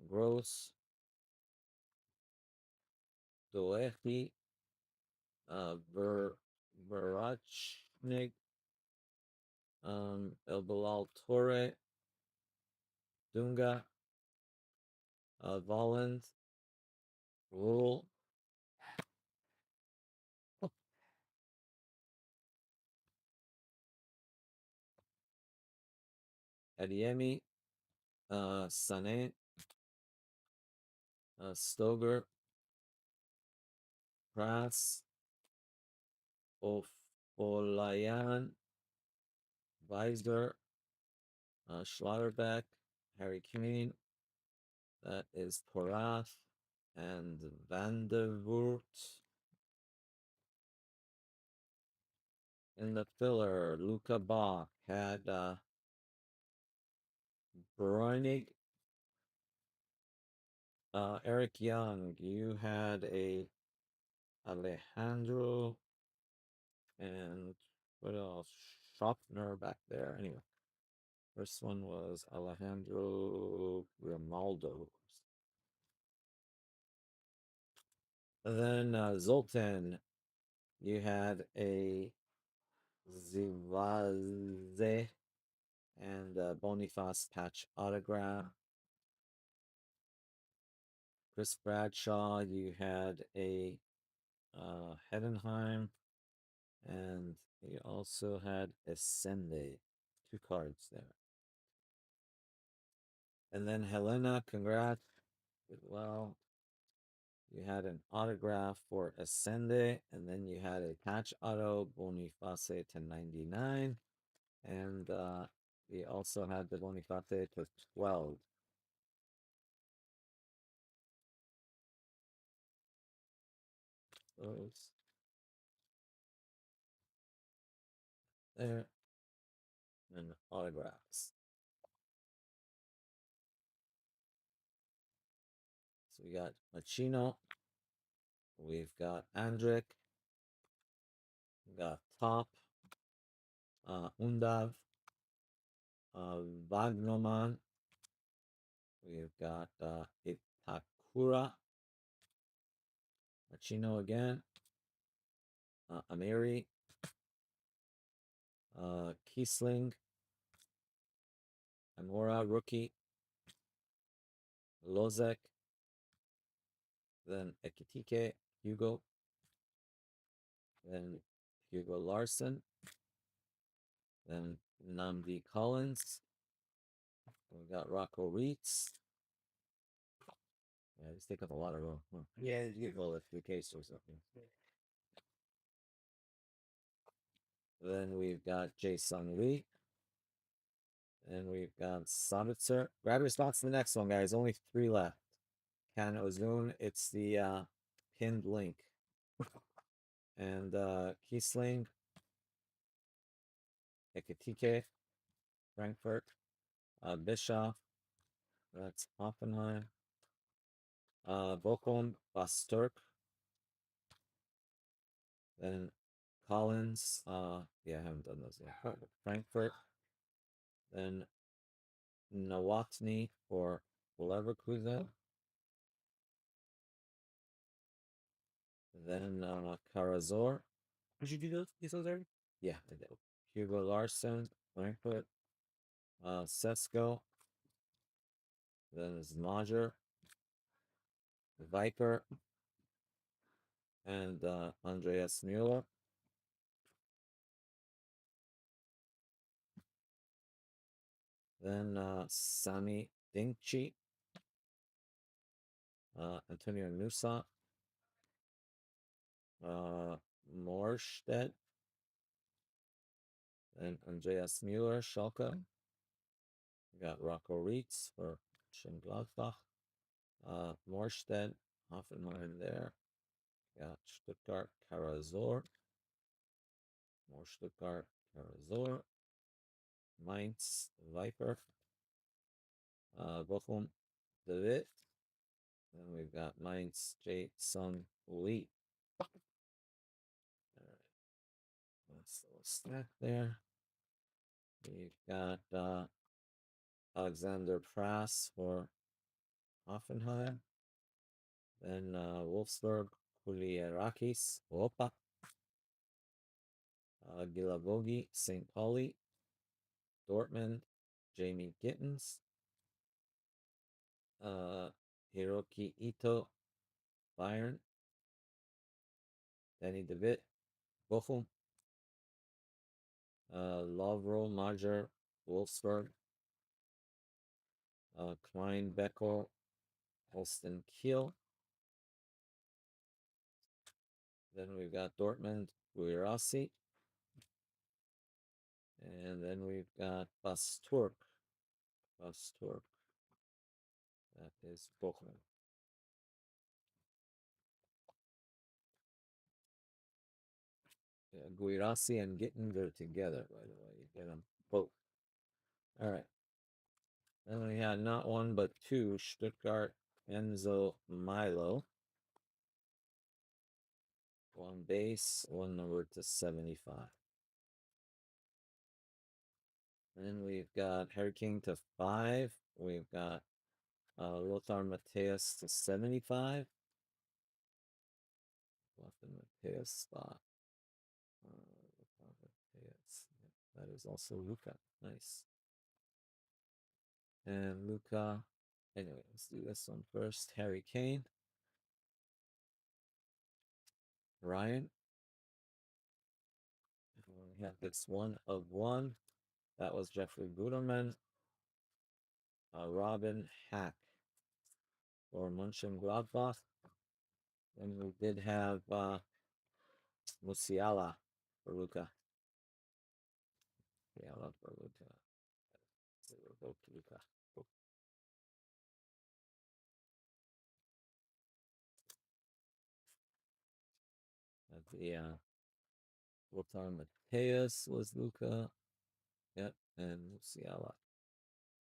Gross, Doehi, Verachnik, El Bilal Torre, Dunga, Volland, Rule, Adiemi, Sané, Stoger, Prass, Ofolayan, Weiser, Schlotterbeck, Harry Kane. That is Porath and Van der Voort. In the filler, Luca Bach had Bruinig, Eric Young. You had a Alejandro, and what else? Schaffner back there. Anyway, first one was Alejandro Grimaldo. And then Zoltan, you had a Zivaze and Boniface patch autograph. Chris Bradshaw, you had a Heidenheim, and you also had Ascende. 2 cards there. And then Helena, congrats. Well, you had an autograph for Ascende, and then you had a patch auto Boniface to 99, and you also had the Boniface to 12. Those there, and autographs. So we got Machino, we've got Andric, we got Top, Undav, Wagnoman, we've got Itakura, Machino again, Amiri, Kiesling, Amora rookie, Lozek, then Ekitike, Hugo, then Hugo Larson, then Namdi Collins, we got Rocco Reitz, Yeah, just take up a lot of room. Huh. Yeah, you get Well, if the case or something. Then we've got Jason Lee. And we've got Sabitzer. Grab your spots in the next one, guys. Only 3 left. Can Ozune. It's the pinned link. And Kiesling. Ekatike. Frankfurt. Bischoff. That's Hoffenheim. Bochum. Basturk. Then Collins. Yeah, I haven't done those yet. Frankfurt. Then Nawatny for Leverkusen. Then Karazor. Did you do those? These those already? Yeah, I did. Hugo Larson, Frankfurt. Sesko. Then Zmajer. Viper. And Andreas Mueller. Then Sami Dingchi. Antonio Nusa. Morstedt. Then Andreas Mueller, Schalke. We got Rocco Reitz for Schengladbach. Morstedt, Hoffenheim there. Got Stuttgart, Karazor. More Stuttgart, Karazor. Mainz, Viper. Bochum, De Witt. Then we've got Mainz, J. Sung Lee. All right. That's the stack there. We've got Alexander Prass for Hoffenheim. Then Wolfsburg, Kulierakis, Opa. Gilavogi, St. Pauli. Dortmund, Jamie Gittens. Hiroki Ito, Bayern. Danny DeWitt, Bochum. Lovro Majer, Wolfsburg. Klein Becker, Holsten Kiel. Then we've got Dortmund, Guirassi. And then we've got Basturk. Basturk. That is Bochum. Yeah, Guirassi and Gitten go together, by the way. You get them both. All right. Then we had not one but 2 Stuttgart Enzo Milo. 1 base, 1 number to 75. And then we've got Hurricane to 5. We've got Lothar Matthäus to 75. Left in Matthäus spot. Lothar Matthäus. That is also Luca. Nice. And Luca. Anyway, let's do this one first. Harry Kane. Ryan. We have this 1 of 1. That was Jeffrey Guterman. Robin Hack for Mönchengladbach. Then we did have Musiala for Luca. Musiala for Luca. So we'll go to Luca. The Lothar Matthäus was Luca. Yep, and Musiala.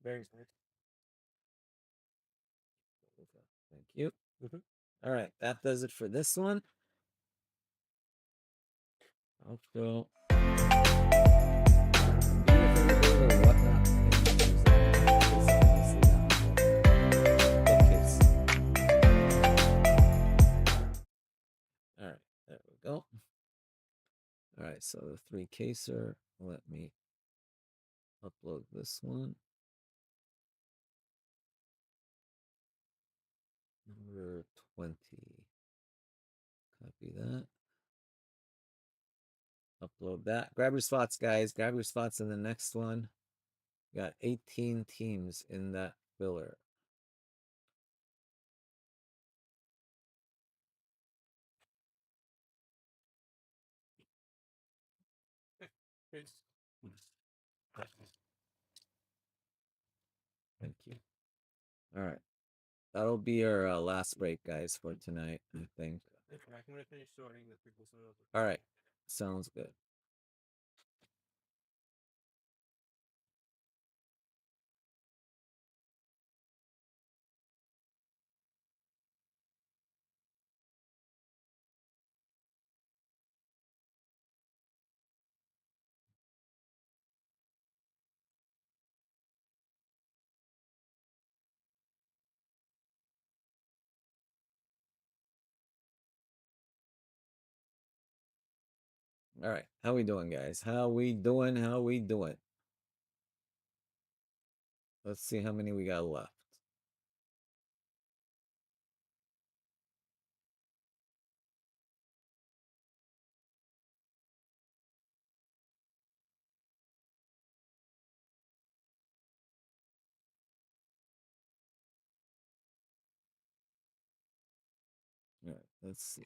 Very nice. Luca. Thank you. All right, that does it for this one. I'll go. All right, there we go. All right, so the 3 caser. Let me upload this one. Number 20. Copy that. Upload that. Grab your spots, guys. Grab your spots in the next one. We got 18 teams in that filler. Peace. Thank you. All right. That'll be our last break, guys, for tonight, I think. I'm gonna finish sorting the people. All right. Sounds good. All right. How we doing, guys? How we doing? How we doing? Let's see how many we got left. All right. Let's see.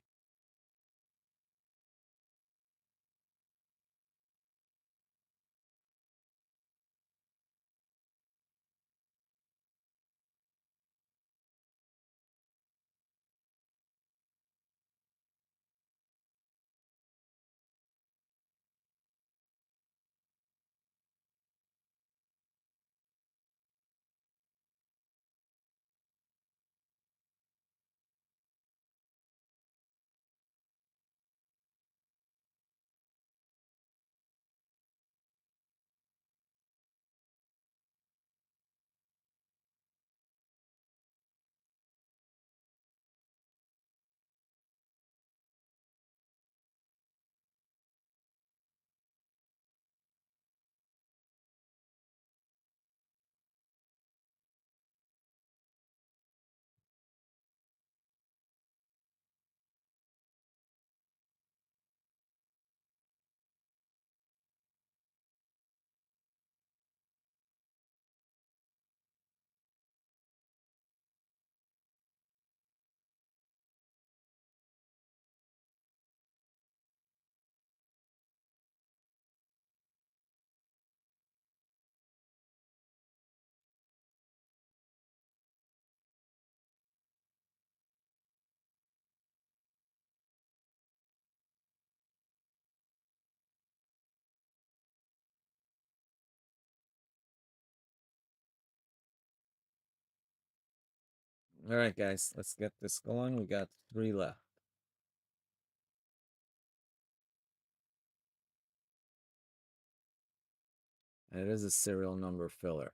All right, guys. Let's get this going. We got 3 left. And it is a serial number filler.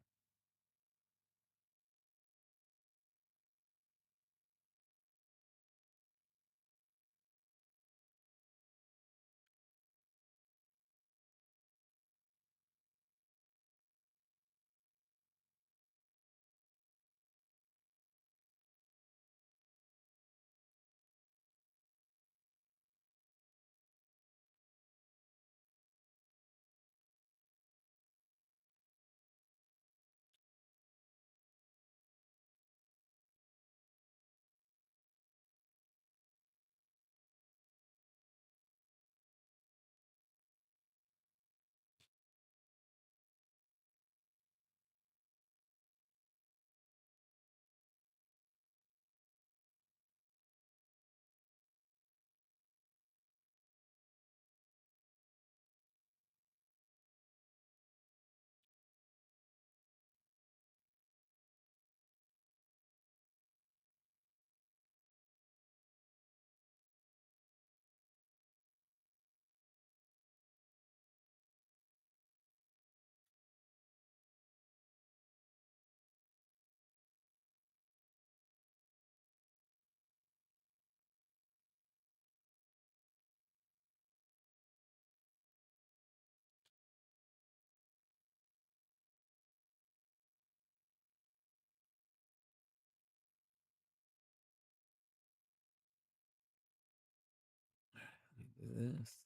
Do this.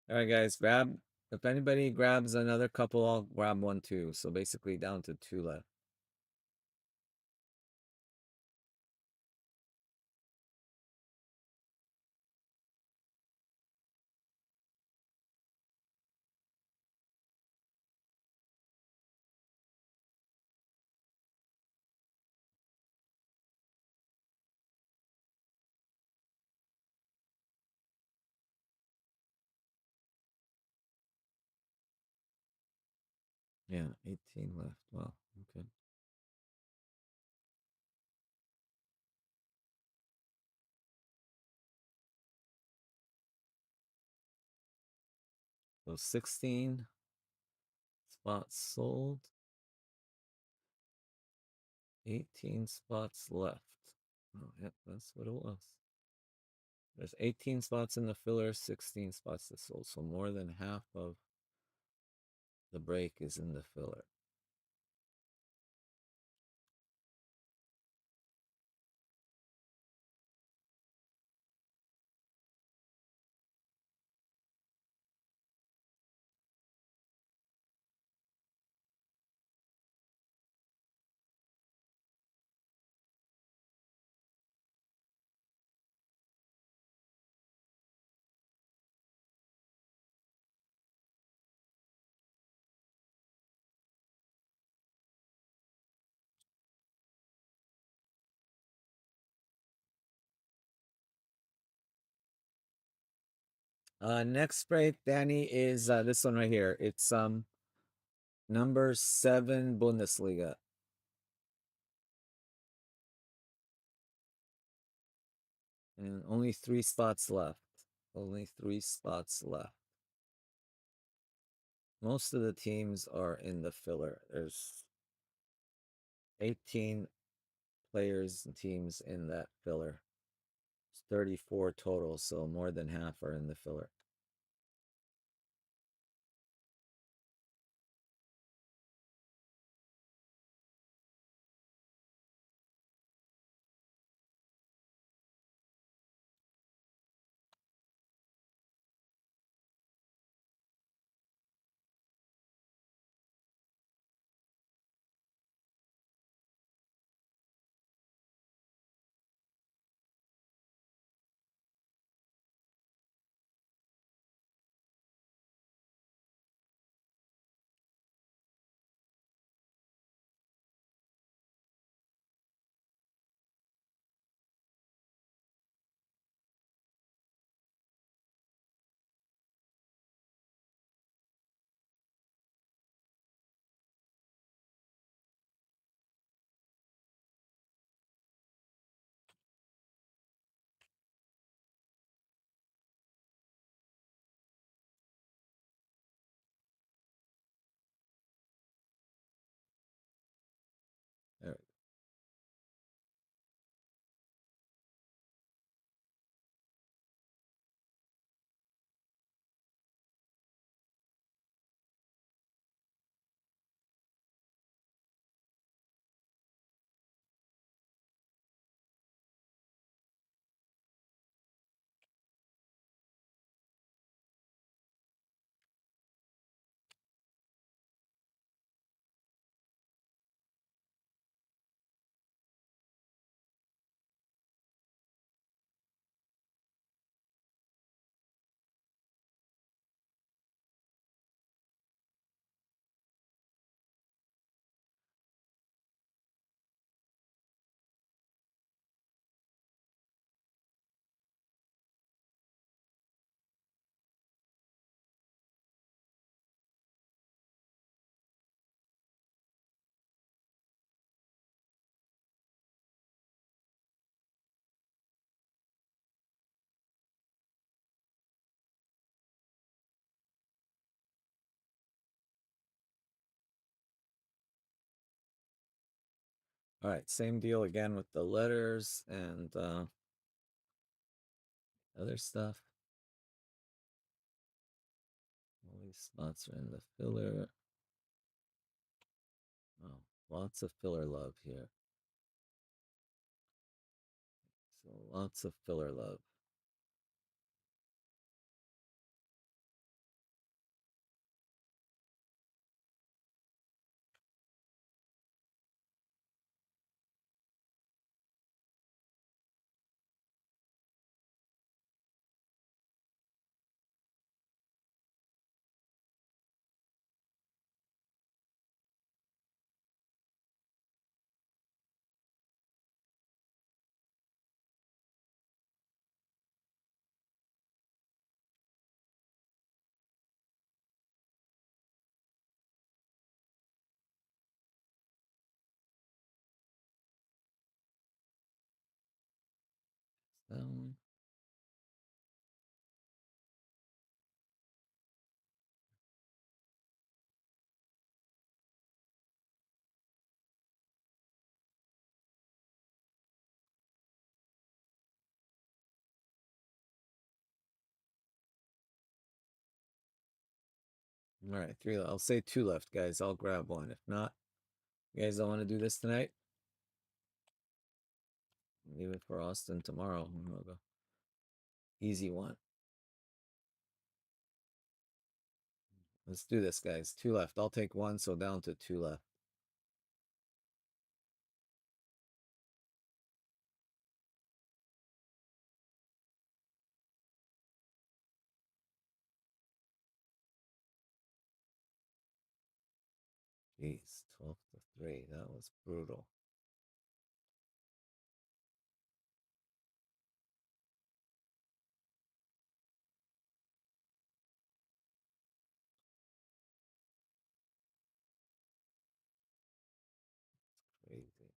All right, guys. Grab. If anybody grabs another couple, I'll grab one too. So basically down to 2 left. Yeah, 18 left. Wow. Okay. So 16 spots sold, 18 spots left. Oh, yeah, that's what it was. There's 18 spots in the filler, 16 spots that sold. So more than half of the break is in the filler. Next break, Danny, is this one right here. It's number 7 Bundesliga. And only 3 spots left. Only 3 spots left. Most of the teams are in the filler. There's 18 players and teams in that filler. It's 34 total, so more than half are in the filler. There. All right, same deal again with the letters and other stuff. All these spots are in the filler. Oh, lots of filler love here. So lots of filler love. that one. All right, three. I'll say two left, guys. I'll grab one. If not, you guys don't want to do this tonight? Leave it for Austin tomorrow. We'll go. Easy one. Let's do this, guys. Two left. I'll take one, so down to two left. Jeez, 12 to 3. That was brutal. Crazy.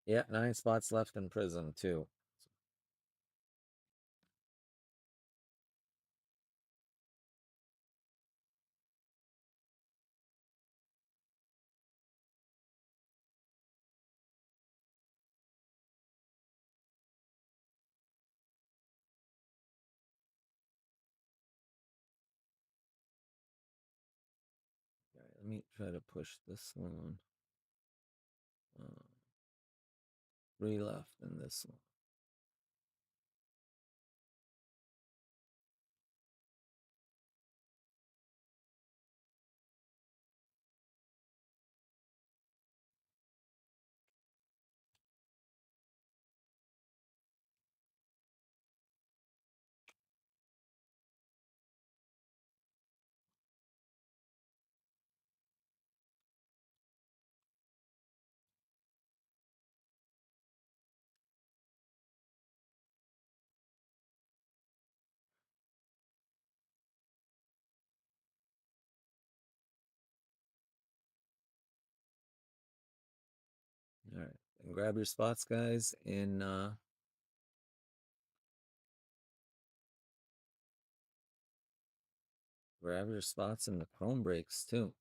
Yeah, 9 spots left in prison, too. All right, let me try to push this one. 3 left in this one. All right, and grab your spots, guys, in grab your spots in the chrome breaks too.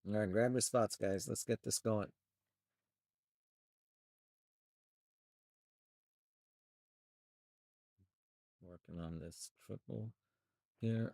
All right, grab your spots, guys. Let's get this going. Working on this triple here.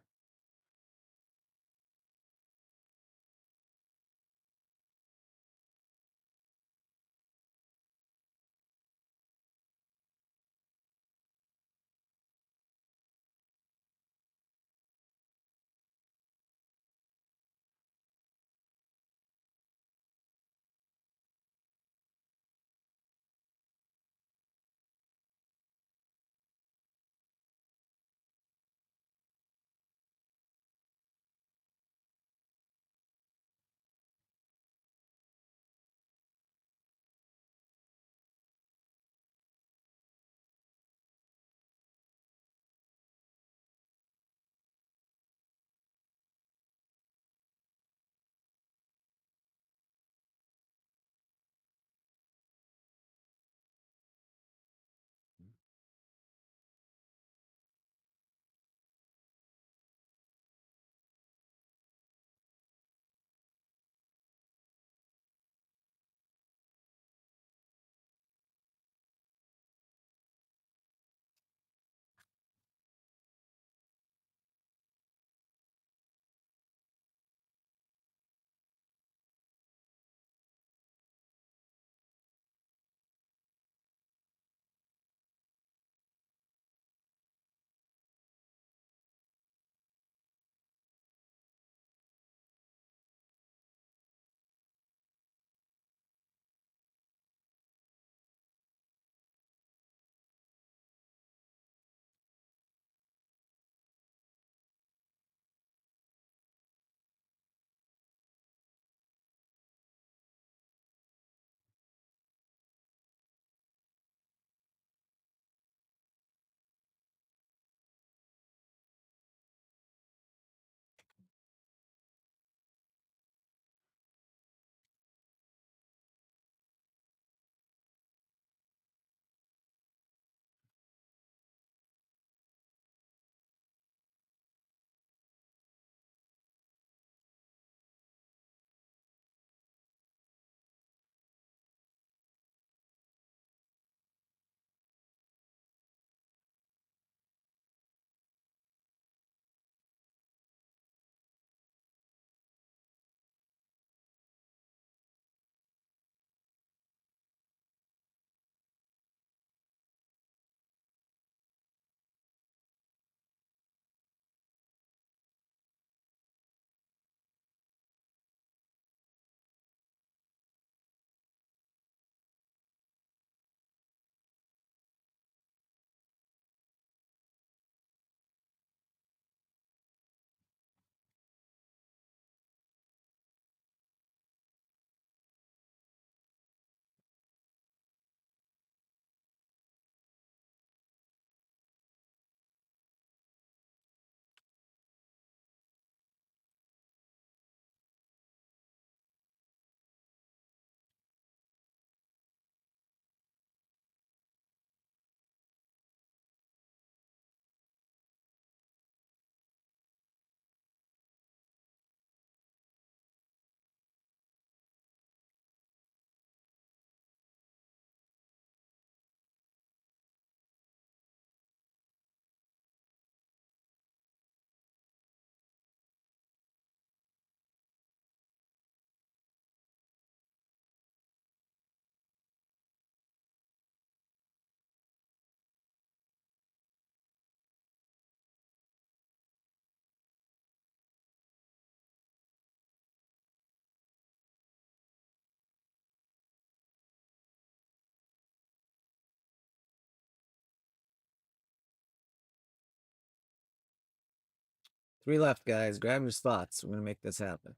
Three left, guys. Grab your spots. We're gonna make this happen.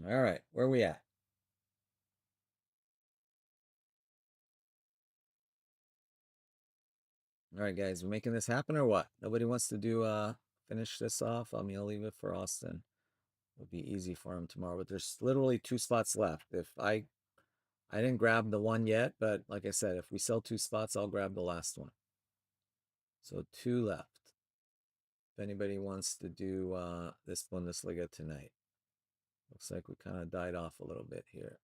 All right, where we at? All right, guys, we making this happen or what? Nobody wants to do finish this off. I mean, I'll leave it for Austin. It'll be easy for him tomorrow. But there's literally 2 spots left. If I didn't grab the one yet, but like I said, if we sell 2 spots, I'll grab the last one. So 2 left. If anybody wants to do this Bundesliga tonight. Looks like we kind of died off a little bit here.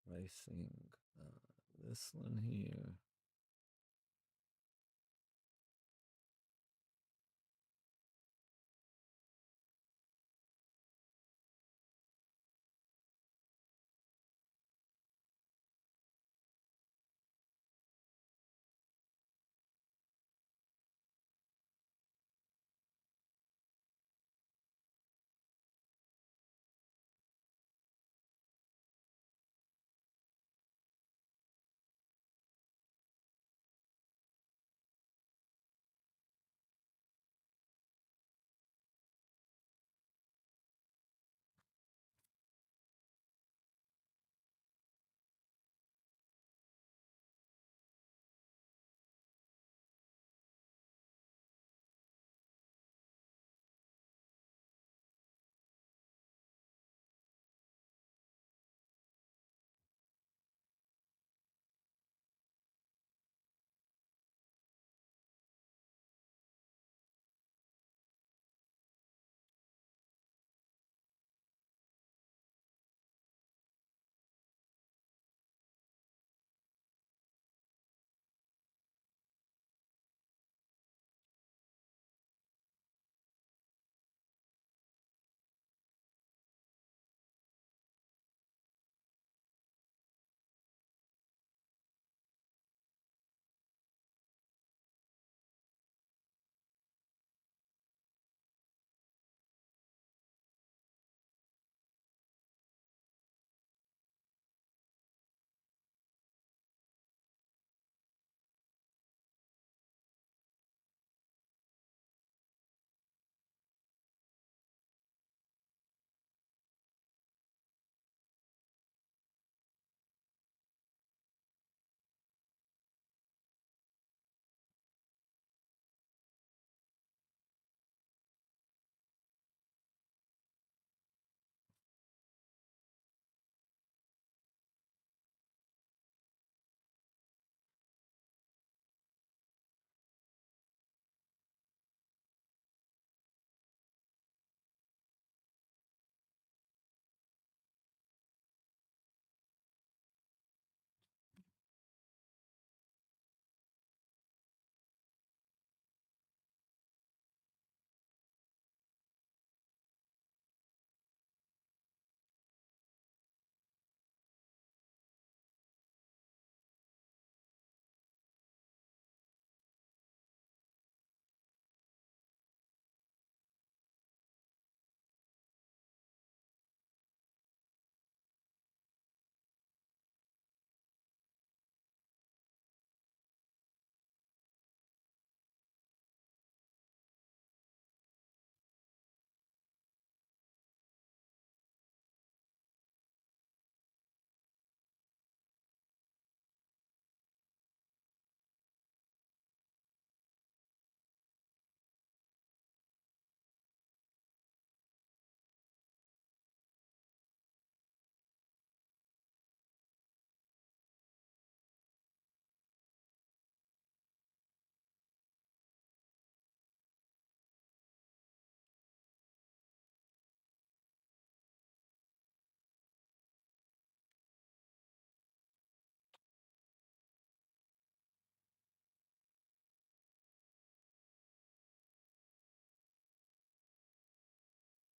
Racing this one here.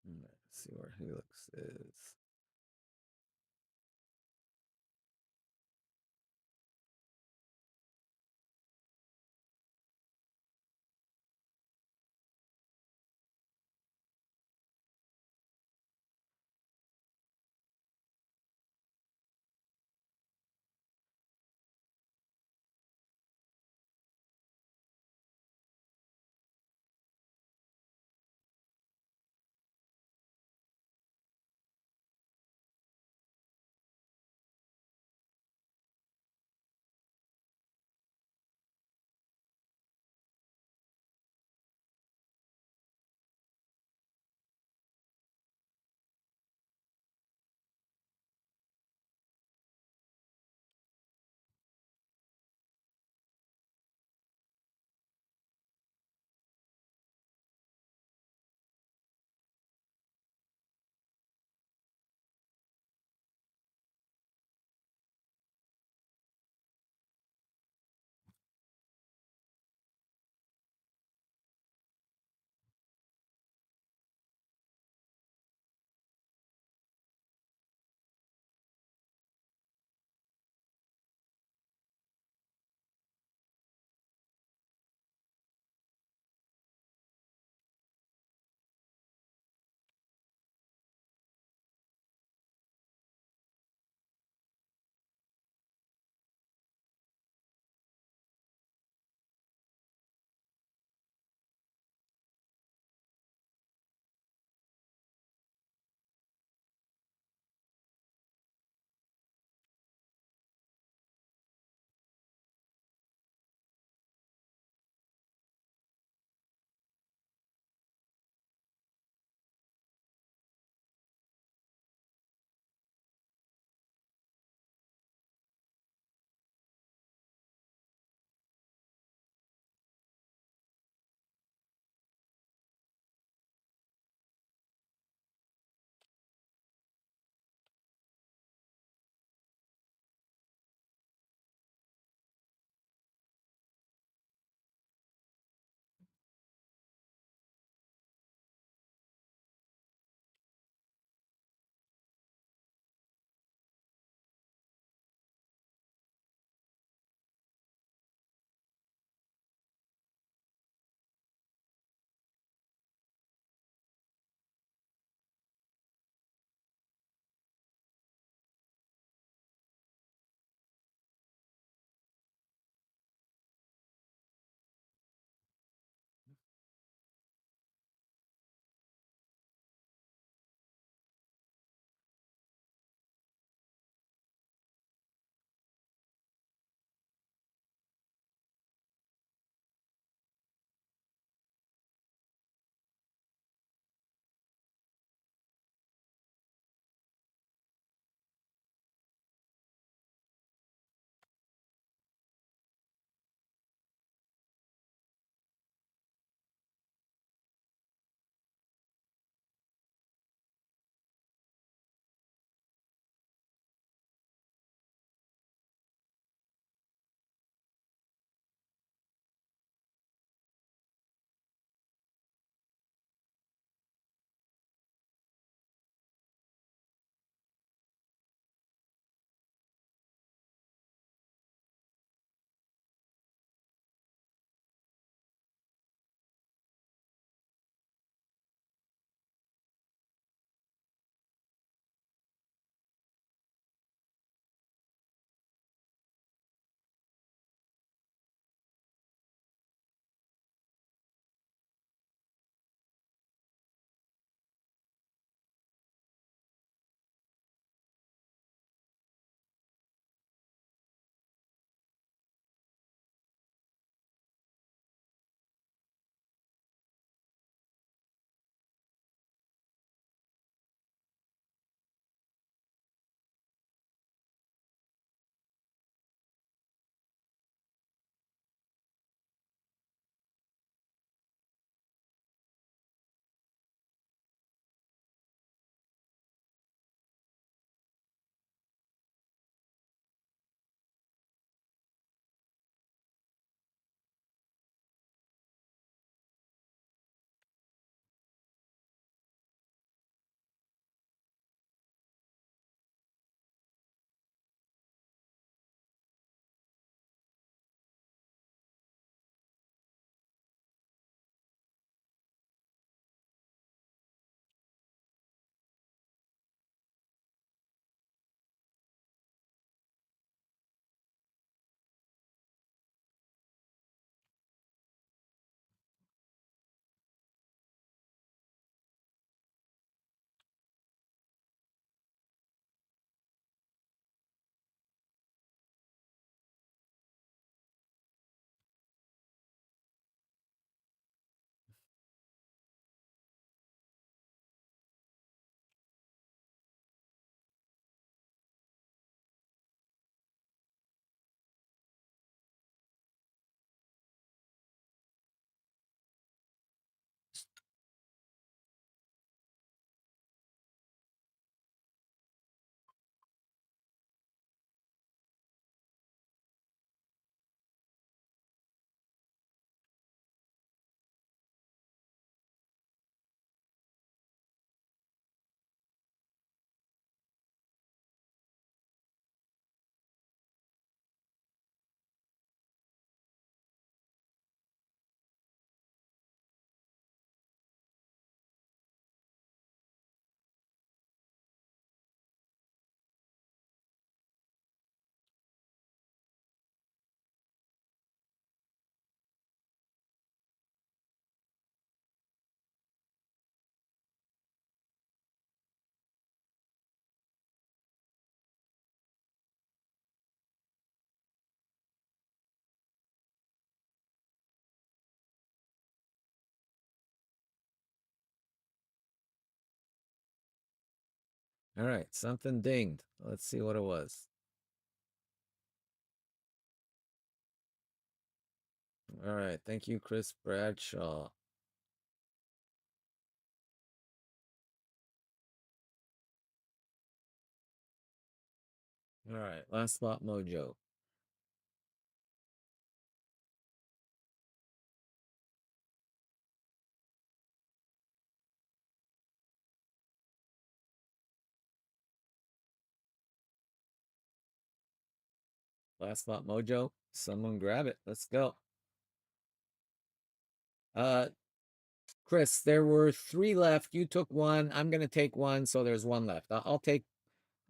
Let's see where Helix is. All right, something dinged. Let's see what it was. All right, thank you, Chris Bradshaw. All right, last spot mojo. Last spot mojo. Someone grab it. Let's go. Uh, Chris, there were 3 left. You took one. I'm gonna take one, so there's 1 left. I'll take.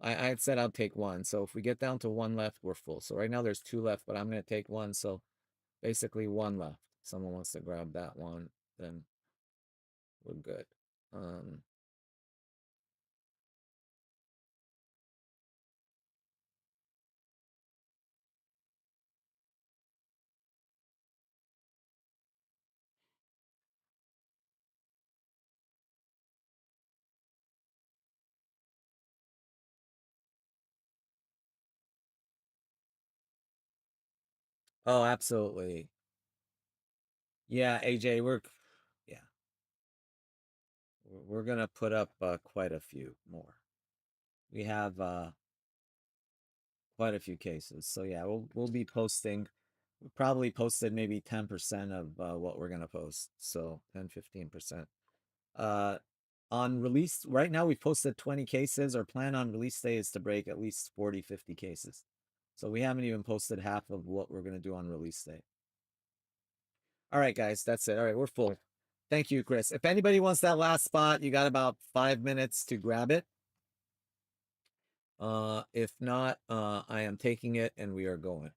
I had said I'll take one. So if we get down to 1 left, we're full. So right now there's 2 left, but I'm gonna take one. So basically 1 left. Someone wants to grab that one, then we're good. Um, oh, absolutely. Yeah, AJ, yeah, we're gonna put up quite a few more. We have quite a few cases. So yeah, we'll be posting. We probably posted maybe 10% of what we're gonna post. So 10-15%. Uh, on release right now we've posted 20 cases. Our plan on release day is to break at least 40-50 cases. So we haven't even posted half of what we're gonna do on release day. All right, guys, that's it. All right, we're full. Thank you, Chris. If anybody wants that last spot, you got about 5 minutes to grab it. If not, I am taking it and we are going.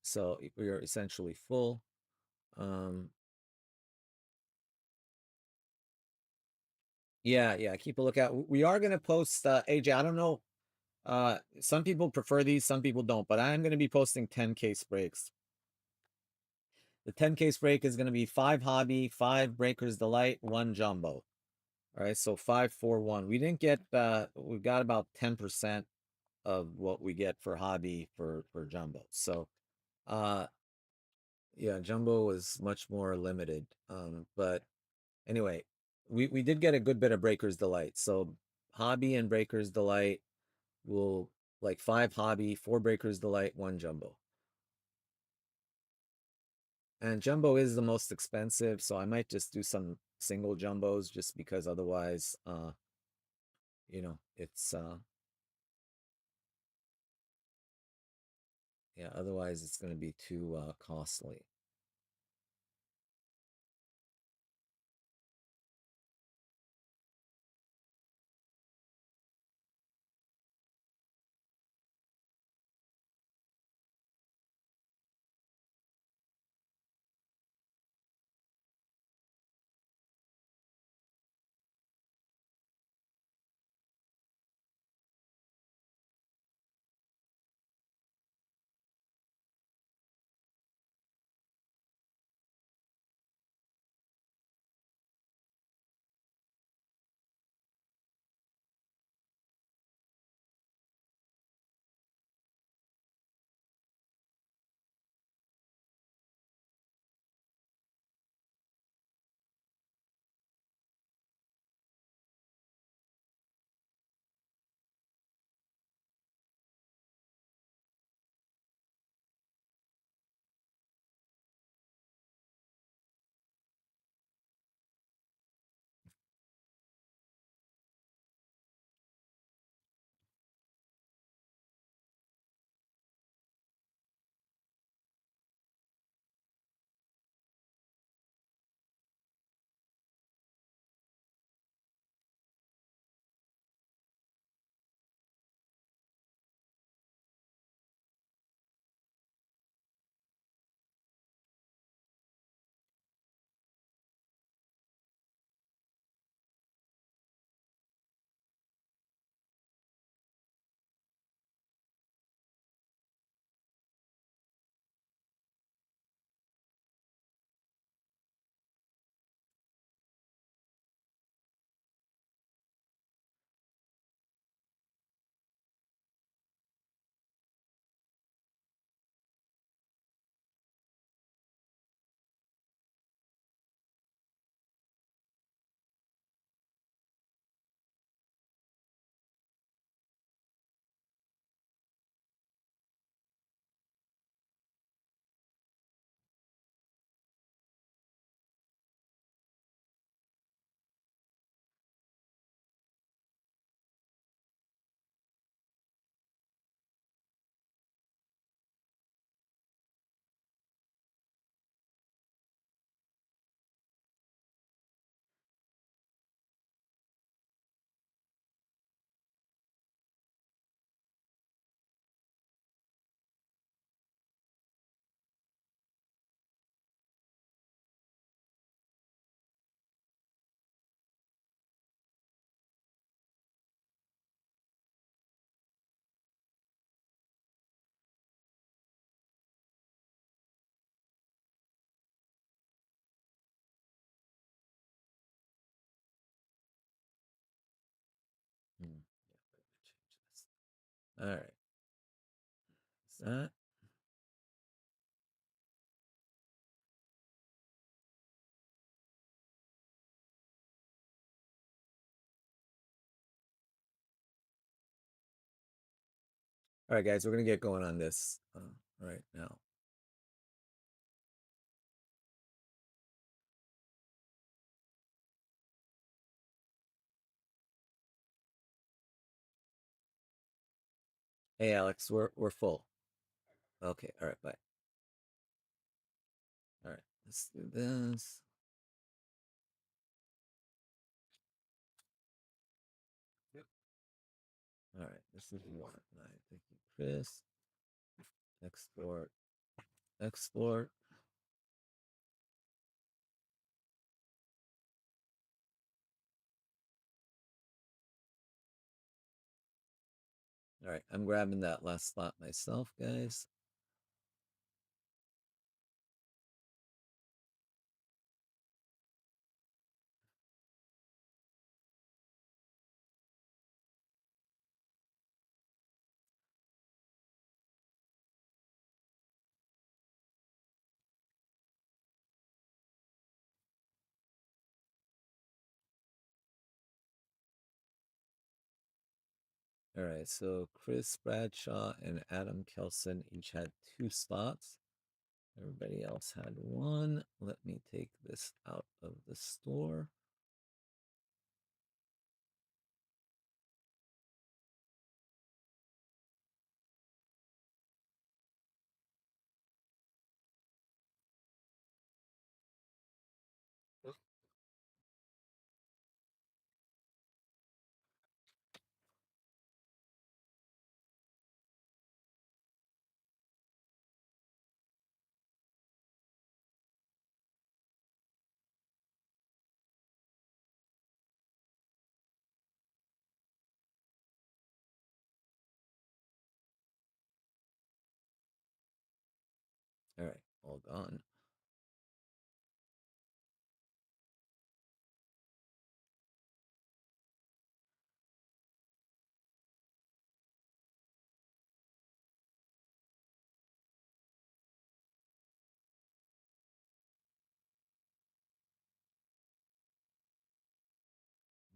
So we are essentially full. Yeah, keep a lookout. We are gonna post AJ. I don't know. Some people prefer these, some people don't, but I am gonna be posting 10 case breaks. The 10 case break is gonna be 5 hobby, 5 breakers delight, 1 jumbo. All right, so 5-4-1. We didn't get we've got about 10% of what we get for hobby for jumbo. So yeah, jumbo was much more limited. But anyway, we did get a good bit of breakers delight. So hobby and breakers delight will like 5 hobby, 4 breakers delight, 1 jumbo. And jumbo is the most expensive, so I might just do some single jumbos just because otherwise it's yeah, otherwise it's going to be too costly. All right. Is that? All right, guys, we're gonna get going on this right now. Hey, Alex, we're full. Okay, all right, bye. All right, let's do this. Yep. All right, this is one. Thank you, Chris. Export, export. All right, I'm grabbing that last spot myself, guys. All right, so Chris Bradshaw and Adam Kelson each had 2 spots. Everybody else had 1. Let me take this out of the store. All right, all gone.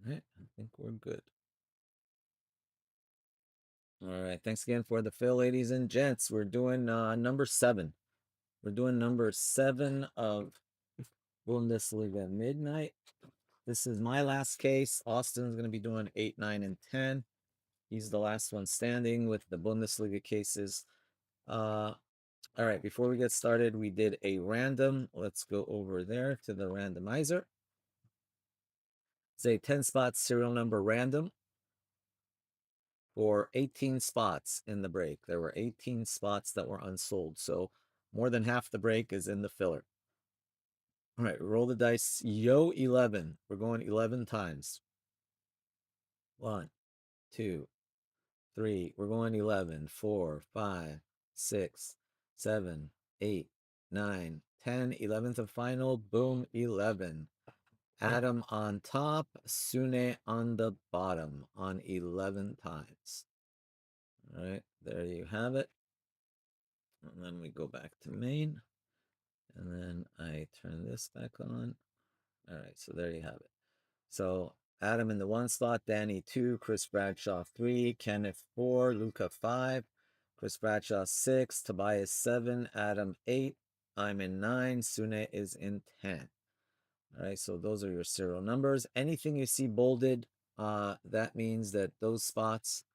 All right, I think we're good. All right, thanks again for the fill, ladies and gents. We're doing number 7. We're doing number 7 of Bundesliga Midnight. This is my last case. Austin's going to be doing 8, 9, and 10. He's the last one standing with the Bundesliga cases. All right, before we get started, we did a random. Let's go over there to the randomizer. It's a 10 spot serial number random for 18 spots in the break. There were 18 spots that were unsold, so more than half the break is in the filler. All right, roll the dice. Yo, 11. We're going 11 times. 1, 2, 3. We're going 11. 4, 5, 6, 7, 8, 9, 10. 11th and final. Boom, 11. Adam on top, Sune on the bottom on 11 times. All right, there you have it. And then we go back to main. And then I turn this back on. All right, so there you have it. So Adam in the 1 slot, Danny 2, Chris Bradshaw 3, Kenneth 4, Luca 5, Chris Bradshaw 6, Tobias 7, Adam 8, I'm in 9, Sune is in 10. All right, so those are your serial numbers. Anything you see bolded, that means that those spots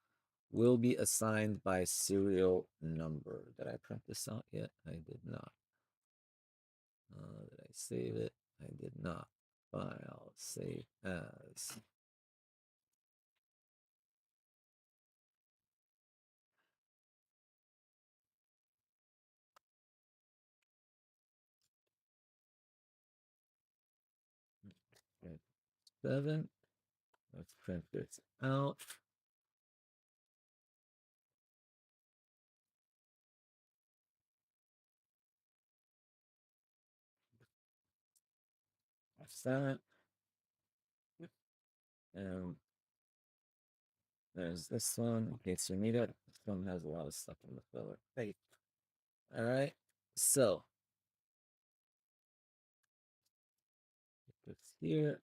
will be assigned by serial number. Did I print this out yet? I did not. Did I save it? I did not. File, save as. Okay, 7. Let's print this out. F7. And there's this one in case you need it. one has a lot of stuff in the filler. Hey. All right. So this here.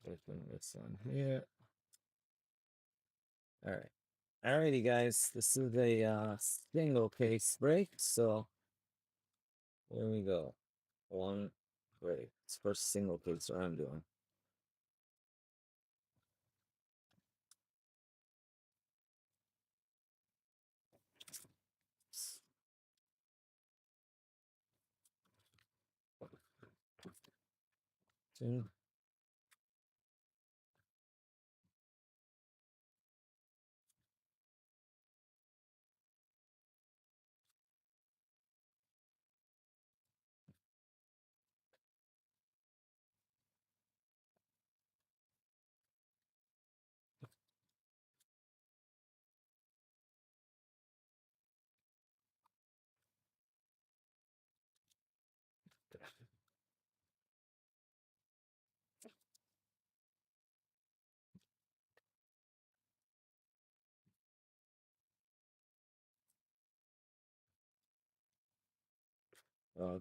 Open this one here. All right. Alrighty, guys. This is a single case break. So here we go. One break. It's first single case what I'm doing. Two.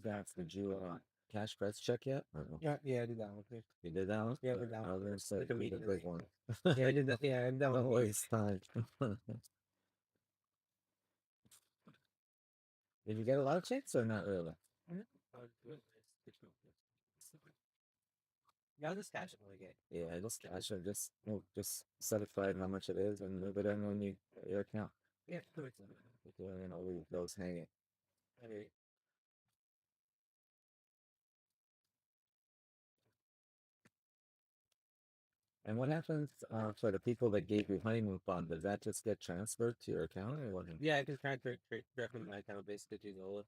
That's did you cash press check yet? Or no? Yeah, I did that one. Too. You did that one? Yeah, I did that one. I was gonna say Like the immediately. big one. Yeah, I did that. Yeah, I did that Don't one. waste time. Did you get a lot of checks or not really? Yeah, I'll just cash it when I get. Yeah, just cash it. Just set aside how much it is and move it in when you your account. Yeah, perfect. You know, leave those hanging. Okay. And what happens for the people that gave you honeymoon fund? Does that just get transferred to your account or what? Yeah, I can transfer it directly from my account basically to Zola.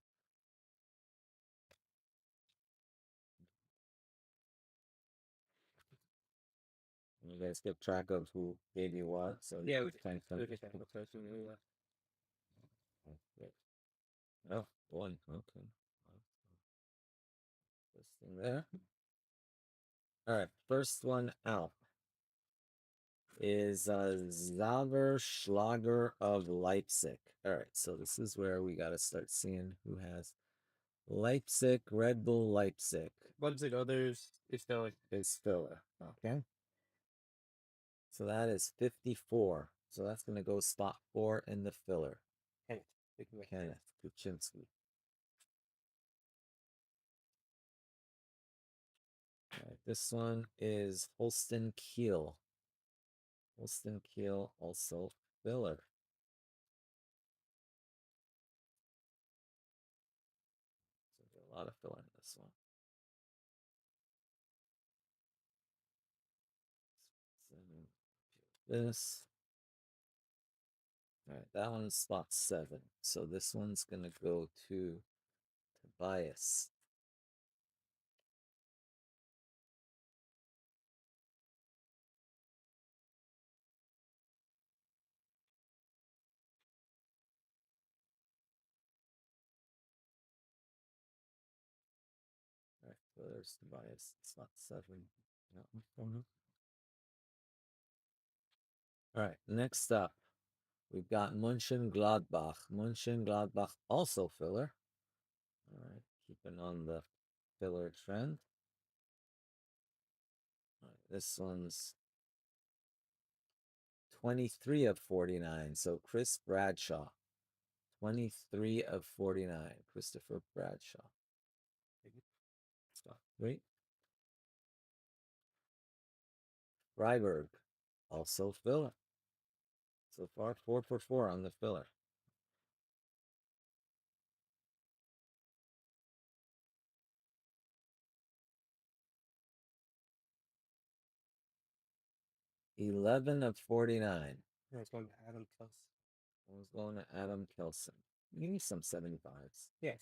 You guys keep track of who gave you what, so Yeah, you we can can just have a person who Oh, one. Okay. This thing there. All right. First one out is Zauberschlager of Leipzig. All right. So this is where we got to start seeing who has Leipzig, Red Bull Leipzig. Leipzig others is still Is filler. Okay. So that is 54. So that's going to go spot 4 in the filler. Kenneth Kuczynski. All right, this one is Holsten Kiel. Holsten Kiel also filler. So a lot of filler in this one. This. All right, that one's spot 7. So this one's going to go to Tobias. All right, so there's Tobias, spot 7. All right, next up, we've got Mönchengladbach. Mönchengladbach also filler. All right, keeping on the filler trend. All right, this one's 23 of 49. So Chris Bradshaw. 23 of 49. Christopher Bradshaw. Wait. Freiburg. Also filler. So far, 4 for 4 on the filler. $11 of 49. I was going to Adam Kels. I was going to Adam Kelson. You need some 75s. Yeah.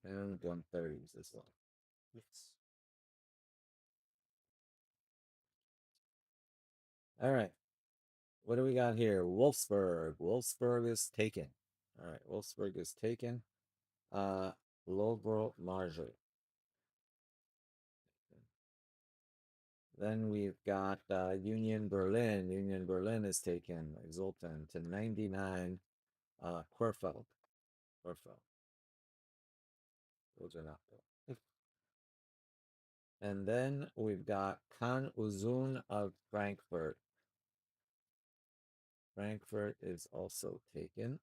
And 130s as well. Yes. All right. What do we got here? Wolfsburg. Wolfsburg is taken. All right. Wolfsburg is taken. Lobro Marge. Then we've got Union Berlin. Union Berlin is taken by Zoltan to 99. Querfeld. Querfeld. Those are not filled. And then we've got Khan Uzun of Frankfurt. Frankfurt is also taken.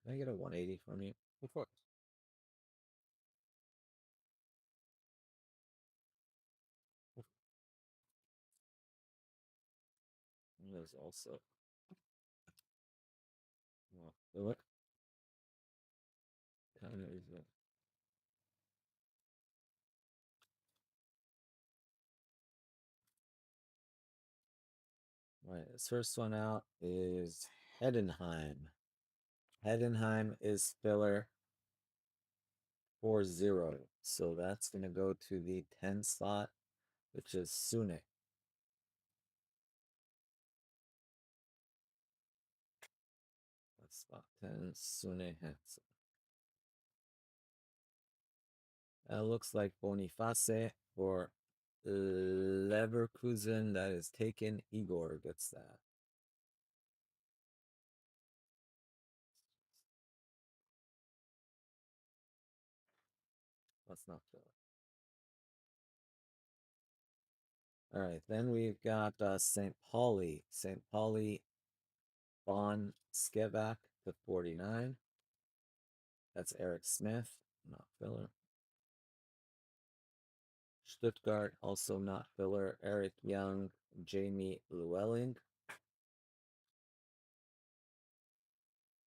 Can I get a 180 from you? Of course. There's also. Well, do it. Kind of is it. Right, this first one out is Heidenheim. Heidenheim is filler 4-0. So that's going to go to the 10 slot, which is Sune. That's spot 10, Sune Hansen. That looks like Boniface for Leverkusen. That is taken. Igor gets that. Let's not fill it. All right, then we've got St. Pauli. St. Pauli Von Skevak to 49. That's Eric Smith, not filler. Stuttgart, also not filler. Eric Young, Jamie Llewellyn.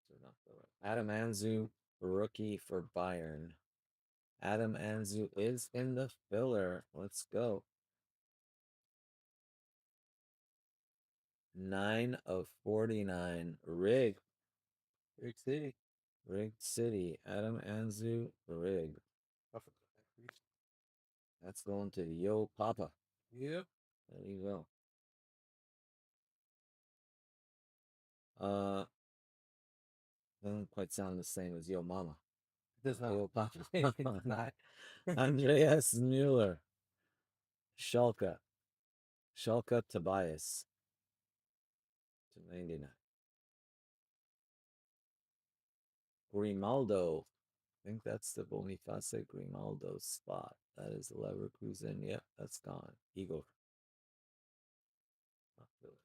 So not filler. Adam Anzu, rookie for Bayern. Adam Anzu is in the filler. Let's go. 9 of 49. Rig. Rig City. Rig City. Adam Anzu, Rig. That's going to Yo Papa. Yep. There you go. Doesn't quite sound the same as Yo Mama. It does not. Yo Papa. It does not. Andreas Mueller. Schalke. Schalke Tobias. To 99. Grimaldo. I think that's the Boniface Grimaldo spot. That is Leverkusen. Yep, that's gone. Igor. Not really.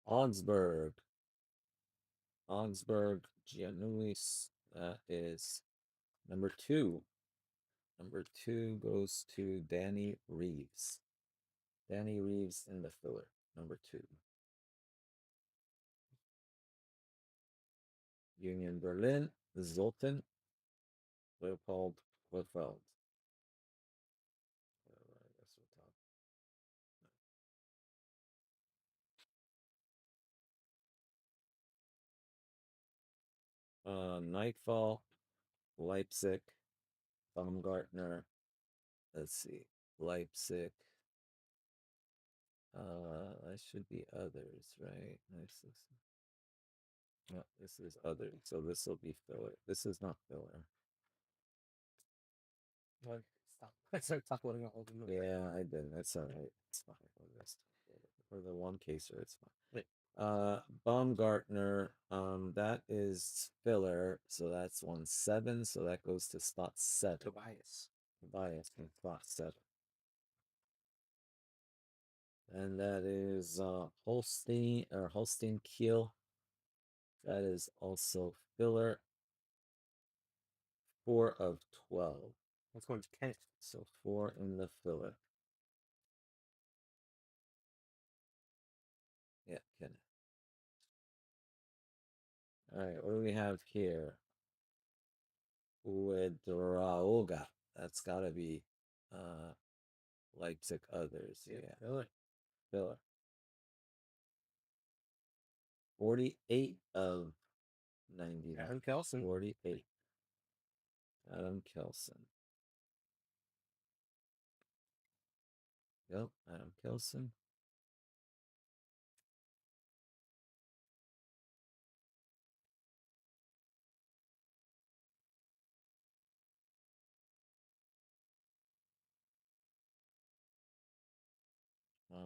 Augsburg. Augsburg Giannulis. That is number 2. Number 2 goes to Danny Reeves. Danny Reeves in the filler. Number 2. Union Berlin. Zoltan. Leopold Querfeld. I guess we'll talk. Nightfall. Leipzig. Baumgartner. Let's see. Leipzig. That should be others, right? Nice. No, this is other. So this will be filler. This is not filler. Like, stop. I started talking about all of them. Yeah, I did. That's all right. It's fine. For the one caser, it's fine. Wait. Baumgartner. That is filler. So that's 1-7. So that goes to spot 7. Tobias. Tobias in spot 7. And that is Holstein Kiel. That is also filler. 4 of 12. Let's go into Kenneth. So 4 in the filler. Yeah, Kenneth. All right, what do we have here? Uedraoga. That's got to be Leipzig others. Yeah. Filler. Filler. 48 of 90. Adam Kelson. 48. Adam Kelson. Yep, Adam Kelson.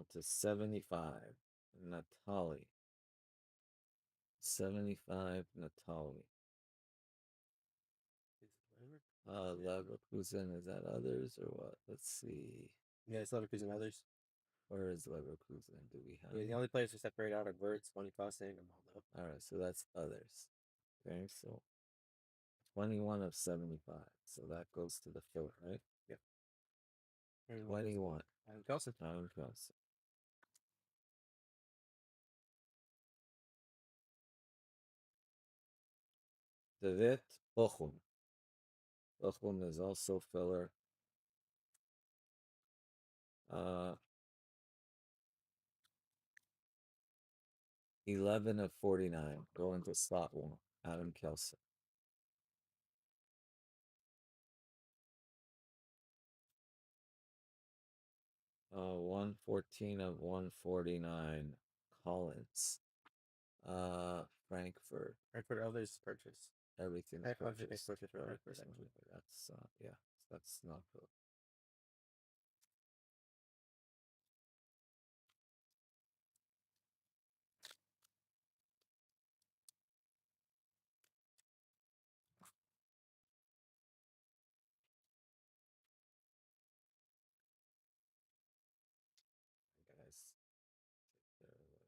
Now to 75. Natali. 75 Natali. Leverkusen, is that others or what? Let's see. Yeah, it's Leverkusen others. Where is Leverkusen? Do we have? Yeah, the only players who separate out are Wirtz, Boniface, and Ronaldo. Alright, so that's others. Okay, so 21 of 75. So that goes to the filler, right? Yep. 21. And Kelsey. Kelsey. De Wit, Bochum. Bochum is also filler. 11 of 49. Going to slot 1. Adam Kelsey. Uh, 114 of 149. Collins. Frankfurt. Frankfurt others purchase. Everything I purchased. purchased for That's yeah, that's not good. Guys, take care of this.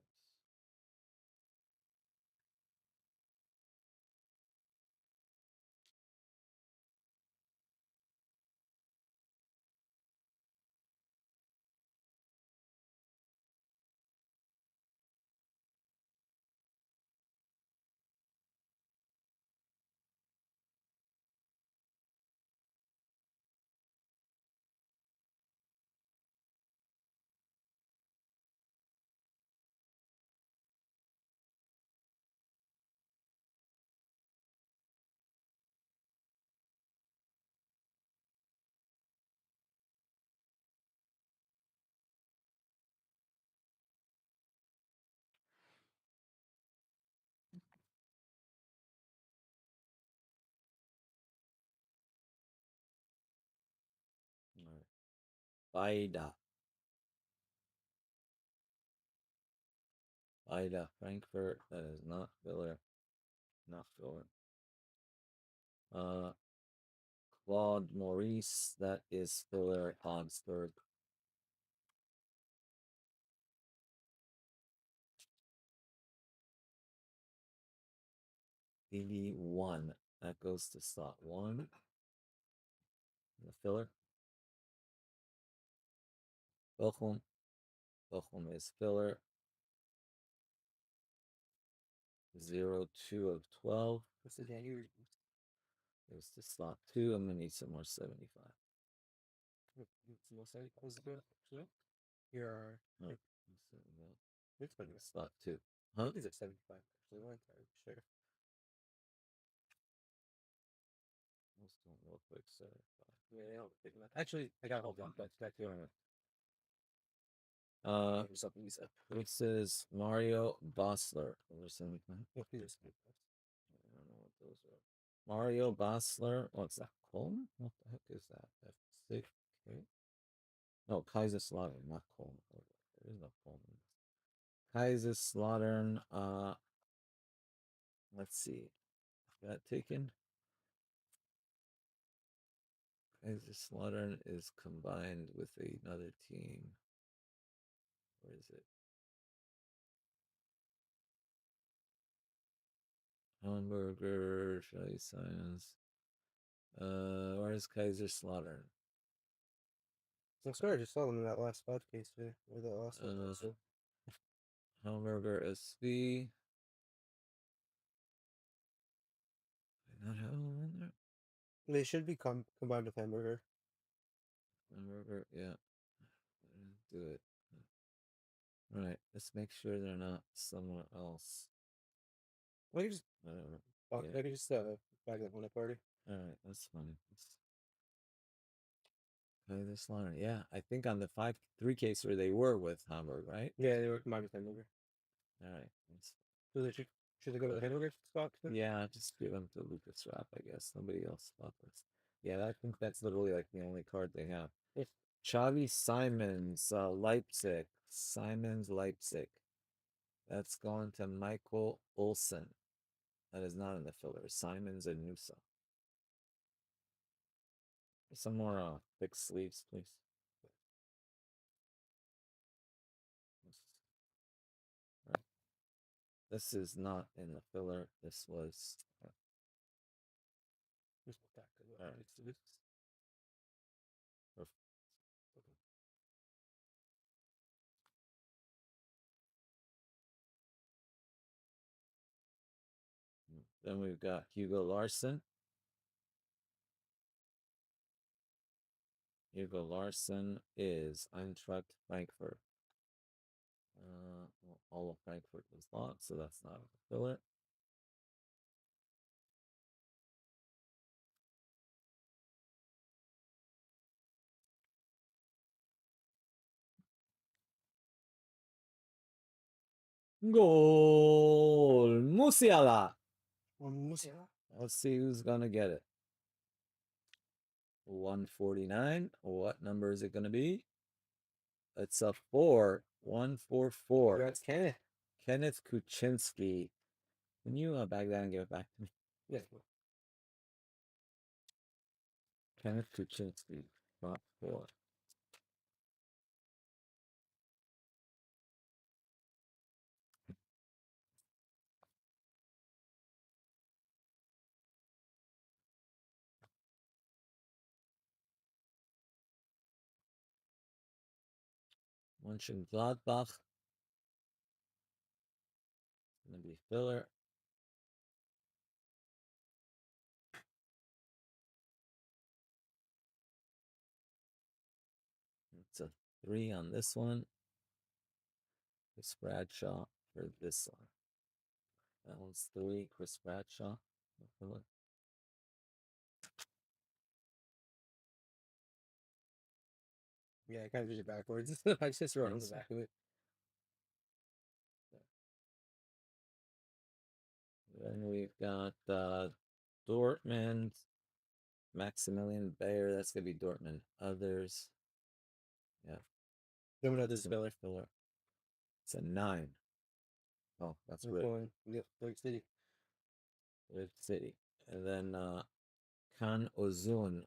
All right. Baida. Baida, Frankfurt. That is not filler. Not filler. Claude Maurice. That is filler. Augsburg. BB1. That goes to slot 1. The filler. Bochum. Bochum is filler. 0-2 of 12. What's the January? Goes to slot 2. I'm going to need some more 75. Was good. Your No, it's been slot 2. Huh? These are 75 actually. One time, sure. Most don't look like 75. Yeah, they don't look big enough. Actually, I got a whole block back here. Something you said. This is Mario Bossler. Over 75. What these are 75. I don't know what those are. Mario Bossler. What's that? Coleman? What the heck is that? F6. Okay. No, Kaiserslautern, not Coleman. There is no Coleman. Kaiserslautern. Let's see. Got taken. Kaiserslautern is combined with another team. Where is it? Hamburger, Shelley Science. Where's Kaiserslautern? I'm sorry, I just saw them in that last spot case today. Or the last one. Also. Hamburger SV. Did I not have them in there? They should be combined with Hamburger. Hamburger, yeah. I didn't do it. All right, let's make sure they're not somewhere else. Well, you just I don't know. I can just bag that one up already. All right, that's funny. Kaiserslautern, yeah. I think on the 5-3 case where they were with Hamburg, right? Yeah, they were combined with Hamburger. All right. So they should they go to the Hamburger spot? Yeah, just give them to Lucas Rapp, I guess. Nobody else spot this. Yeah, I think that's literally like the only card they have. Yes. Xavi Simons, Leipzig, Simons Leipzig. That's going to Michael Olsen. That is not in the filler. Simons and Nusa. Some more thick sleeves, please. Right. This is not in the filler. This was. Right. Then we've got Hugo Larson. Hugo Larson is Eintracht Frankfurt. Well, all of Frankfurt was locked, so that's not a filler. Goal! Musiala! Let's see who's gonna get it. 149. What number is it gonna be? It's a 4. 144. That's Kenneth. Kenneth Kuczynski. Can you bag that and give it back to me? Yeah. Kenneth Kuczynski. Not 4. Mönchengladbach. Gonna be filler. It's a 3 on this one. Chris Bradshaw for this one. That one's 3. Chris Bradshaw. Filler. Yeah, I kind of did it backwards. I just wrote on the back of it. Then we've got Dortmund. Maximilian Bayer. That's gonna be Dortmund. Others. Yeah. Then another filler. Filler. It's a 9. Oh, that's We're Red. going. Yep, Red City. Red City. And then Khan Ozun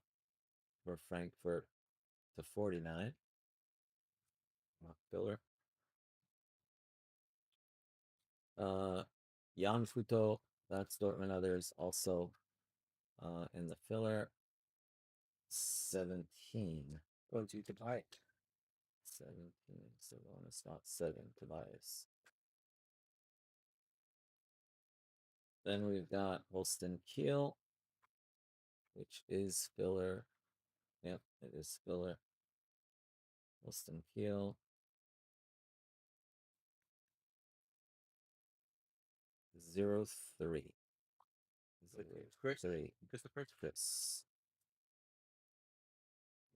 for Frankfurt to 49. Filler. Jan Futo, that's Dortmund. Others also in the filler. 17. Going to buy it. 17. So on is not 7. Tobias. Then we've got Holsten Kiel, which is filler. Yep, it is filler. Holsten Kiel. 0-3. Chris. 3. Christopher. Chris.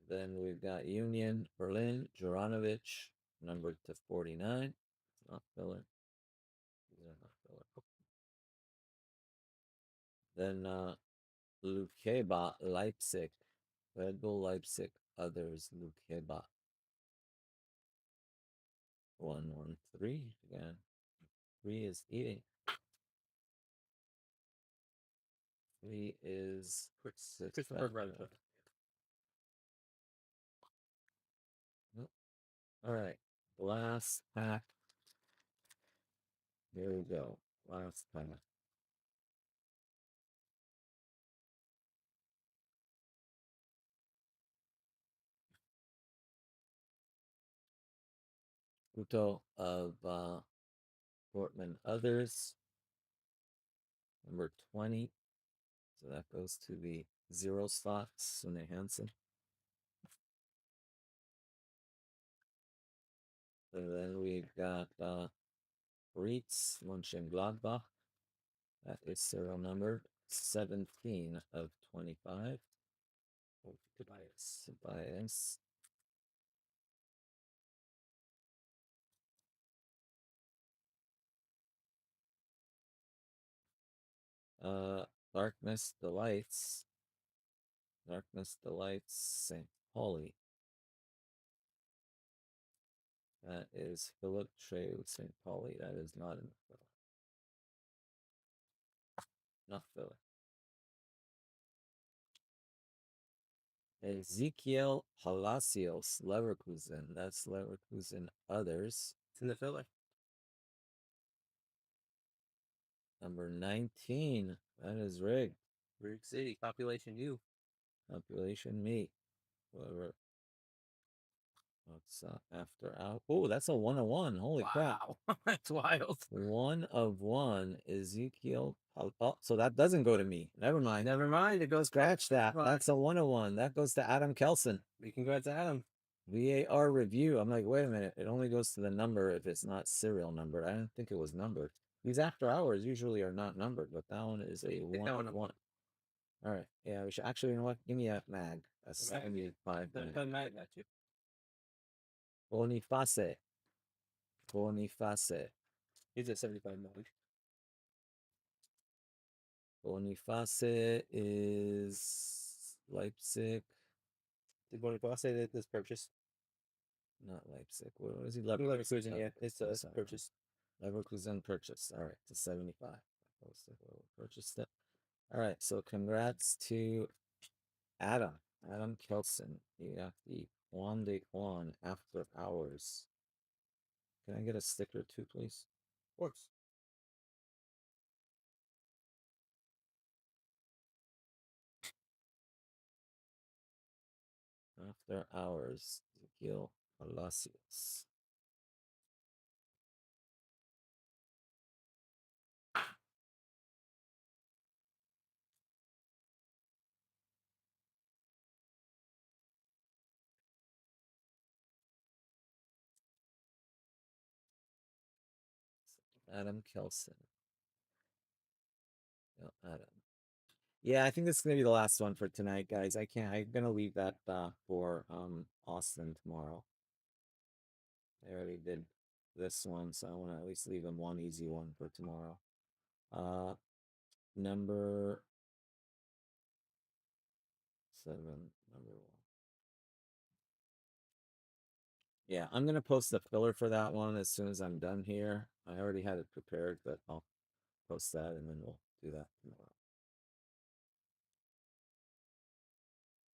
Then we've got Union Berlin, Juranovic, numbered to 49. It's not filler. These are not filler. Then Lukeba Leipzig, Red Bull Leipzig, others Lukeba. 113 again. 3 is eating. 3 is Christopher Bradford. Nope. All right, last pack. Here we go. Last pack. Uto of Portman others. Number 20. So that goes to the 0 slots, Sune Hansen. And then we've got Reitz Mönchengladbach. That is serial number 17 of 25. Tobias. Darkness Delights. St. Pauli. That is Philip Treu St. Pauli. That is not in the filler. Not filler. Ezekiel Palacios, Leverkusen. That's Leverkusen others. It's in the filler. Number 19. That is rigged. Rig City. Population U. Population me. Whatever. What's after out? Oh, that's a 1-of-1. Holy crap. That's wild. 1-of-1. Ezekiel. Oh, so that doesn't go to me. Never mind. Never mind. It goes. Scratch that. That's a 1-of-1. That goes to Adam Kelson. Congrats, Adam. VAR review. I'm like, wait a minute. It only goes to the number if it's not serial number. I didn't think it was numbered. These after hours usually are not numbered, but that one is a 1-of-1. All right. Yeah, we should actually, you know what? Give me a mag. A 75 mag. Mag got you. Boniface. Boniface. He's a 75 mag. Boniface is Leipzig. Did Boniface say that this purchase? Not Leipzig. What is he? Leverkusen, yeah. It's a purchase. Leverkusen purchase. All right, to 75. Purchased it. All right, so congrats to Adam. Adam Kelson. You got the Juan de Juan after hours. Can I get a sticker too, please? Of course. After hours, Ezekiel Palacios. Adam Kelson. No, Adam. Yeah, I think this is gonna be the last one for tonight, guys. I'm gonna leave that for Austin tomorrow. I already did this one, so I want to at least leave him one easy one for tomorrow. Number 7, number 1. Yeah, I'm gonna post the filler for that one as soon as I'm done here. I already had it prepared, but I'll post that and then we'll do that tomorrow.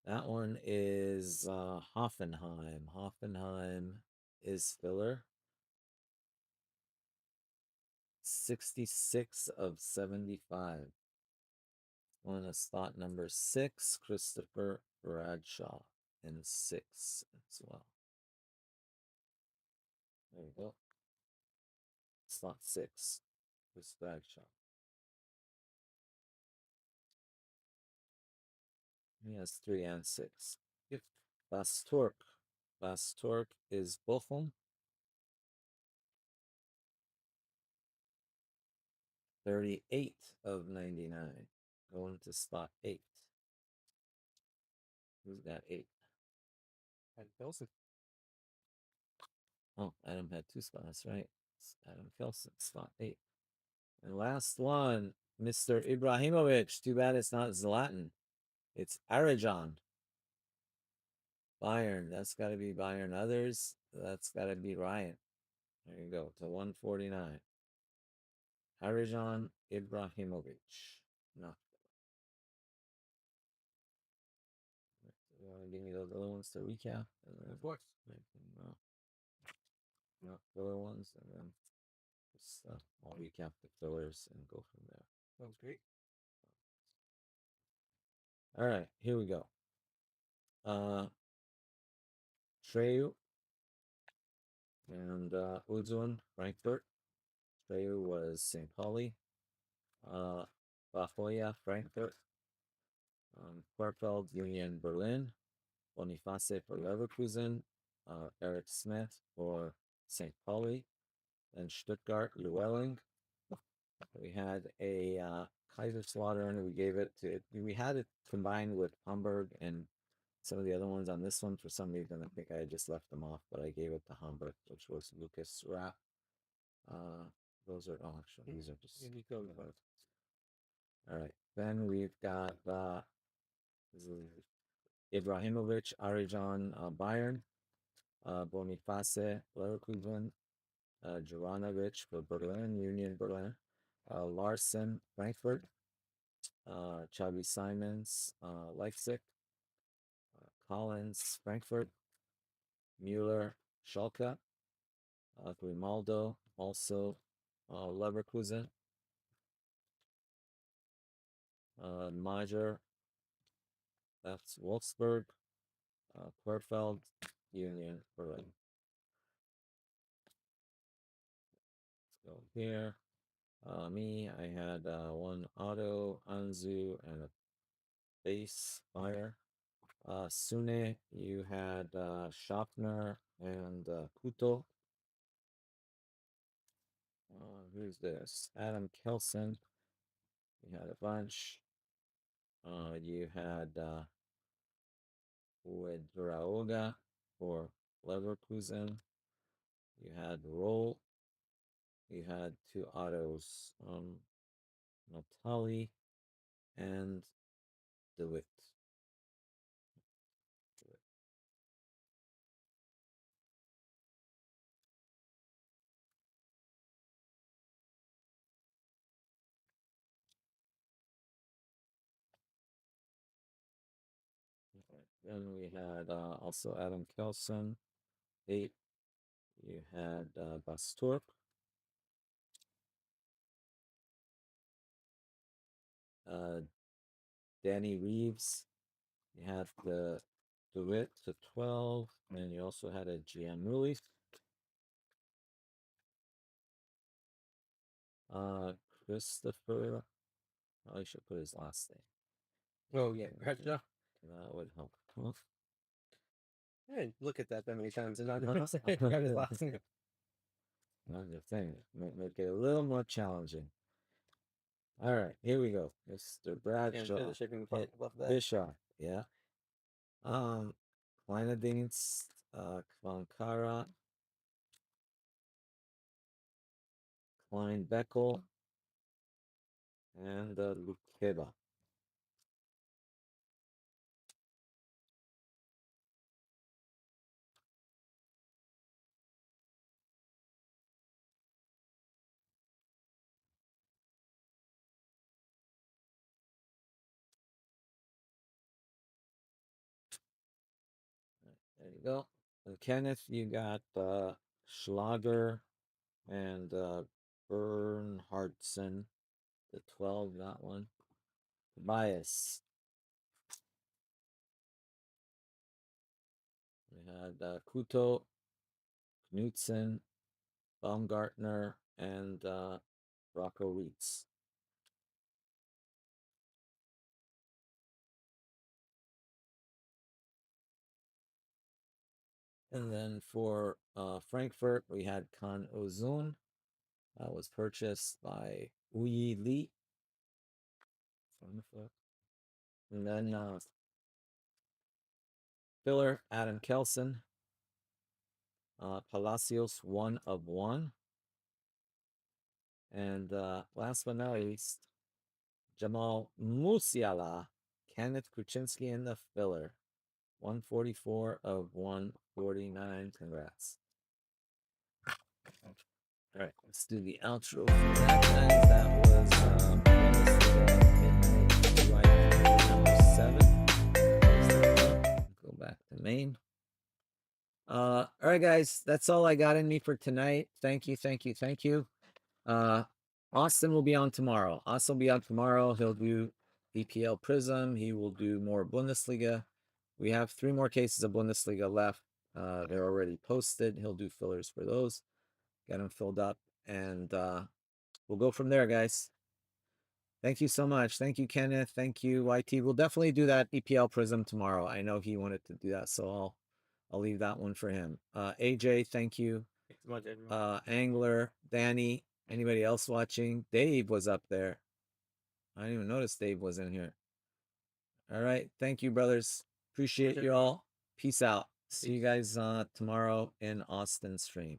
That one is Hoffenheim. Hoffenheim is filler. 66 of 75. On a spot number 6, Christopher Bradshaw, and 6 as well. There you go. Slot 6, Chris Bradshaw. He has 3 and 6. Yep. Basturk. Basturk is Bochum. 38 of 99. Going to spot 8. Who's got 8? Adam Kelson. Oh, Adam had 2 spots, right? It's Adam Kelson, spot 8. And last one, Mr. Ibrahimovic. Too bad it's not Zlatan. It's Arajan. Bayern. That's got to be Bayern. Others, that's got to be Ryan. There you go. To 149. Arajan Ibrahimovic. No. You want to give me those other ones to recap? Of course. Not filler ones, and then just I'll recap the fillers and go from there. That was great. All right, here we go. Treu and Udzun, Frankfurt. Treu was St. Pauli. Bahoya, Frankfurt. Querfeld, Union, Berlin. Boniface for Leverkusen. Eric Smith for St. Pauli. Then Stuttgart, Llewellyn. We had a Kaiserslautern. We had it combined with Hamburg and some of the other ones on this one. For some reason, I think I just left them off, but I gave it to Hamburg, which was Lucas Rapp. Those are, actually, these are just. All right. Then we've got Ibrahimovic, Arijan, Bayern. Boniface, Leverkusen, Juranovic for Berlin, Union Berlin, Larson, Frankfurt, Xavi Simons, Leipzig, Collins, Frankfurt, Mueller, Schalke, Grimaldo, also Leverkusen, Major, that's Wolfsburg, Querfeld, Union Berlin. Let's go here. Me, I had one auto, Anzu, and a base fire. Sune, you had Schaffner and Kuto. Who's this? Adam Kelson. You had a bunch. You had Uedraoga for Leverkusen. You had Roll. You had two autos, Natali and DeWitt. Then we had also Adam Kelson, 8. You had Basturk. Danny Reeves. You had the DeWitt to 12. And you also had a Gianulli. Christopher. I should put his last name. Oh yeah, gotcha. That would help. I didn't look at that many times and not notice it. Forgot his last name. Another thing. Make it a little more challenging. All right, here we go. Mr. Bradshaw. Bischoff, yeah. Kleinedienst, Kvankara, Klein Beckel, and Lukeba. There you go. And Kenneth, you got Schlager and Bernhardsen, the 12, that one. Tobias. We had Kuto, Knutson, Baumgartner, and Rocco Reitz. And then for Frankfurt, we had Khan Ozun. That was purchased by Uyi Li. And then filler, Adam Kelson. Palacios, 1 of 1. And last but not least, Jamal Musiala, Kenneth Kuczynski in the filler. 144 of 149. Congrats. All right, let's do the outro for that, guys. That was Bundesliga Midnight number 7. Go back to main. All right, guys, that's all I got in me for tonight. Thank you. Austin will be on tomorrow. He'll do EPL Prism. He will do more Bundesliga. We have 3 more cases of Bundesliga left. They're already posted. He'll do fillers for those. Get them filled up. And we'll go from there, guys. Thank you so much. Thank you, Kenneth. Thank you, YT. We'll definitely do that EPL Prism tomorrow. I know he wanted to do that, so I'll leave that one for him. AJ, thank you. Thanks so much, everyone. Angler, Danny, anybody else watching? Dave was up there. I didn't even notice Dave was in here. All right. Thank you, brothers. Appreciate you all. Peace out. See you guys tomorrow in Austin stream.